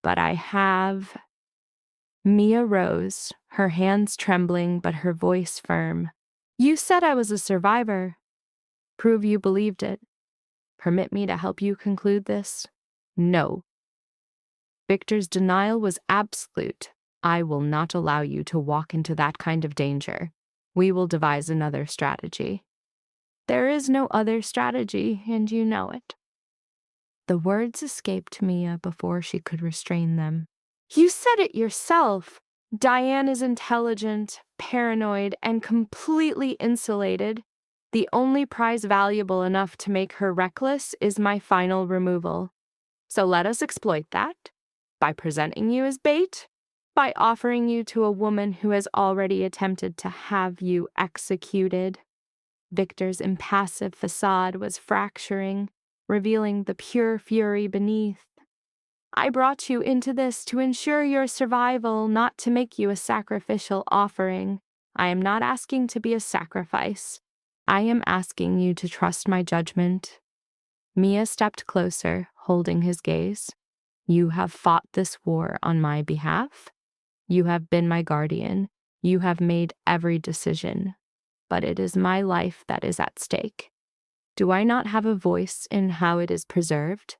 But I have." Mia rose, her hands trembling but her voice firm. "You said I was a survivor. Prove you believed it. Permit me to help you conclude this?" "No." Victor's denial was absolute. "I will not allow you to walk into that kind of danger. We will devise another strategy." "There is no other strategy, and you know it." The words escaped Mia before she could restrain them. "You said it yourself. Diane is intelligent, paranoid, and completely insulated. The only prize valuable enough to make her reckless is my final removal. So let us exploit that, by presenting you as bait, by offering you to a woman who has already attempted to have you executed." Victor's impassive facade was fracturing. revealing the pure fury beneath. I brought you into this to ensure your survival, not to make you a sacrificial offering. I am not asking to be a sacrifice. I am asking you to trust my judgment. Mia stepped closer, holding his gaze. You have fought this war on my behalf. You have been my guardian. You have made every decision. But it is my life that is at stake. Do I not have a voice in how it is preserved?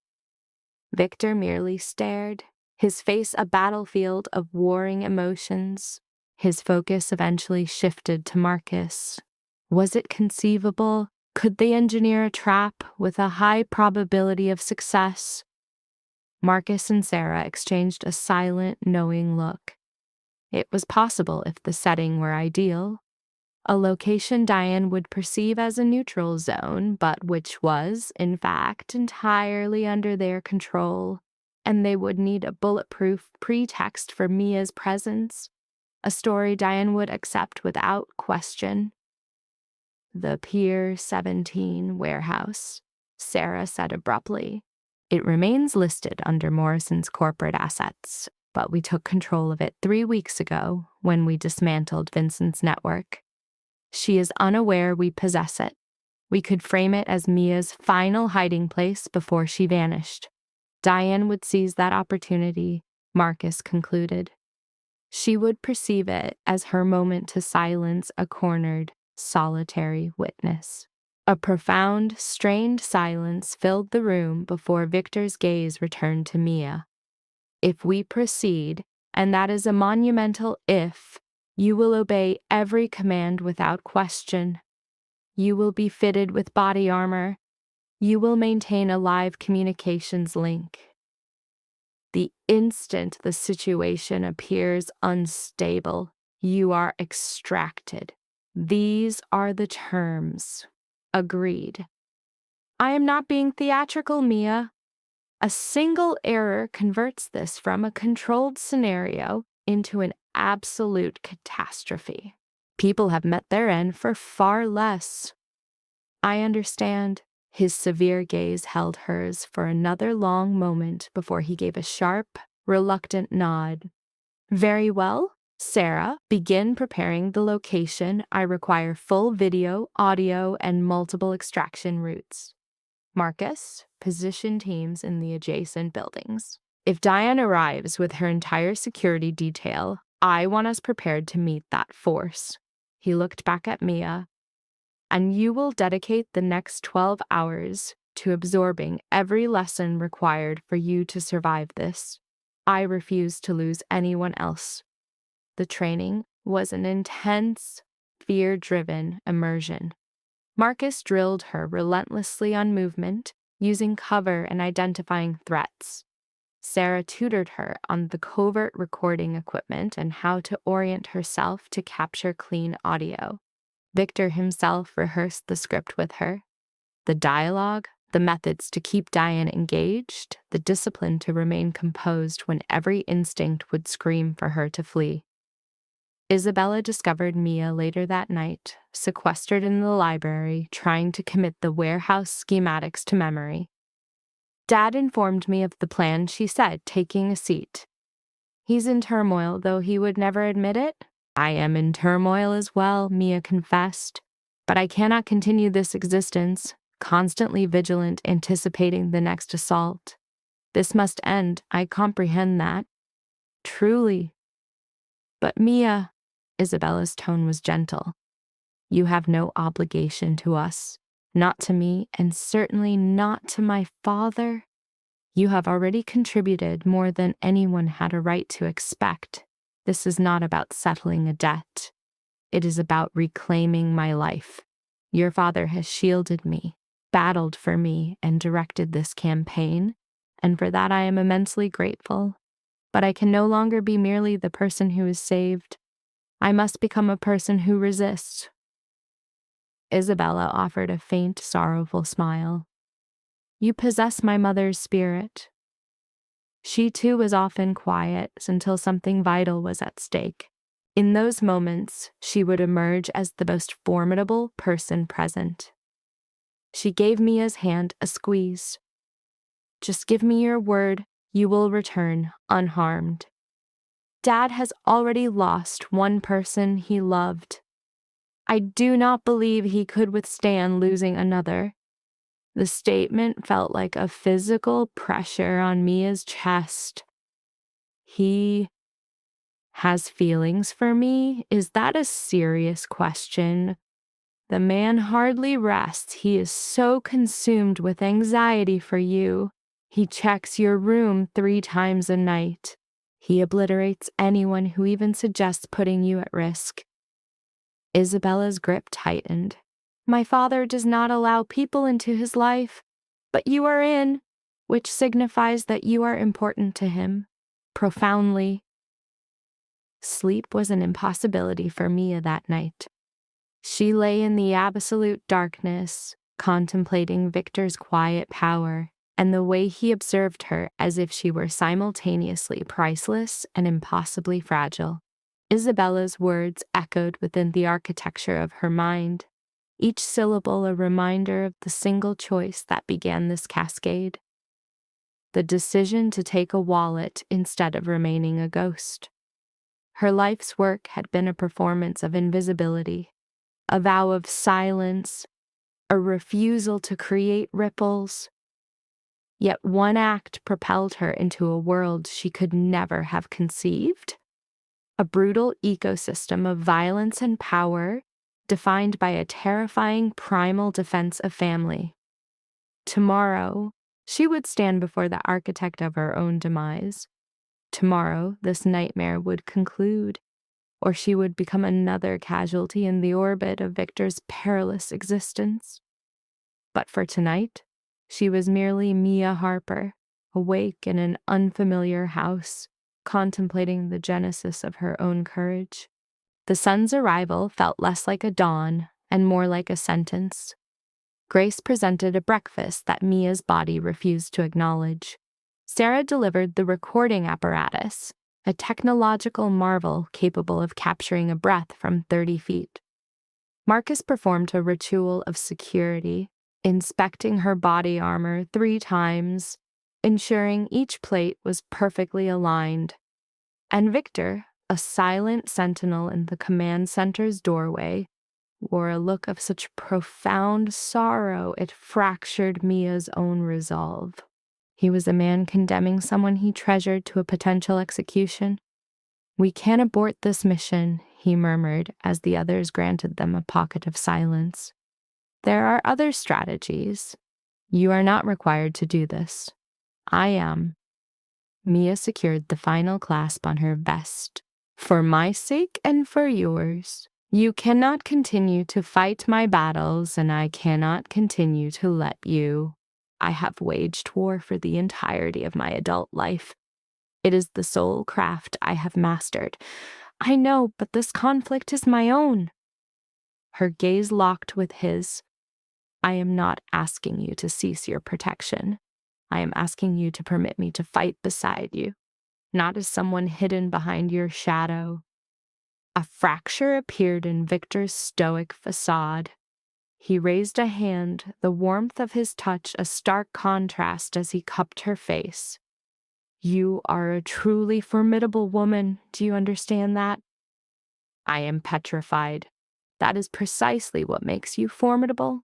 Victor merely stared, his face a battlefield of warring emotions. His focus eventually shifted to Marcus. Was it conceivable? Could they engineer a trap with a high probability of success? Marcus and Sarah exchanged a silent, knowing look. It was possible if the setting were ideal. A location Diane would perceive as a neutral zone, but which was, in fact, entirely under their control, and they would need a bulletproof pretext for Mia's presence, a story Diane would accept without question. The Pier 17 warehouse, Sarah said abruptly. It remains listed under Morrison's corporate assets, but we took control of it 3 weeks ago when we dismantled Vincent's network. She is unaware we possess it. We could frame it as Mia's final hiding place before she vanished. Diane would seize that opportunity, Marcus concluded. She would perceive it as her moment to silence a cornered, solitary witness. A profound, strained silence filled the room before Victor's gaze returned to Mia. If we proceed, and that is a monumental if, you will obey every command without question. You will be fitted with body armor. You will maintain a live communications link. The instant the situation appears unstable, you are extracted. These are the terms. Agreed. I am not being theatrical, Mia. A single error converts this from a controlled scenario into an absolute catastrophe. People have met their end for far less. I understand. His severe gaze held hers for another long moment before he gave a sharp, reluctant nod. Very well, Sarah, begin preparing the location. I require full video, audio, and multiple extraction routes. Marcus, position teams in the adjacent buildings. If Diane arrives with her entire security detail, I want us prepared to meet that force. He looked back at Mia. And you will dedicate the next 12 hours to absorbing every lesson required for you to survive this. I refuse to lose anyone else. The training was an intense, fear-driven immersion. Marcus drilled her relentlessly on movement, using cover and identifying threats. Sarah tutored her on the covert recording equipment and how to orient herself to capture clean audio. Victor himself rehearsed the script with her. The dialogue, the methods to keep Diane engaged, the discipline to remain composed when every instinct would scream for her to flee. Isabella discovered Mia later that night, sequestered in the library, trying to commit the warehouse schematics to memory. Dad informed me of the plan, she said, taking a seat. He's in turmoil, though he would never admit it. I am in turmoil as well, Mia confessed. But I cannot continue this existence, constantly vigilant, anticipating the next assault. This must end, I comprehend that. Truly. But Mia, Isabella's tone was gentle. You have no obligation to us, not to me, and certainly not to my father. You have already contributed more than anyone had a right to expect. This is not about settling a debt. It is about reclaiming my life. Your father has shielded me, battled for me, and directed this campaign, and for that I am immensely grateful. But I can no longer be merely the person who is saved. I must become a person who resists. Isabella offered a faint, sorrowful smile. You possess my mother's spirit. She too was often quiet until something vital was at stake. In those moments, she would emerge as the most formidable person present. She gave Mia's hand a squeeze. Just give me your word you will return unharmed. Dad has already lost one person he loved. I do not believe he could withstand losing another. The statement felt like a physical pressure on Mia's chest. He has feelings for me? Is that a serious question? The man hardly rests. He is so consumed with anxiety for you. He checks your room 3 times a night. He obliterates anyone who even suggests putting you at risk. Isabella's grip tightened. My father does not allow people into his life, but you are in, which signifies that you are important to him, profoundly. Sleep was an impossibility for Mia that night. She lay in the absolute darkness, contemplating Victor's quiet power and the way he observed her as if she were simultaneously priceless and impossibly fragile. Isabella's words echoed within the architecture of her mind, each syllable a reminder of the single choice that began this cascade. The decision to take a wallet instead of remaining a ghost. Her life's work had been a performance of invisibility, a vow of silence, a refusal to create ripples. Yet one act propelled her into a world she could never have conceived. A brutal ecosystem of violence and power, defined by a terrifying primal defense of family. Tomorrow, she would stand before the architect of her own demise. Tomorrow, this nightmare would conclude, or she would become another casualty in the orbit of Victor's perilous existence. But for tonight, she was merely Mia Harper, awake in an unfamiliar house, contemplating the genesis of her own courage. The sun's arrival felt less like a dawn and more like a sentence. Grace presented a breakfast that Mia's body refused to acknowledge. Sarah delivered the recording apparatus, a technological marvel capable of capturing a breath from 30 feet. Marcus performed a ritual of security, inspecting her body armor 3 times, ensuring each plate was perfectly aligned. And Victor, a silent sentinel in the command center's doorway, wore a look of such profound sorrow it fractured Mia's own resolve. He was a man condemning someone he treasured to a potential execution. We can't abort this mission, he murmured as the others granted them a pocket of silence. There are other strategies. You are not required to do this. I am. Mia secured the final clasp on her vest. For my sake and for yours. You cannot continue to fight my battles, and I cannot continue to let you. I have waged war for the entirety of my adult life. It is the sole craft I have mastered. I know, but this conflict is my own. Her gaze locked with his. I am not asking you to cease your protection. I am asking you to permit me to fight beside you, not as someone hidden behind your shadow. A fracture appeared in Victor's stoic facade. He raised a hand, the warmth of his touch a stark contrast as he cupped her face. You are a truly formidable woman. Do you understand that? I am petrified. That is precisely what makes you formidable.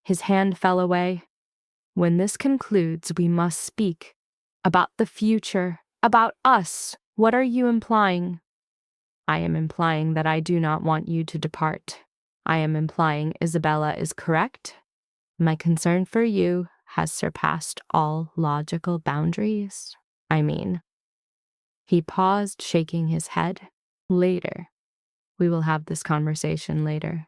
His hand fell away. When this concludes, we must speak. About the future. About us. What are you implying? I am implying that I do not want you to depart. I am implying Isabella is correct. My concern for you has surpassed all logical boundaries. He paused, shaking his head. Later. We will have this conversation later.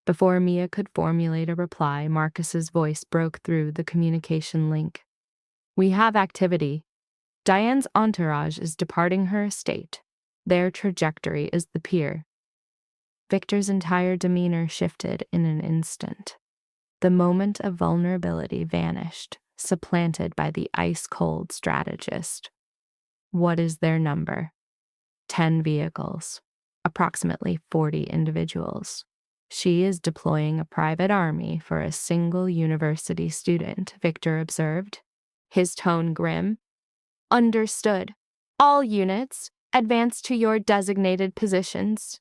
Before Mia could formulate a reply, Marcus's voice broke through the communication link. We have activity. Diane's entourage is departing her estate. Their trajectory is the pier. Victor's entire demeanor shifted in an instant. The moment of vulnerability vanished, supplanted by the ice-cold strategist. What is their number? 10 vehicles. Approximately 40 individuals. She is deploying a private army for a single university student, Victor observed, his tone grim. Understood. All units, advance to your designated positions.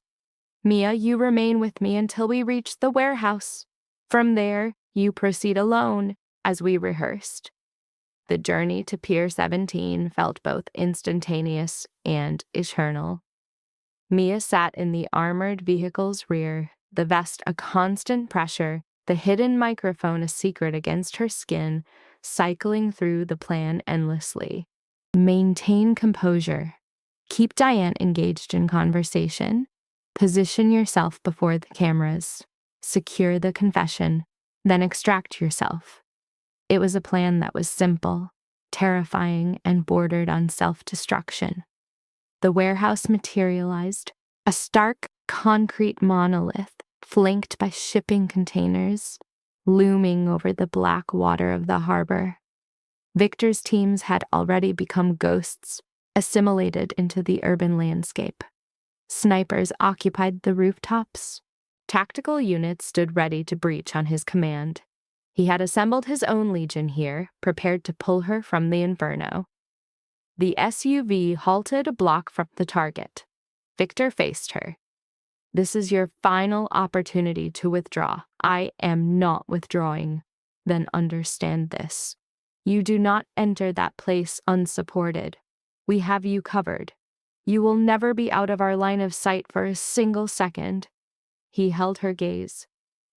Mia, you remain with me until we reach the warehouse. From there, you proceed alone, as we rehearsed. The journey to Pier 17 felt both instantaneous and eternal. Mia sat in the armored vehicle's rear, the vest a constant pressure, the hidden microphone a secret against her skin, cycling through the plan endlessly. Maintain composure. Keep Diane engaged in conversation. Position yourself before the cameras. Secure the confession. Then extract yourself. It was a plan that was simple, terrifying, and bordered on self-destruction. The warehouse materialized, a stark concrete monolith flanked by shipping containers, looming over the black water of the harbor. Victor's teams had already become ghosts, assimilated into the urban landscape. Snipers occupied the rooftops. Tactical units stood ready to breach on his command. He had assembled his own legion here, prepared to pull her from the inferno. The SUV halted a block from the target. Victor faced her. This is your final opportunity to withdraw. I am not withdrawing. Then understand this. You do not enter that place unsupported. We have you covered. You will never be out of our line of sight for a single second. He held her gaze.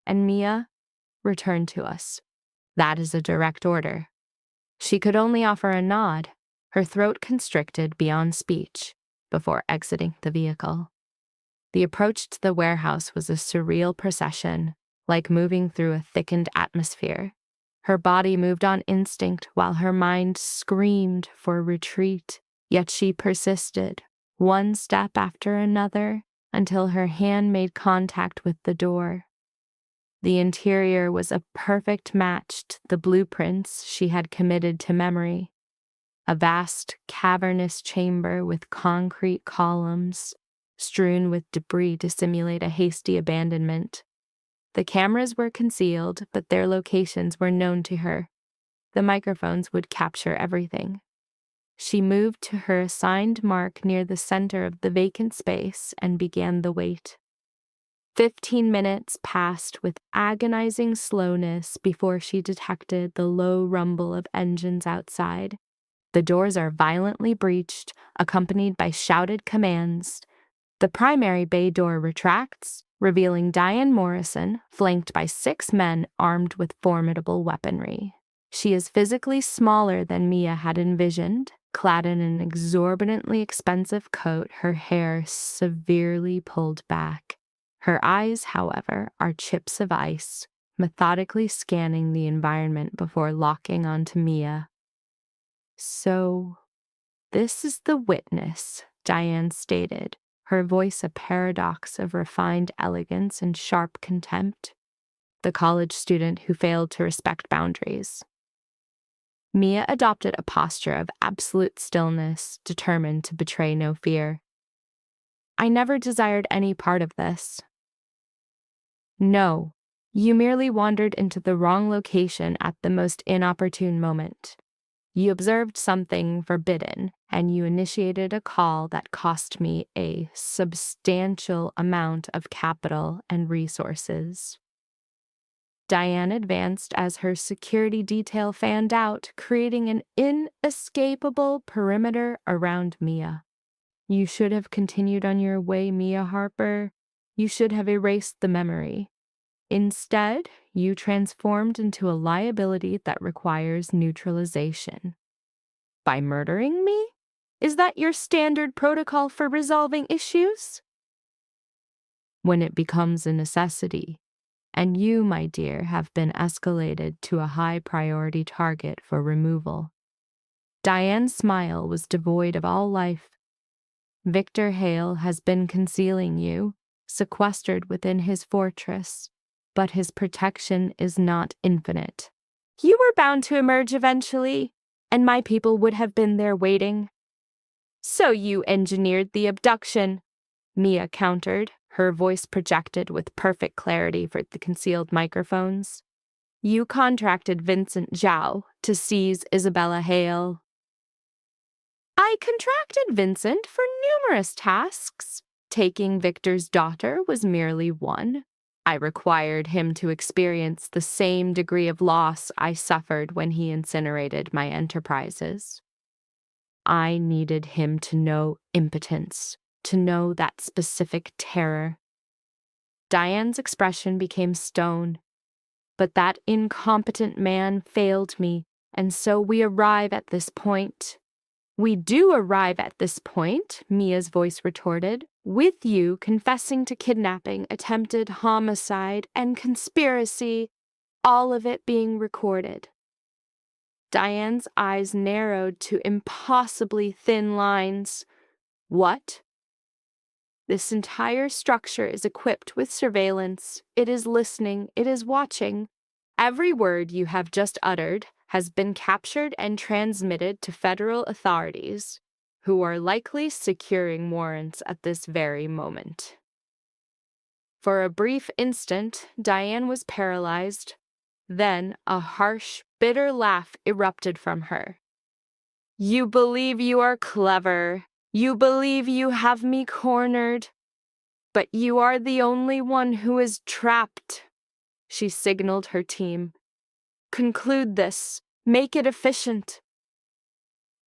And Mia, return to us. That is a direct order. She could only offer a nod, her throat constricted beyond speech, before exiting the vehicle. The approach to the warehouse was a surreal procession, like moving through a thickened atmosphere. Her body moved on instinct while her mind screamed for retreat, yet she persisted, one step after another, until her hand made contact with the door. The interior was a perfect match to the blueprints she had committed to memory. A vast, cavernous chamber with concrete columns, strewn with debris to simulate a hasty abandonment. The cameras were concealed, but their locations were known to her. The microphones would capture everything. She moved to her assigned mark near the center of the vacant space and began the wait. 15 minutes passed with agonizing slowness before she detected the low rumble of engines outside. The doors are violently breached, accompanied by shouted commands. The primary bay door retracts, revealing Diane Morrison, flanked by 6 men armed with formidable weaponry. She is physically smaller than Mia had envisioned, clad in an exorbitantly expensive coat, her hair severely pulled back. Her eyes, however, are chips of ice, methodically scanning the environment before locking onto Mia. So, this is the witness, Diane stated, her voice a paradox of refined elegance and sharp contempt. The college student who failed to respect boundaries. Mia adopted a posture of absolute stillness, determined to betray no fear. I never desired any part of this. No, you merely wandered into the wrong location at the most inopportune moment. You observed something forbidden, and you initiated a call that cost me a substantial amount of capital and resources. Diane advanced as her security detail fanned out, creating an inescapable perimeter around Mia. You should have continued on your way, Mia Harper. You should have erased the memory. Instead, you transformed into a liability that requires neutralization. By murdering me? Is that your standard protocol for resolving issues? When it becomes a necessity, and you, my dear, have been escalated to a high-priority target for removal. Diane's smile was devoid of all life. Victor Hale has been concealing you, sequestered within his fortress, but his protection is not infinite. You were bound to emerge eventually, and my people would have been there waiting. So you engineered the abduction, Mia countered, her voice projected with perfect clarity for the concealed microphones. You contracted Vincent Zhao to seize Isabella Hale. I contracted Vincent for numerous tasks. Taking Victor's daughter was merely one. I required him to experience the same degree of loss I suffered when he incinerated my enterprises. I needed him to know impotence, to know that specific terror. Diane's expression became stone. But that incompetent man failed me, and so we arrive at this point. We do arrive at this point, Mia's voice retorted, with you confessing to kidnapping, attempted homicide, and conspiracy, all of it being recorded. Diane's eyes narrowed to impossibly thin lines. What? This entire structure is equipped with surveillance. It is listening. It is watching. Every word you have just uttered has been captured and transmitted to federal authorities, who are likely securing warrants at this very moment. For a brief instant, Diane was paralyzed. Then a harsh, bitter laugh erupted from her. You believe you are clever. You believe you have me cornered. But you are the only one who is trapped. She signaled her team. Conclude this. Make it efficient.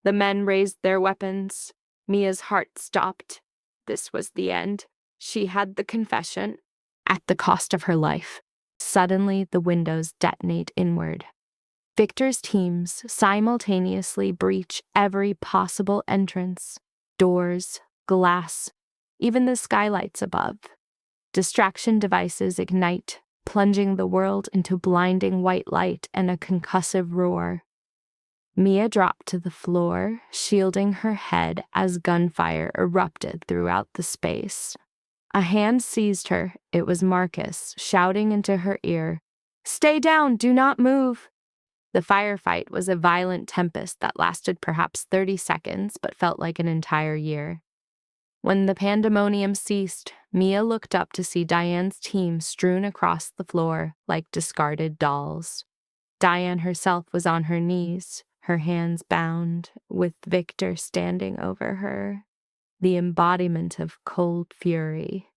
The men raised their weapons. Mia's heart stopped. This was the end. She had the confession, at the cost of her life. Suddenly, the windows detonate inward. Victor's teams simultaneously breach every possible entrance. Doors, glass, even the skylights above. Distraction devices ignite, plunging the world into blinding white light and a concussive roar. Mia dropped to the floor, shielding her head as gunfire erupted throughout the space. A hand seized her. It was Marcus, shouting into her ear, "Stay down, do not move." The firefight was a violent tempest that lasted perhaps 30 seconds but felt like an entire year. When the pandemonium ceased, Mia looked up to see Diane's team strewn across the floor like discarded dolls. Diane herself was on her knees, her hands bound, with Victor standing over her, the embodiment of cold fury.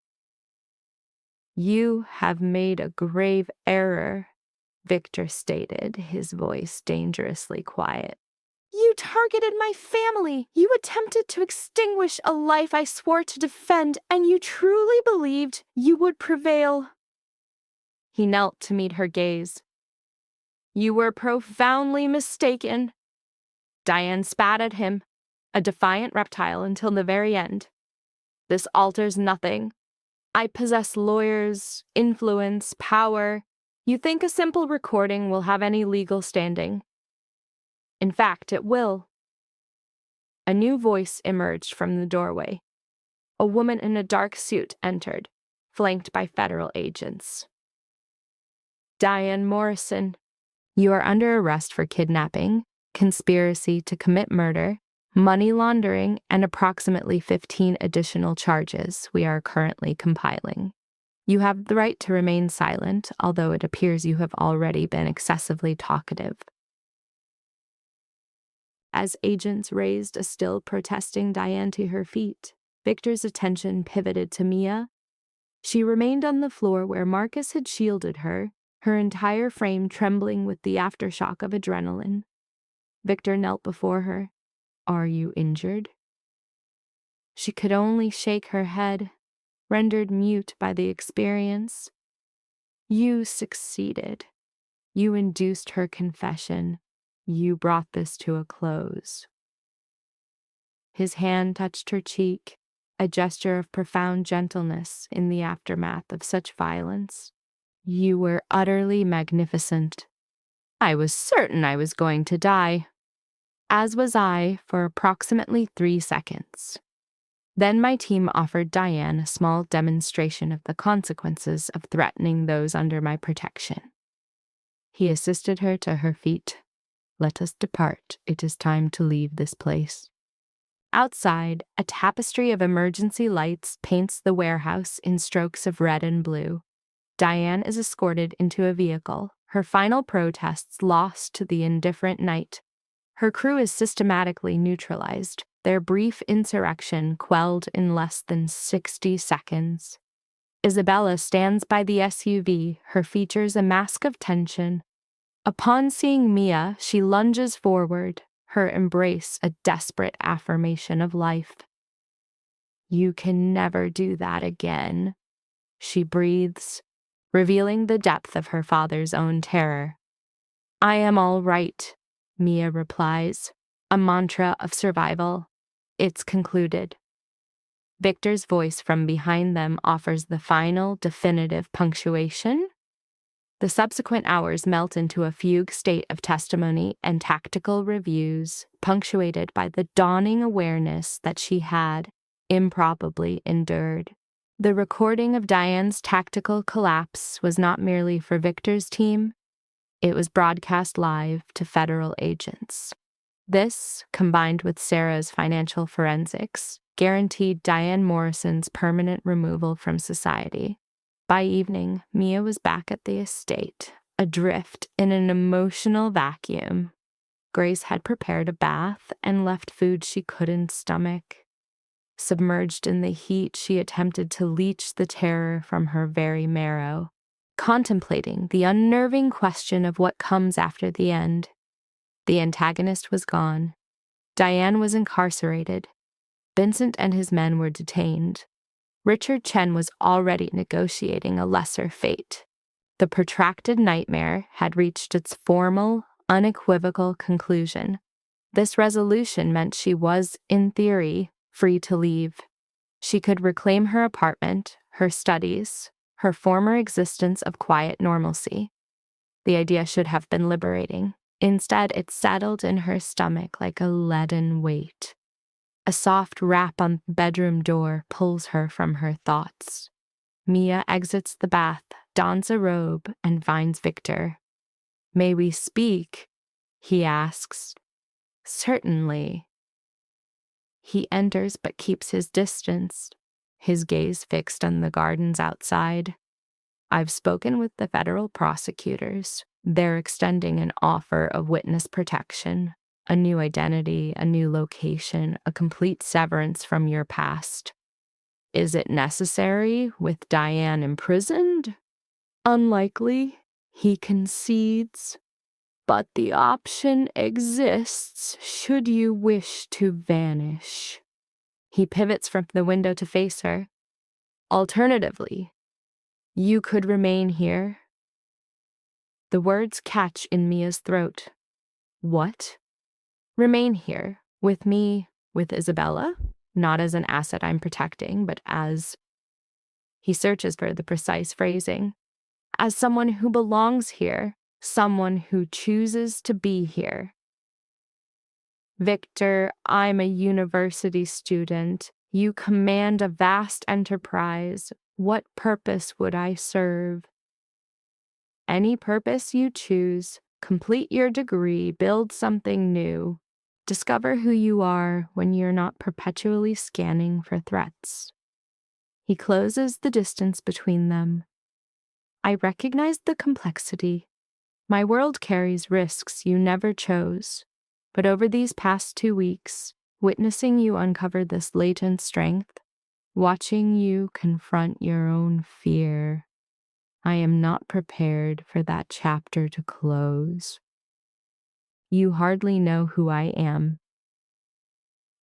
You have made a grave error, Victor stated, his voice dangerously quiet. You targeted my family. You attempted to extinguish a life I swore to defend, and you truly believed you would prevail. He knelt to meet her gaze. You were profoundly mistaken. Diane spat at him, a defiant reptile until the very end. This alters nothing. I possess lawyers, influence, power. You think a simple recording will have any legal standing? In fact, it will. A new voice emerged from the doorway. A woman in a dark suit entered, flanked by federal agents. Diane Morrison, you are under arrest for kidnapping, conspiracy to commit murder, money laundering, and approximately 15 additional charges we are currently compiling. You have the right to remain silent, although it appears you have already been excessively talkative. As agents raised a still protesting Diane to her feet, Victor's attention pivoted to Mia. She remained on the floor where Marcus had shielded her, her entire frame trembling with the aftershock of adrenaline. Victor knelt before her. Are you injured? She could only shake her head, rendered mute by the experience. You succeeded. You induced her confession. You brought this to a close. His hand touched her cheek, a gesture of profound gentleness in the aftermath of such violence. You were utterly magnificent. I was certain I was going to die. As was I for approximately 3 seconds. Then my team offered Diane a small demonstration of the consequences of threatening those under my protection. He assisted her to her feet. Let us depart. It is time to leave this place. Outside, a tapestry of emergency lights paints the warehouse in strokes of red and blue. Diane is escorted into a vehicle, her final protests lost to the indifferent night. Her crew is systematically neutralized, their brief insurrection quelled in less than 60 seconds. Isabella stands by the SUV, her features a mask of tension. Upon seeing Mia, she lunges forward, her embrace a desperate affirmation of life. "You can never do that again," she breathes, revealing the depth of her father's own terror. "I am all right," Mia replies, a mantra of survival. It's concluded. Victor's voice from behind them offers the final, definitive punctuation. The subsequent hours melt into a fugue state of testimony and tactical reviews, punctuated by the dawning awareness that she had improbably endured. The recording of Diane's tactical collapse was not merely for Victor's team, it was broadcast live to federal agents. This, combined with Sarah's financial forensics, guaranteed Diane Morrison's permanent removal from society. By evening, Mia was back at the estate, adrift in an emotional vacuum. Grace had prepared a bath and left food she couldn't stomach. Submerged in the heat, she attempted to leach the terror from her very marrow, contemplating the unnerving question of what comes after the end. The antagonist was gone. Diane was incarcerated. Vincent and his men were detained. Richard Chen was already negotiating a lesser fate. The protracted nightmare had reached its formal, unequivocal conclusion. This resolution meant she was, in theory, free to leave. She could reclaim her apartment, her studies, her former existence of quiet normalcy. The idea should have been liberating. Instead, it settled in her stomach like a leaden weight. A soft rap on the bedroom door pulls her from her thoughts. Mia exits the bath, dons a robe, and finds Victor. "May we speak?" he asks. "Certainly." He enters but keeps his distance, his gaze fixed on the gardens outside. "I've spoken with the federal prosecutors. They're extending an offer of witness protection. A new identity, a new location, a complete severance from your past. Is it necessary with Diane imprisoned? Unlikely, he concedes. But the option exists should you wish to vanish." He pivots from the window to face her. "Alternatively, you could remain here." The words catch in Mia's throat. What? Remain here, with me, with Isabella, not as an asset I'm protecting, but as... He searches for the precise phrasing. As someone who belongs here, someone who chooses to be here. "Victor, I'm a university student. You command a vast enterprise. What purpose would I serve?" "Any purpose you choose. Complete your degree, build something new. Discover who you are when you're not perpetually scanning for threats." He closes the distance between them. "I recognize the complexity. My world carries risks you never chose. But over these past 2 weeks, witnessing you uncover this latent strength, watching you confront your own fear, I am not prepared for that chapter to close. You hardly know who I am.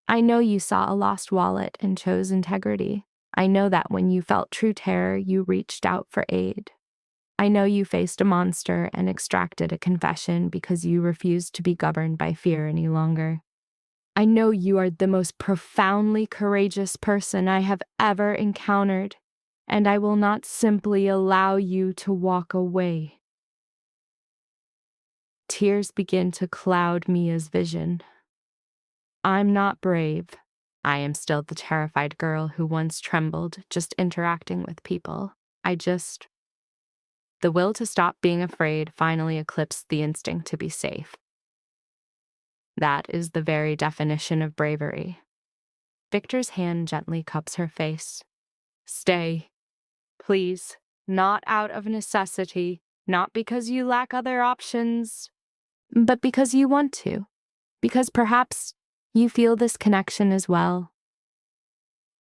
I know you saw a lost wallet and chose integrity. I know that when you felt true terror, you reached out for aid. I know you faced a monster and extracted a confession because you refused to be governed by fear any longer. I know you are the most profoundly courageous person I have ever encountered, and I will not simply allow you to walk away." Tears begin to cloud Mia's vision. I'm not brave. I am still the terrified girl who once trembled just interacting with people. The will to stop being afraid finally eclipsed the instinct to be safe. That is the very definition of bravery. Victor's hand gently cups her face. Stay. Please. Not out of necessity, not because you lack other options, but because you want to. Because perhaps you feel this connection as well.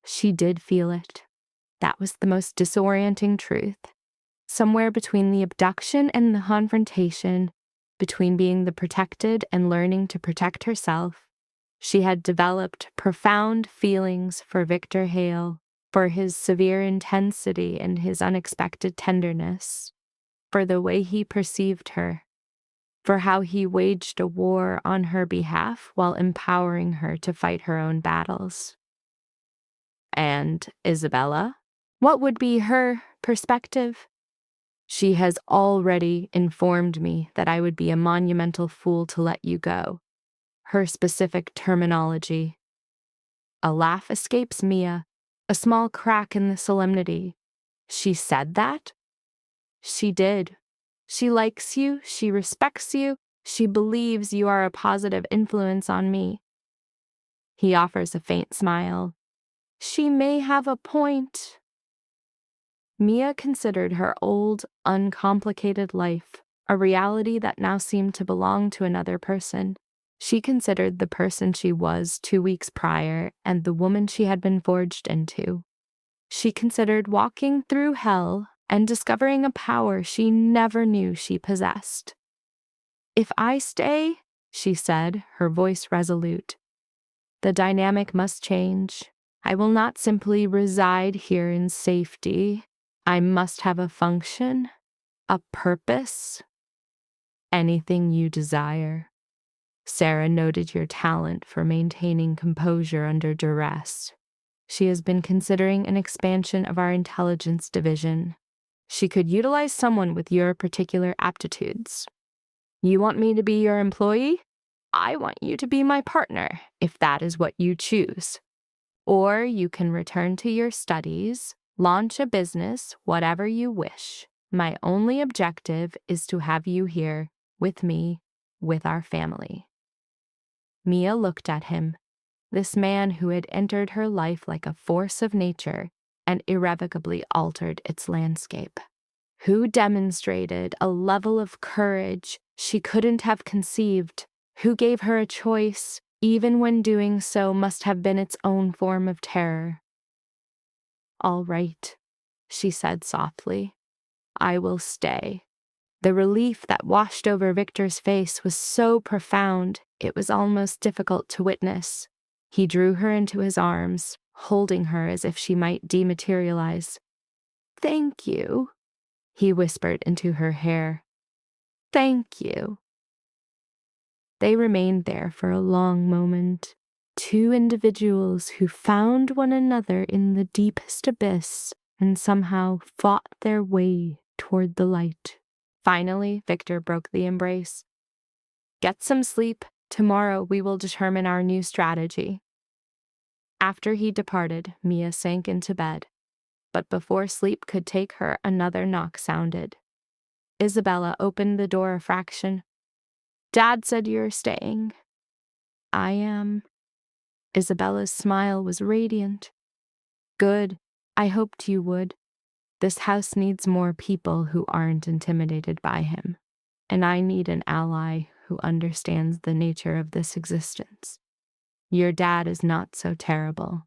She did feel it. That was the most disorienting truth. Somewhere between the abduction and the confrontation, between being the protected and learning to protect herself, she had developed profound feelings for Victor Hale, for his severe intensity and his unexpected tenderness, for the way he perceived her, for how he waged a war on her behalf while empowering her to fight her own battles. And Isabella? What would be her perspective? She has already informed me that I would be a monumental fool to let you go. Her specific terminology. A laugh escapes Mia, a small crack in the solemnity. She said that? She did. She likes you, she respects you, she believes you are a positive influence on me. He offers a faint smile. She may have a point. Mia considered her old, uncomplicated life, a reality that now seemed to belong to another person. She considered the person she was 2 weeks prior and the woman she had been forged into. She considered walking through hell and discovering a power she never knew she possessed. If I stay, she said, her voice resolute, the dynamic must change. I will not simply reside here in safety. I must have a function, a purpose, anything you desire. Sarah noted your talent for maintaining composure under duress. She has been considering an expansion of our intelligence division. She could utilize someone with your particular aptitudes. You want me to be your employee? I want you to be my partner, if that is what you choose. Or you can return to your studies, launch a business, whatever you wish. My only objective is to have you here, with me, with our family. Mia looked at him, this man who had entered her life like a force of nature and irrevocably altered its landscape, who demonstrated a level of courage she couldn't have conceived, who gave her a choice, even when doing so must have been its own form of terror. All right, she said softly. I will stay. The relief that washed over Victor's face was so profound, it was almost difficult to witness. He drew her into his arms, holding her as if she might dematerialize. Thank you, he whispered into her hair. Thank you. They remained there for a long moment, two individuals who found one another in the deepest abyss and somehow fought their way toward the light. Finally, Victor broke the embrace. Get some sleep. Tomorrow we will determine our new strategy. After he departed, Mia sank into bed. But before sleep could take her, another knock sounded. Isabella opened the door a fraction. Dad said you're staying. I am. Isabella's smile was radiant. Good. I hoped you would. This house needs more people who aren't intimidated by him. And I need an ally who understands the nature of this existence. Your dad is not so terrible.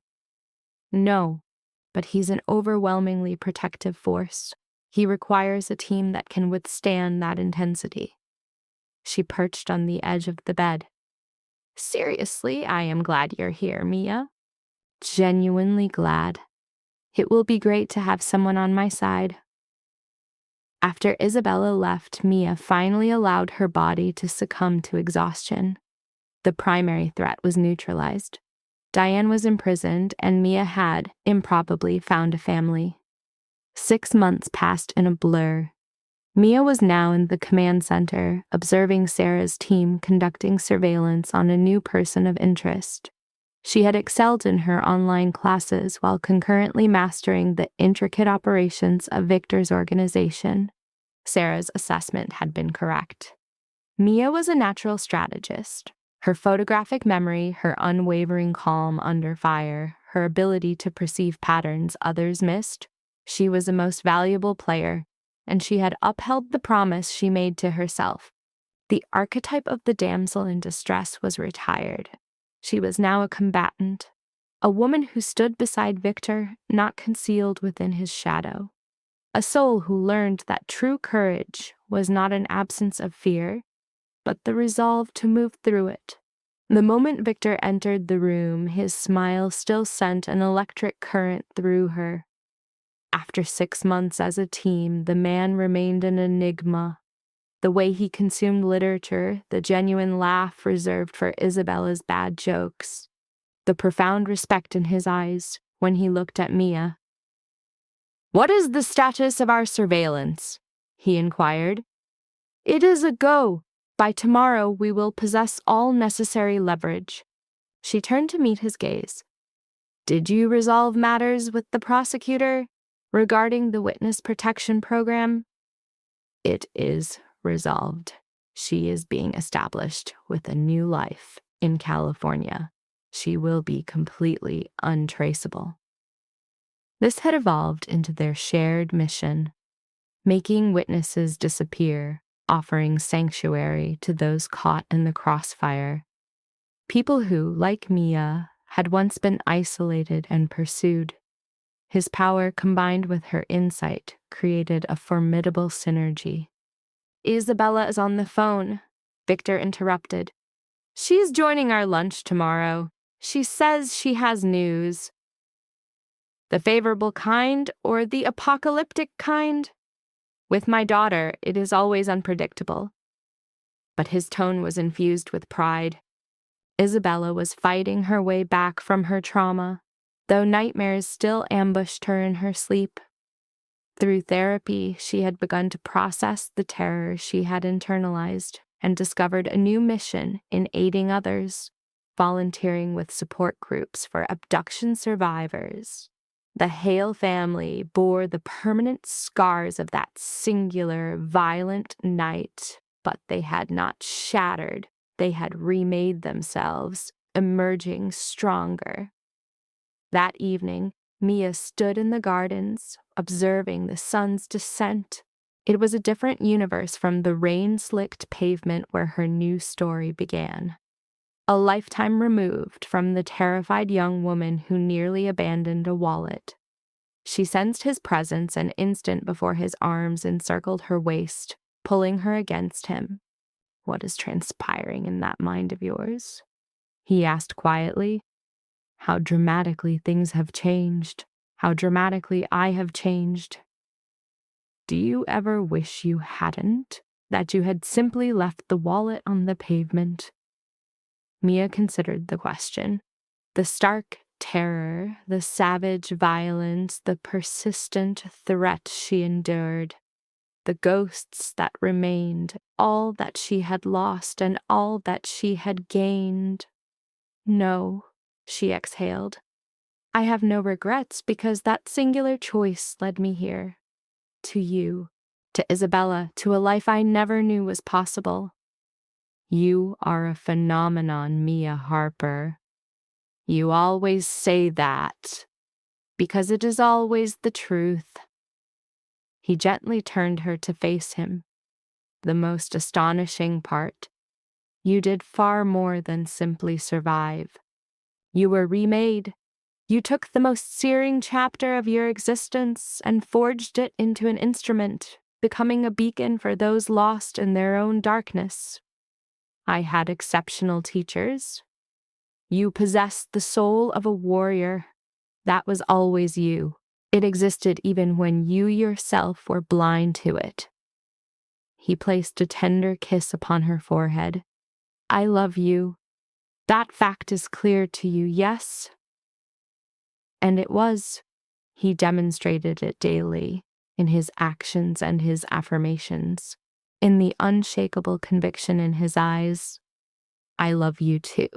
No, but he's an overwhelmingly protective force. He requires a team that can withstand that intensity. She perched on the edge of the bed. Seriously, I am glad you're here, Mia. Genuinely glad. It will be great to have someone on my side. After Isabella left, Mia finally allowed her body to succumb to exhaustion. The primary threat was neutralized. Diane was imprisoned, and Mia had, improbably, found a family. 6 months passed in a blur. Mia was now in the command center, observing Sarah's team conducting surveillance on a new person of interest. She had excelled in her online classes while concurrently mastering the intricate operations of Victor's organization. Sarah's assessment had been correct. Mia was a natural strategist. Her photographic memory, her unwavering calm under fire, her ability to perceive patterns others missed. She was the most valuable player, and she had upheld the promise she made to herself. The archetype of the damsel in distress was retired. She was now a combatant, a woman who stood beside Victor, not concealed within his shadow. A soul who learned that true courage was not an absence of fear, but the resolve to move through it. The moment Victor entered the room, his smile still sent an electric current through her. After 6 months as a team, the man remained an enigma. The way he consumed literature, the genuine laugh reserved for Isabella's bad jokes, the profound respect in his eyes when he looked at Mia. "What is the status of our surveillance?" he inquired. "It is a go. By tomorrow we will possess all necessary leverage." She turned to meet his gaze. "Did you resolve matters with the prosecutor regarding the witness protection program?" "It is resolved. She is being established with a new life in California. She will be completely untraceable." This had evolved into their shared mission, making witnesses disappear, offering sanctuary to those caught in the crossfire. People who, like Mia, had once been isolated and pursued. His power combined with her insight created a formidable synergy. "Isabella is on the phone," Victor interrupted. "She's joining our lunch tomorrow. She says she has news." "The favorable kind or the apocalyptic kind?" "With my daughter, it is always unpredictable." But his tone was infused with pride. Isabella was fighting her way back from her trauma, though nightmares still ambushed her in her sleep. Through therapy, she had begun to process the terror she had internalized and discovered a new mission in aiding others, volunteering with support groups for abduction survivors. The Hale family bore the permanent scars of that singular, violent night, but they had not shattered. They had remade themselves, emerging stronger. That evening, Mia stood in the gardens, observing the sun's descent. It was a different universe from the rain-slicked pavement where her new story began. A lifetime removed from the terrified young woman who nearly abandoned a wallet. She sensed his presence an instant before his arms encircled her waist, pulling her against him. "What is transpiring in that mind of yours?" he asked quietly. "How dramatically things have changed. How dramatically I have changed. Do you ever wish you hadn't? That you had simply left the wallet on the pavement?" Mia considered the question. The stark terror, the savage violence, the persistent threat she endured, the ghosts that remained, all that she had lost and all that she had gained. "No," she exhaled. "I have no regrets because that singular choice led me here. To you, to Isabella, to a life I never knew was possible." "You are a phenomenon, Mia Harper." "You always say that." "Because it is always the truth." He gently turned her to face him. "The most astonishing part, you did far more than simply survive. You were remade. You took the most searing chapter of your existence and forged it into an instrument, becoming a beacon for those lost in their own darkness. I had exceptional teachers. You possessed the soul of a warrior. That was always you. It existed even when you yourself were blind to it." He placed a tender kiss upon her forehead. "I love you. That fact is clear to you, yes?" And it was. He demonstrated it daily, in his actions and his affirmations, in the unshakable conviction in his eyes. "I love you too."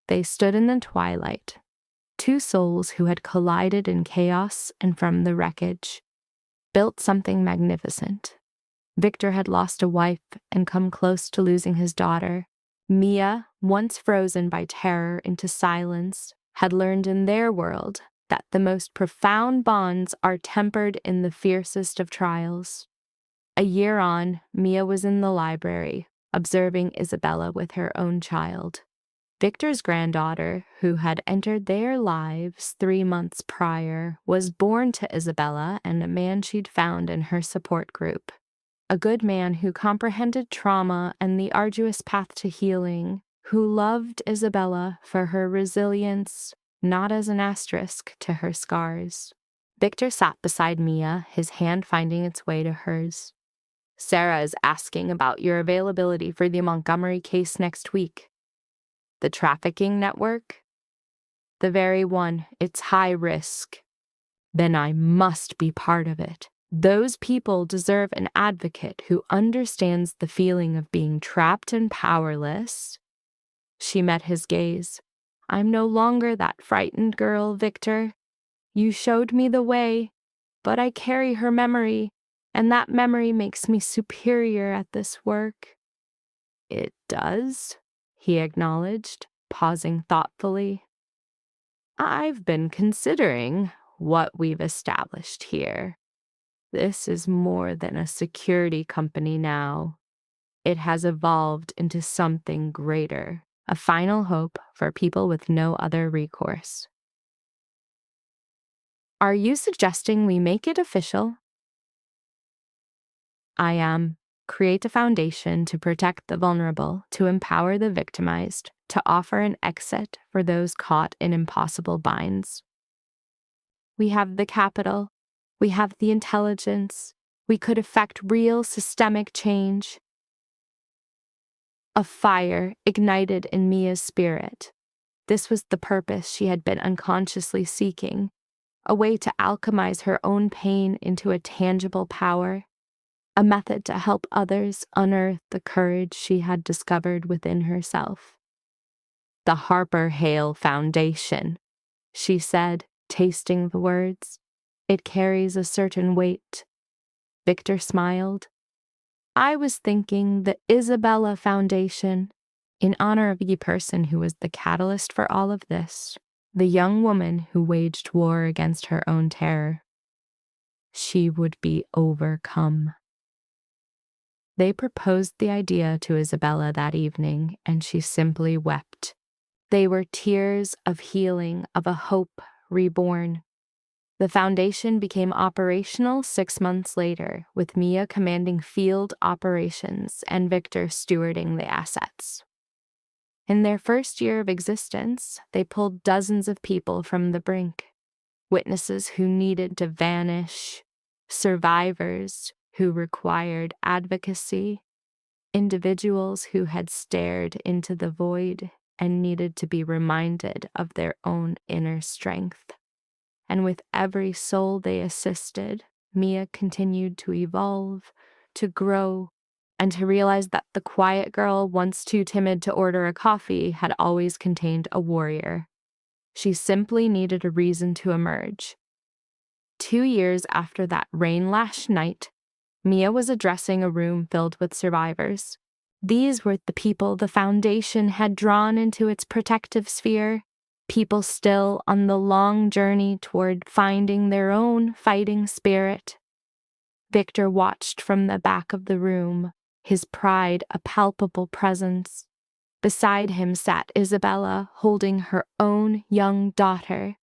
They stood in the twilight, two souls who had collided in chaos and from the wreckage, built something magnificent. Victor had lost a wife and come close to losing his daughter. Mia, once frozen by terror into silence, had learned in their world that the most profound bonds are tempered in the fiercest of trials. A year on, Mia was in the library, observing Isabella with her own child. Victor's granddaughter, who had entered their lives 3 months prior, was born to Isabella and a man she'd found in her support group. A good man who comprehended trauma and the arduous path to healing, who loved Isabella for her resilience, not as an asterisk to her scars. Victor sat beside Mia, his hand finding its way to hers. "Sarah is asking about your availability for the Montgomery case next week." "The trafficking network?" "The very one. It's high risk." "Then I must be part of it. Those people deserve an advocate who understands the feeling of being trapped and powerless." She met his gaze. "I'm no longer that frightened girl, Victor. You showed me the way, but I carry her memory, and that memory makes me superior at this work." "It does?" he acknowledged, pausing thoughtfully. "I've been considering what we've established here. This is more than a security company now. It has evolved into something greater, a final hope for people with no other recourse." "Are you suggesting we make it official?" "I am. Create a foundation to protect the vulnerable, to empower the victimized, to offer an exit for those caught in impossible binds." "We have the capital. We have the intelligence. We could effect real systemic change." A fire ignited in Mia's spirit. This was the purpose she had been unconsciously seeking, a way to alchemize her own pain into a tangible power, a method to help others unearth the courage she had discovered within herself. "The Harper Hale Foundation," she said, tasting the words. "It carries a certain weight." Victor smiled. "I was thinking the Isabella Foundation, in honor of the person who was the catalyst for all of this, the young woman who waged war against her own terror. She would be overcome." They proposed the idea to Isabella that evening, and she simply wept. They were tears of healing, of a hope reborn. The foundation became operational 6 months later, with Mia commanding field operations and Victor stewarding the assets. In their first year of existence, they pulled dozens of people from the brink. Witnesses who needed to vanish, survivors who required advocacy, individuals who had stared into the void and needed to be reminded of their own inner strength. And with every soul they assisted, Mia continued to evolve, to grow, and to realize that the quiet girl, once too timid to order a coffee, had always contained a warrior. She simply needed a reason to emerge. 2 years after that rain-lashed night, Mia was addressing a room filled with survivors. These were the people the Foundation had drawn into its protective sphere, people still on the long journey toward finding their own fighting spirit. Victor watched from the back of the room, his pride a palpable presence. Beside him sat Isabella, holding her own young daughter.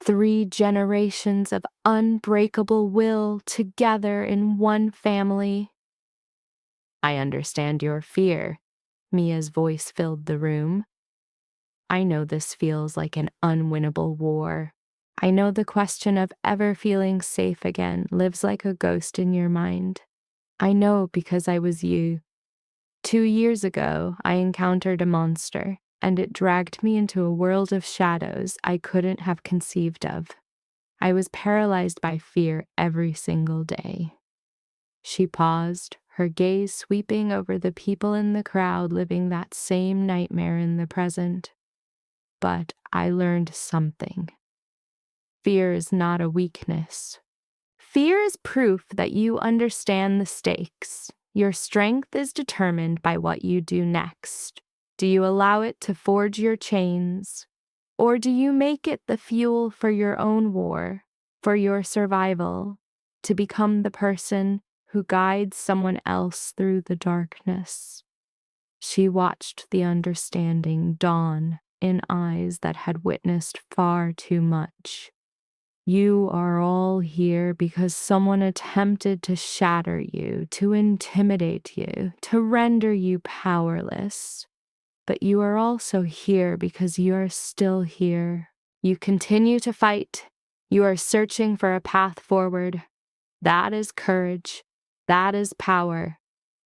3 generations of unbreakable will together in one family. "I understand your fear." Mia's voice filled the room. "I know this feels like an unwinnable war. I know the question of ever feeling safe again lives like a ghost in your mind. I know because I was you. 2 years ago, I encountered a monster, and it dragged me into a world of shadows I couldn't have conceived of. I was paralyzed by fear every single day." She paused, her gaze sweeping over the people in the crowd living that same nightmare in the present. "But I learned something. Fear is not a weakness. Fear is proof that you understand the stakes. Your strength is determined by what you do next. Do you allow it to forge your chains, or do you make it the fuel for your own war, for your survival, to become the person who guides someone else through the darkness? She watched the understanding dawn in eyes that had witnessed far too much. You are all here because someone attempted to shatter you, to intimidate you, to render you powerless. But you are also here because you are still here. You continue to fight. You are searching for a path forward. That is courage. That is power.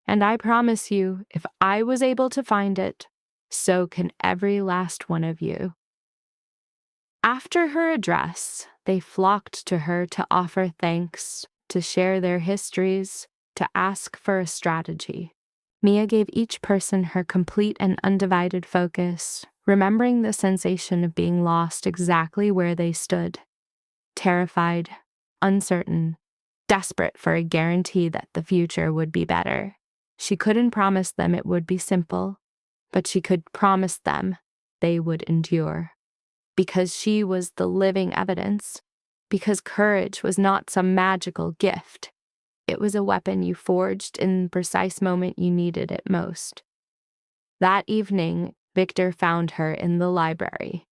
And I promise you, if I was able to find it, so can every last one of you. After her address, they flocked to her to offer thanks, to share their histories, to ask for a strategy. Mia gave each person her complete and undivided focus, remembering the sensation of being lost exactly where they stood. Terrified, uncertain, desperate for a guarantee that the future would be better. She couldn't promise them it would be simple, but she could promise them they would endure. Because she was the living evidence, because courage was not some magical gift. It was a weapon you forged in the precise moment you needed it most. That evening, Victor found her in the library,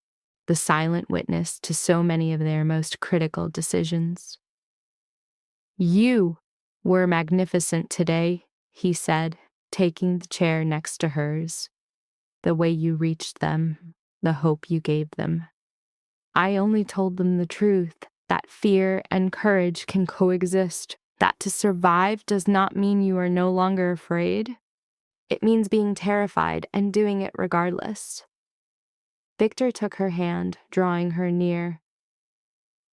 the silent witness to so many of their most critical decisions. "You were magnificent today," he said, taking the chair next to hers. "The way you reached them, the hope you gave them. I only told them the truth, that fear and courage can coexist, that to survive does not mean you are no longer afraid. It means being terrified and doing it regardless." Victor took her hand, drawing her near.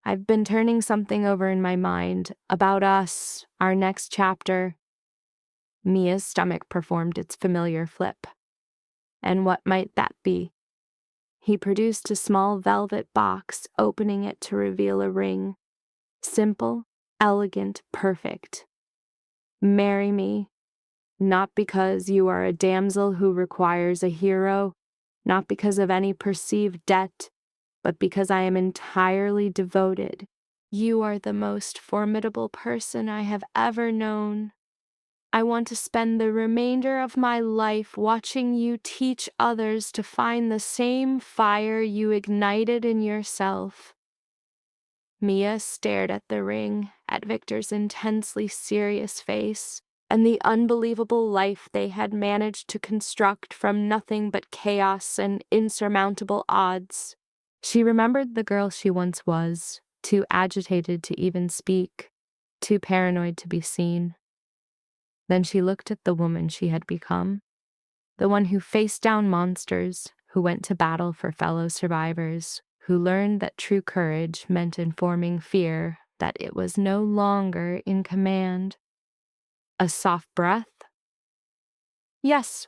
"I've been turning something over in my mind about us, our next chapter." Mia's stomach performed its familiar flip. "And what might that be?" He produced a small velvet box, opening it to reveal a ring. Simple, elegant, perfect. "Marry me, not because you are a damsel who requires a hero, not because of any perceived debt, but because I am entirely devoted. You are the most formidable person I have ever known. I want to spend the remainder of my life watching you teach others to find the same fire you ignited in yourself." Mia stared at the ring, at Victor's intensely serious face, and the unbelievable life they had managed to construct from nothing but chaos and insurmountable odds. She remembered the girl she once was, too agitated to even speak, too paranoid to be seen. Then she looked at the woman she had become, the one who faced down monsters, who went to battle for fellow survivors, who learned that true courage meant informing fear that it was no longer in command. A soft breath? "Yes,"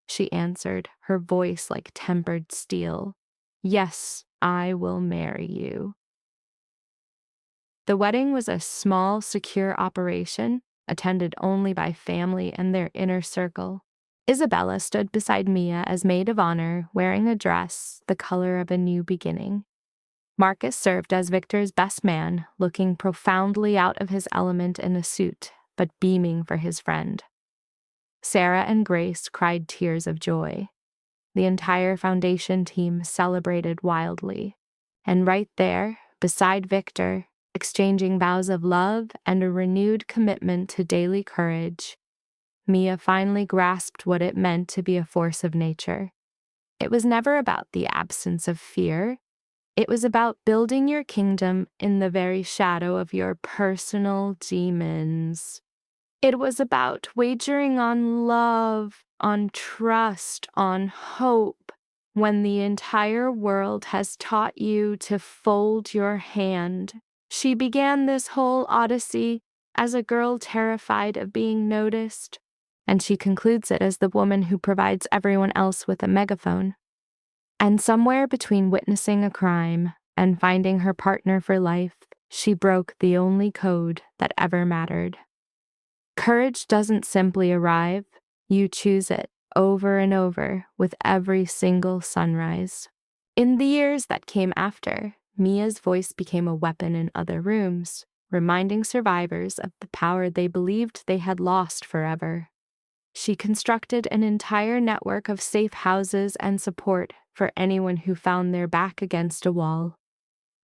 she answered, her voice like tempered steel. "Yes, I will marry you." The wedding was a small, secure operation, attended only by family and their inner circle. Isabella stood beside Mia as maid of honor, wearing a dress the color of a new beginning. Marcus served as Victor's best man, looking profoundly out of his element in a suit, but beaming for his friend. Sarah and Grace cried tears of joy. The entire foundation team celebrated wildly. And right there, beside Victor, exchanging vows of love and a renewed commitment to daily courage, Mia finally grasped what it meant to be a force of nature. It was never about the absence of fear. It was about building your kingdom in the very shadow of your personal demons. It was about wagering on love, on trust, on hope, when the entire world has taught you to fold your hand. She began this whole odyssey as a girl terrified of being noticed, and she concludes it as the woman who provides everyone else with a megaphone. And somewhere between witnessing a crime and finding her partner for life, she broke the only code that ever mattered. Courage doesn't simply arrive, you choose it over and over with every single sunrise. In the years that came after, Mia's voice became a weapon in other rooms, reminding survivors of the power they believed they had lost forever. She constructed an entire network of safe houses and support for anyone who found their back against a wall.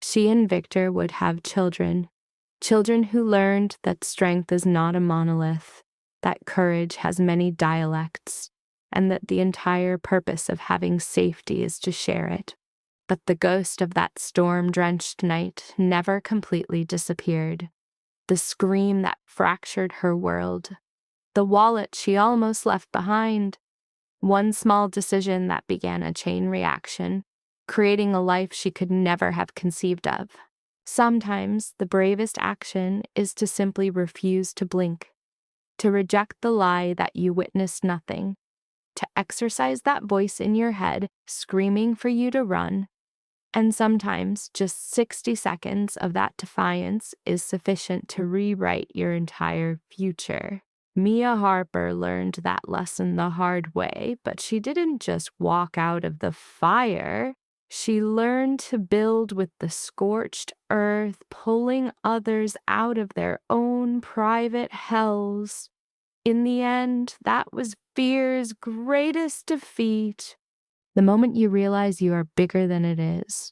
She and Victor would have children, children who learned that strength is not a monolith, that courage has many dialects, and that the entire purpose of having safety is to share it. But the ghost of that storm-drenched night never completely disappeared. The scream that fractured her world, the wallet she almost left behind, one small decision that began a chain reaction, creating a life she could never have conceived of. Sometimes the bravest action is to simply refuse to blink, to reject the lie that you witnessed nothing, to exercise that voice in your head screaming for you to run. And sometimes just 60 seconds of that defiance is sufficient to rewrite your entire future. Mia Harper learned that lesson the hard way, but she didn't just walk out of the fire. She learned to build with the scorched earth, pulling others out of their own private hells. In the end, that was fear's greatest defeat. The moment you realize you are bigger than it is,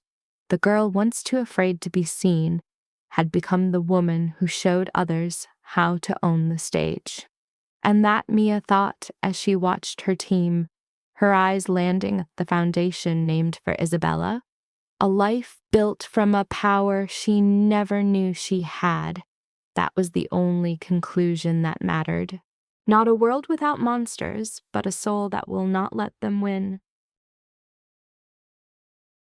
the girl once too afraid to be seen had become the woman who showed others how to own the stage. And that Mia thought as she watched her team, her eyes landing at the foundation named for Isabella, a life built from a power she never knew she had. That was the only conclusion that mattered. Not a world without monsters, but a soul that will not let them win.